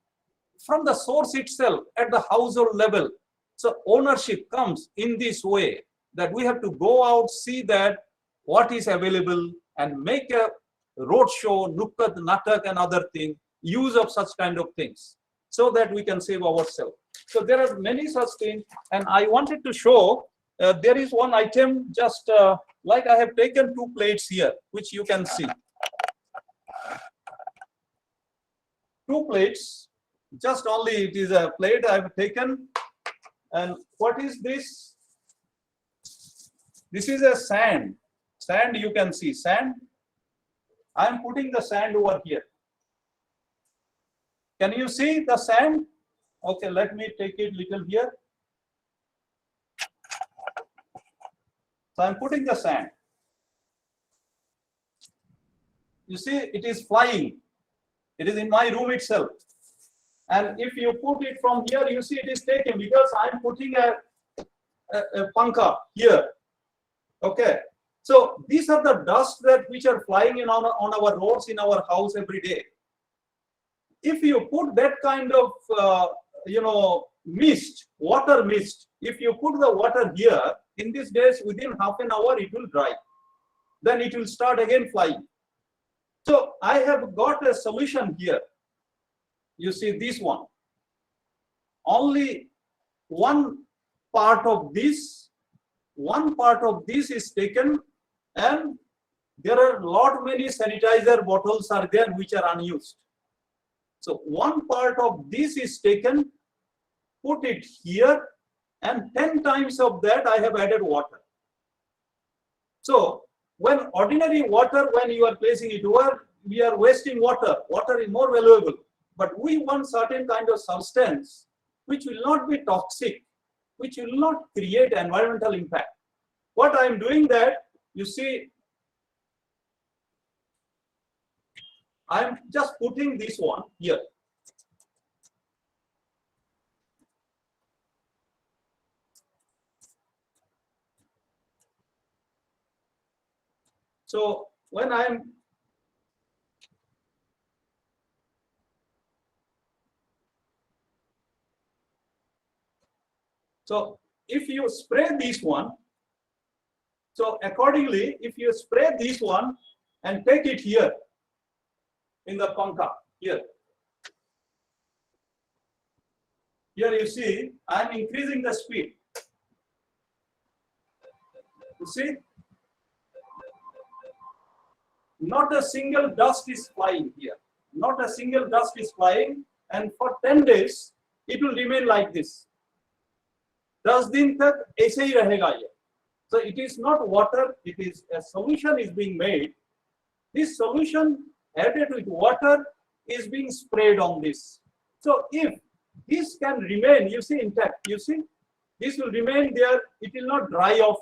[SPEAKER 7] from the source itself at the household level? So ownership comes in this way, that we have to go out, see that what is available and make a road show, nukkat, natak and other thing, use of such kind of things so that we can save ourselves. So there are many such things, and I wanted to show there is one item just like I have taken 2 plates here, which you can see. 2 plates, just only it is a plate I have taken. And what is this? This is a sand. Sand, you can see sand. I am putting the sand over here. Can you see the sand? Okay, let me take it little here. So I'm putting the sand. You see, it is flying. It is in my room itself. And if you put it from here, you see it is taken because I'm putting a panka here. Okay. So these are the dust that which are flying in on our roads in our house every day. If you put that kind of mist, water mist, if you put the water here, in these days within half an hour it will dry. Then it will start again flying. So I have got a solution here. You see this one. Only one part of this is taken, and there are lot many sanitizer bottles are there which are unused. So one part of this is taken, put it here, and 10 times of that I have added water. So when ordinary water, when you are placing it over, we are wasting water. Water is more valuable, but we want certain kind of substance which will not be toxic, which will not create environmental impact. What I am doing that, you see, I am just putting this one here. So when I am if you spray this one, so accordingly, if you spray this one and take it here in the panka here. Here you see, I am increasing the speed. You see, not a single dust is flying here. Not a single dust is flying, and for 10 days it will remain like this. 10 दिन तक ऐसे ही रहेगा ये. So it is not water, it is a solution is being made. This solution added with water is being sprayed on this. So if this can remain, you see, intact, you see, this will remain there, it will not dry off,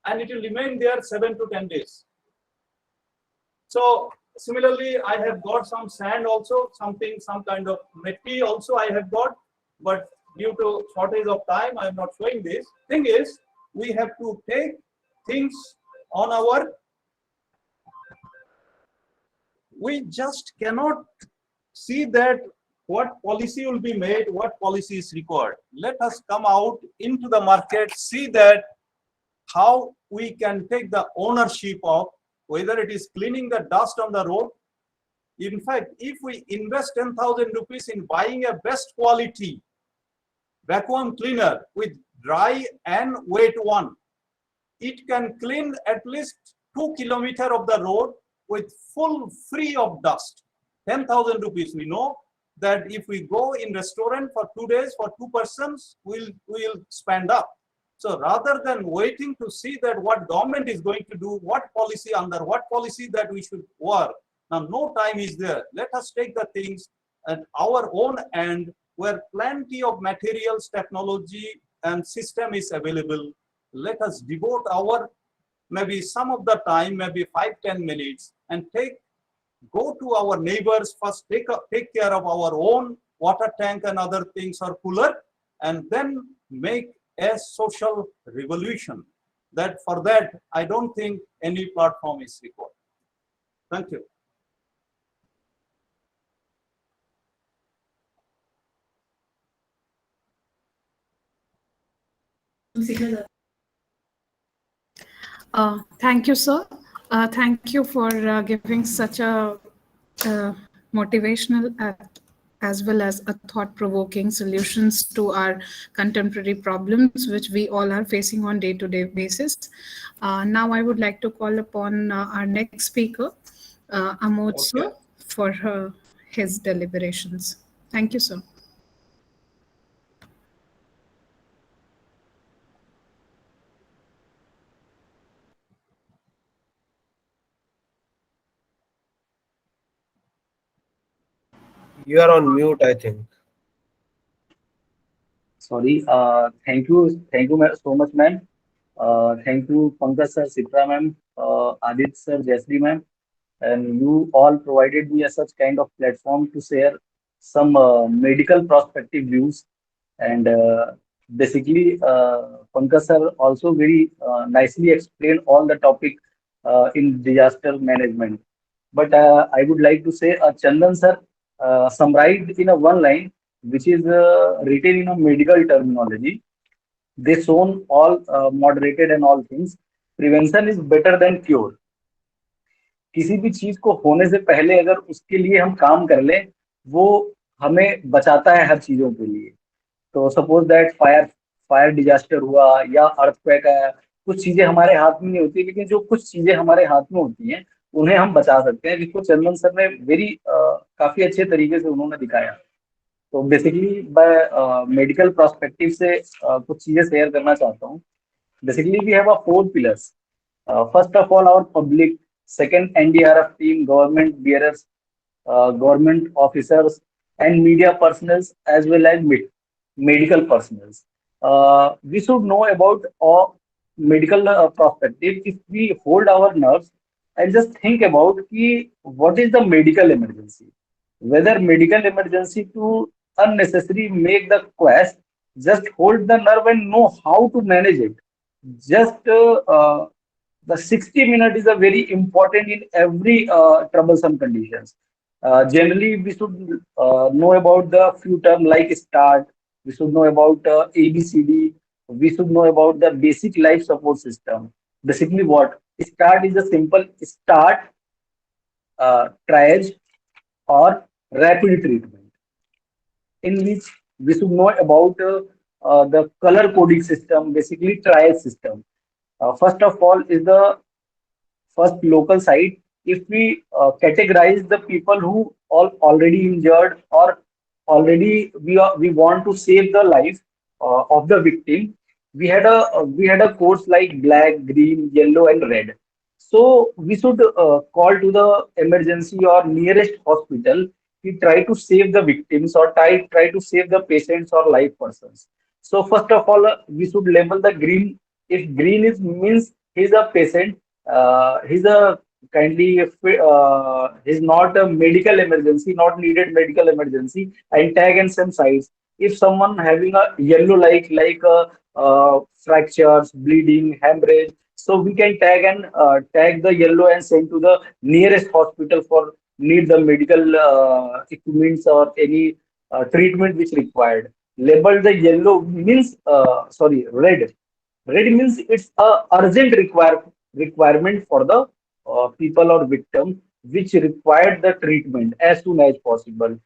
[SPEAKER 7] and it will remain there 7 to 10 days. So similarly, I have got some sand also, some kind of mitti also I have got, but due to shortage of time, I am not showing this. Thing is, we have to take things on our, we just cannot see that what policy will be made, what policy is required. Let us come out into the market, see that how we can take the ownership of whether it is cleaning the dust on the road. In fact, if we invest 10,000 rupees in buying a best quality vacuum cleaner with dry and wet one, it can clean at least 2 kilometers of the road with full free of dust. 10,000 rupees. We know that if we go in restaurant for 2 days for 2 persons, we'll spend up. So rather than waiting to see that what government is going to do, what policy under what policy that we should work, now no time is there. Let us take the things at our own end, where plenty of materials, technology and system is available. Let us devote our maybe some of the time, maybe 5-10 minutes, and go to our neighbors first, take care of our own water tank and other things or cooler, and then make a social revolution. That for that, I don't think any platform is required. Thank you.
[SPEAKER 8] Thank you, sir. Thank you for giving such a motivational as well as a thought-provoking solutions to our contemporary problems, which we all are facing on day-to-day basis. Now I would like to call upon our next speaker, Amod sir, for his deliberations. Thank you, sir.
[SPEAKER 2] You are on mute, I think.
[SPEAKER 9] Sorry. Thank you so much, ma'am. Thank you, Pankaj sir, Sipra ma'am, Adit sir, Jasri ma'am, and you all provided me a such kind of platform to share some medical prospective views. And basically, Pankaj sir also very nicely explained all the topic in disaster management. But I would like to say, Chandan sir summarized in a one line, which is written in a medical terminology. They shown all moderated and all things. Prevention is better than cure. किसी भी चीज को होने से पहले अगर उसके लिए हम काम कर लें, वो हमें बचाता है हर चीजों के लिए. तो suppose that fire fire disaster हुआ या अर्थक्वेक आया, कुछ चीजें हमारे हाथ में नहीं होती, लेकिन जो कुछ चीजें हमारे हाथ में होती हैं उन्हें हम बचा सकते हैं, जिसको चंदन सर ने वेरी काफी अच्छे तरीके से उन्होंने दिखाया. तो बेसिकली मैं मेडिकल प्रोस्पेक्टिव से कुछ चीजें शेयर करना चाहता हूँ. Basically we have a 4 pillars. First of all, our public. Second, NDRF team, government bearers, government officers, and media personals, as well as medical personals. We should know about all medical perspective. If we hold our nerves and just think about what is the medical emergency, whether medical emergency to unnecessary make the quest, just hold the nerve and know how to manage it. Just the 60 minutes is a very important in every troublesome conditions. Generally, we should know about the few terms like start. We should know about ABCD. We should know about the basic life support system. Basically, what start is a simple start, triage, or rapid treatment, in which we should know about the color coding system, basically triage system. First of all is the first local site. If we categorize the people who already injured or already we want to save the life of the victim, we had a codes like black, green, yellow, and red. So we should call to the emergency or nearest hospital. We try to save the victims or try to save the patients or live persons. So first of all, we should label the green. If green is means he's a patient, he's a kindly he's not a medical emergency, not needed medical emergency, and tag and some sites. If someone having a yellow fractures, bleeding, hemorrhage, so we can tag and tag the yellow and send to the nearest hospital for need the medical equipments or any treatment which required. Label the yellow means sorry, red. Red means it's a urgent requirement for the people or victim which required the treatment as soon as possible.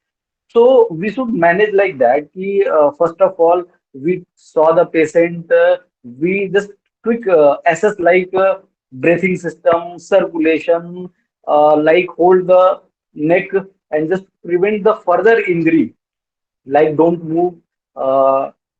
[SPEAKER 9] So we should manage like that. First of all, we saw the patient. We just quick assess like breathing system, circulation, like hold the neck and just prevent the further injury. Like don't move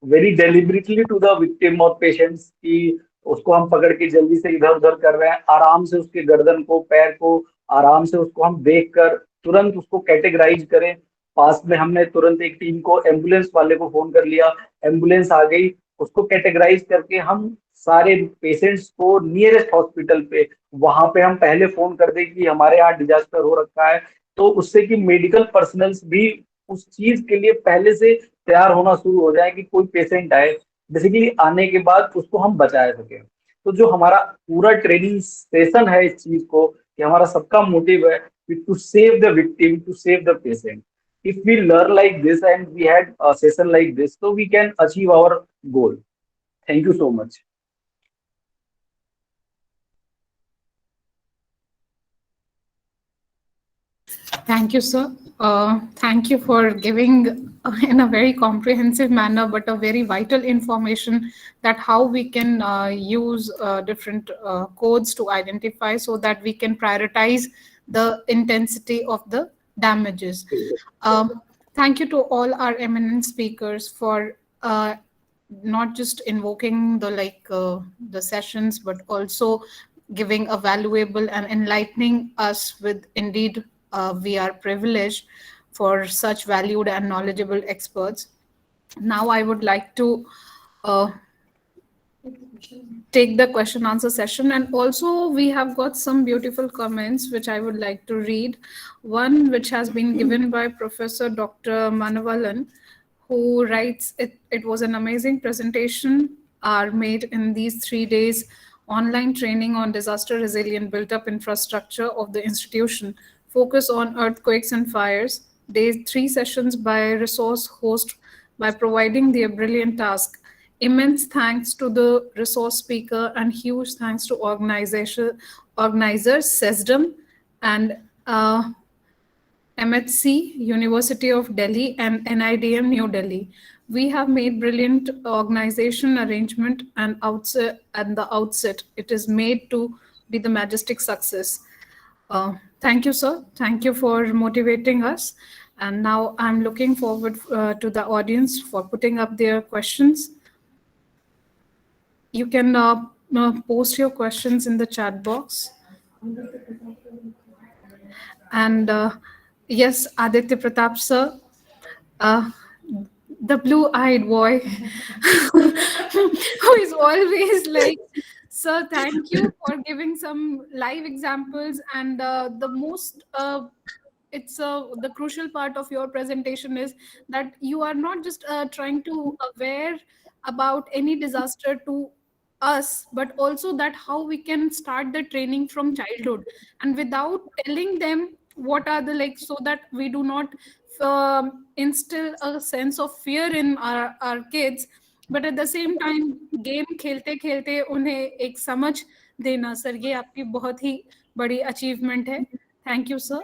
[SPEAKER 9] very deliberately to the victim or patients कि उसको हम पकड़ के जल्दी से इधर उधर कर रहे हैं, आराम से उसके गर्दन को पैर को आराम से उसको हम देख कर तुरंत उसको कैटेगराइज करें. पास में हमने तुरंत एक टीम को एम्बुलेंस वाले को फोन कर लिया, एम्बुलेंस आ गई, उसको कैटेगराइज करके हम सारे पेशेंट्स को नियरेस्ट हॉस्पिटल पे वहां पे हम पहले फोन कर दें कि हमारे यहाँ डिजास्टर हो रखा है. तो उससे कि मेडिकल पर्सनल्स भी उस चीज के लिए पहले से तैयार होना शुरू हो जाए कि कोई पेशेंट आए, बेसिकली आने के बाद उसको हम बचा सके. तो जो हमारा पूरा ट्रेनिंग सेशन है इस चीज को कि हमारा सबका मोटिव है to save the victim, to save the patient. If we learn like this and we had a session like this, so we can achieve our goal. Thank you so much.
[SPEAKER 8] Thank you, sir. Thank you for giving in a very comprehensive manner, but a very vital information that how we can use different codes to identify so that we can prioritize the intensity of the damages. Thank you to all our eminent speakers for not just invoking the sessions, but also giving a valuable and enlightening us with indeed we are privileged for such valued and knowledgeable experts. Now I would like to take the question answer session, and also we have got some beautiful comments which I would like to read. One which has been given by Professor Dr. Manavalan, who writes, it was an amazing presentation are made in these 3 days online training on disaster resilient built up infrastructure of the institution, focus on earthquakes and fires. Day 3 sessions by resource host by providing their brilliant task. Immense thanks to the resource speaker and huge thanks to organizers, SESDM and MHC, University of Delhi and NIDM New Delhi. We have made brilliant organization arrangement and the outset. It is made to be the majestic success. Thank you, sir. Thank you for motivating us. And now I'm looking forward to the audience for putting up their questions. You can post your questions in the chat box. And yes, Aditya Pratap, sir, the blue-eyed boy who is always like, sir, thank you for giving some live examples. And the most it's the crucial part of your presentation is that you are not just trying to aware about any disaster to us, but also that how we can start the training from childhood, and without telling them what are the like, so that we do not instill a sense of fear in our kids, but at the same time game खेलते खेलते उन्हें एक समझ देना. Sir, ये आपकी बहुत ही बड़ी अचीवमेंट है. Thank you sir.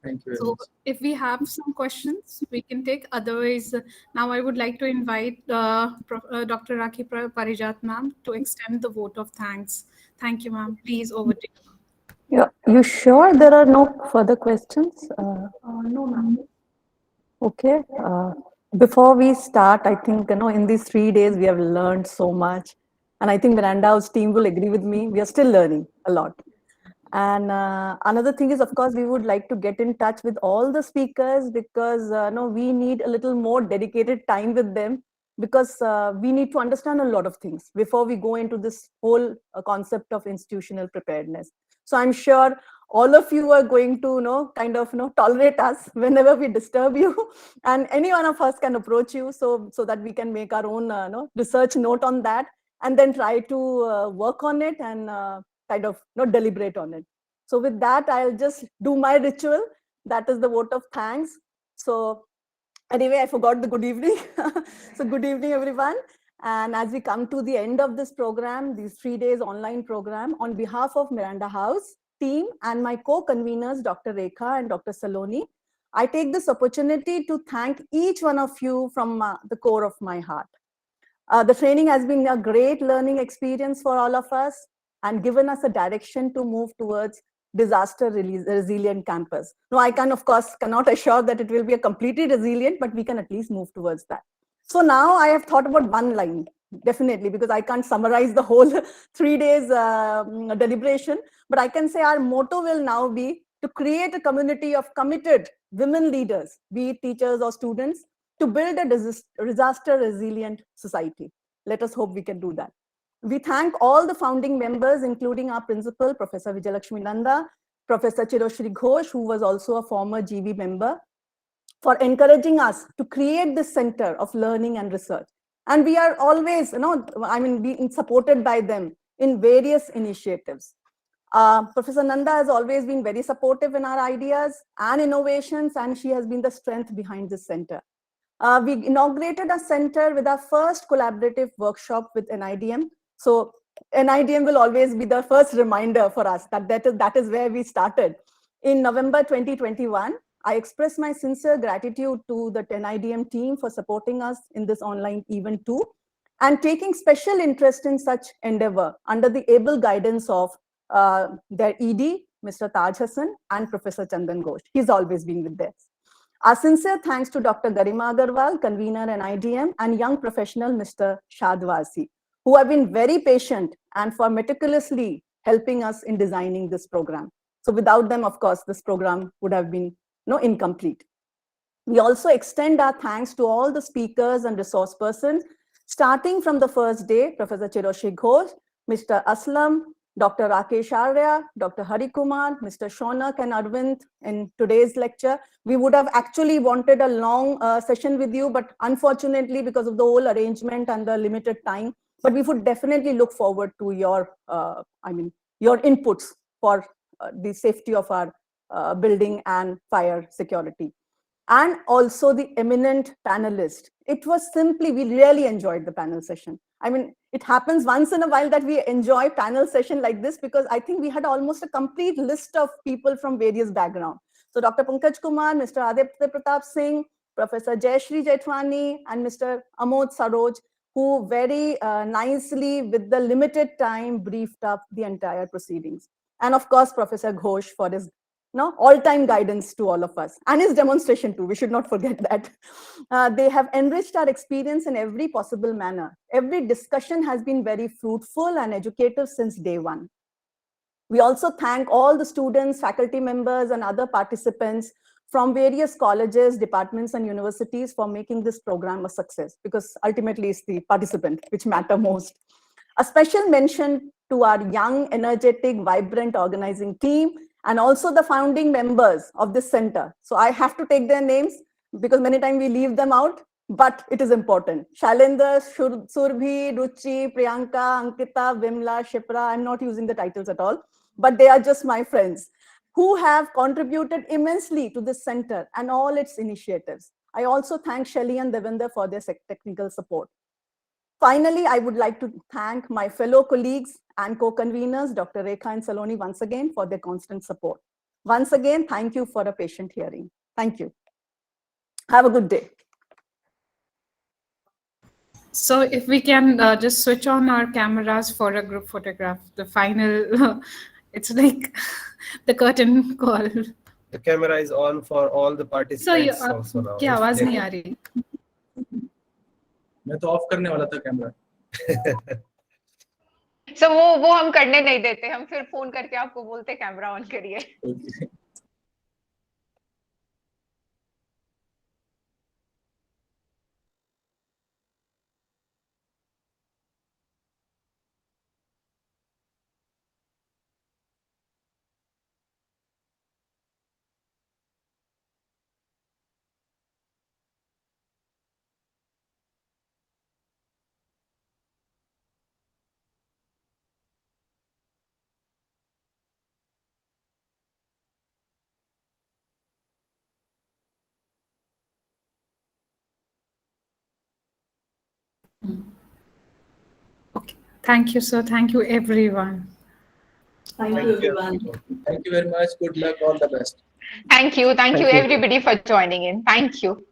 [SPEAKER 5] Thank you very
[SPEAKER 8] So
[SPEAKER 5] much.
[SPEAKER 8] if we have some questions, we can take. Otherwise, now I would like to invite Dr. Rakhi Parijat ma'am to extend the vote of thanks. Thank you, ma'am. Please, over to you.
[SPEAKER 10] Yeah, you sure there are no further questions?
[SPEAKER 8] No, ma'am.
[SPEAKER 10] Okay. Before we start, I think, in these 3 days, we have learned so much. And I think Miranda's team will agree with me. We are still learning a lot. And another thing is, of course, we would like to get in touch with all the speakers, because we need a little more dedicated time with them, because we need to understand a lot of things before we go into this whole concept of institutional preparedness. So I'm sure all of you are going to tolerate us whenever we disturb you, and any one of us can approach you, so that we can make our own research note on that, and then try to work on it and deliberate on it. So with that, I'll just do my ritual. That is the vote of thanks. So anyway, I forgot the good evening. So good evening, everyone. And as we come to the end of this program, these 3 days online program, on behalf of Miranda House team and my co-conveners, Dr. Rekha and Dr. Saloni, I take this opportunity to thank each one of you from the core of my heart. The training has been a great learning experience for all of us and given us a direction to move towards disaster resilient campus. No, I can, of course, cannot assure that it will be a completely resilient, but we can at least move towards that. So now I have thought about one line, definitely, because I can't summarize the whole 3 days deliberation, but I can say our motto will now be to create a community of committed women leaders, be it teachers or students, to build a disaster resilient society. Let us hope we can do that. We thank all the founding members, including our principal, Professor Vijayalakshmi Nanda, Professor Chiroshri Ghosh, who was also a former GV member, for encouraging us to create this center of learning and research. And we are always, being supported by them in various initiatives. Professor Nanda has always been very supportive in our ideas and innovations, and she has been the strength behind this center. We inaugurated a center with our first collaborative workshop with NIDM. So NIDM will always be the first reminder for us that is where we started. In November 2021, I express my sincere gratitude to the NIDM team for supporting us in this online event too, and taking special interest in such endeavor under the able guidance of their ED, Mr. Taj Hassan, and Professor Chandan Ghosh. He's always been with this. Our sincere thanks to Dr. Garima Agarwal, convener NIDM, and young professional Mr. Shadwasi, who have been very patient and for meticulously helping us in designing this program. So without them, of course, this program would have been incomplete. We also extend our thanks to all the speakers and resource persons, starting from the first day, Professor Chiroshi Ghosh, Mr. Aslam, Dr. Rakesh Arya, Dr. Hari Kumar, Mr. Shonak and Arvind in today's lecture. We would have actually wanted a long session with you, but unfortunately, because of the whole arrangement and the limited time, but we would definitely look forward to your, your inputs for the safety of our building and fire security. And also the eminent panelist. It was simply, we really enjoyed the panel session. I mean, it happens once in a while that we enjoy panel session like this, because I think we had almost a complete list of people from various backgrounds. So Dr. Pankaj Kumar, Mr. Aditya Pratap Singh, Professor Jayashri Jetwani, and Mr. Amod Saroj, who very nicely, with the limited time, briefed up the entire proceedings. And of course, Professor Ghosh for his all-time guidance to all of us, and his demonstration too. We should not forget that. They have enriched our experience in every possible manner. Every discussion has been very fruitful and educative since day one. We also thank all the students, faculty members, and other participants from various colleges, departments, and universities for making this program a success, because ultimately it's the participant which matter most. A special mention to our young, energetic, vibrant organizing team, and also the founding members of this center. So I have to take their names because many times we leave them out, but it is important. Shalendra, Surbhi, Ruchi, Priyanka, Ankita, Vimla, Shipra, I'm not using the titles at all, but they are just my friends who have contributed immensely to this center and all its initiatives. I also thank Shelly and Devinder for their technical support. Finally, I would like to thank my fellow colleagues and co-conveners, Dr. Rekha and Saloni, once again for their constant support. Once again, thank you for a patient hearing. Thank you. Have a good day.
[SPEAKER 8] So if we can just switch on our cameras for a group photograph, the final, it's like the curtain call.
[SPEAKER 2] The camera is on for all the participants also now.
[SPEAKER 8] क्या आवाज नहीं आ रही?
[SPEAKER 5] मैं तो of करने वाला था camera.
[SPEAKER 1] So वो हम करने नहीं देते, हम फिर फोन करके आपको बोलते कैमरा ऑन करिए.
[SPEAKER 5] Okay.
[SPEAKER 8] Okay. Thank you, sir. Thank you, everyone.
[SPEAKER 10] Thank you, everyone.
[SPEAKER 5] Thank you very much. Good luck. All the best.
[SPEAKER 1] Thank you everybody for joining in. Thank you.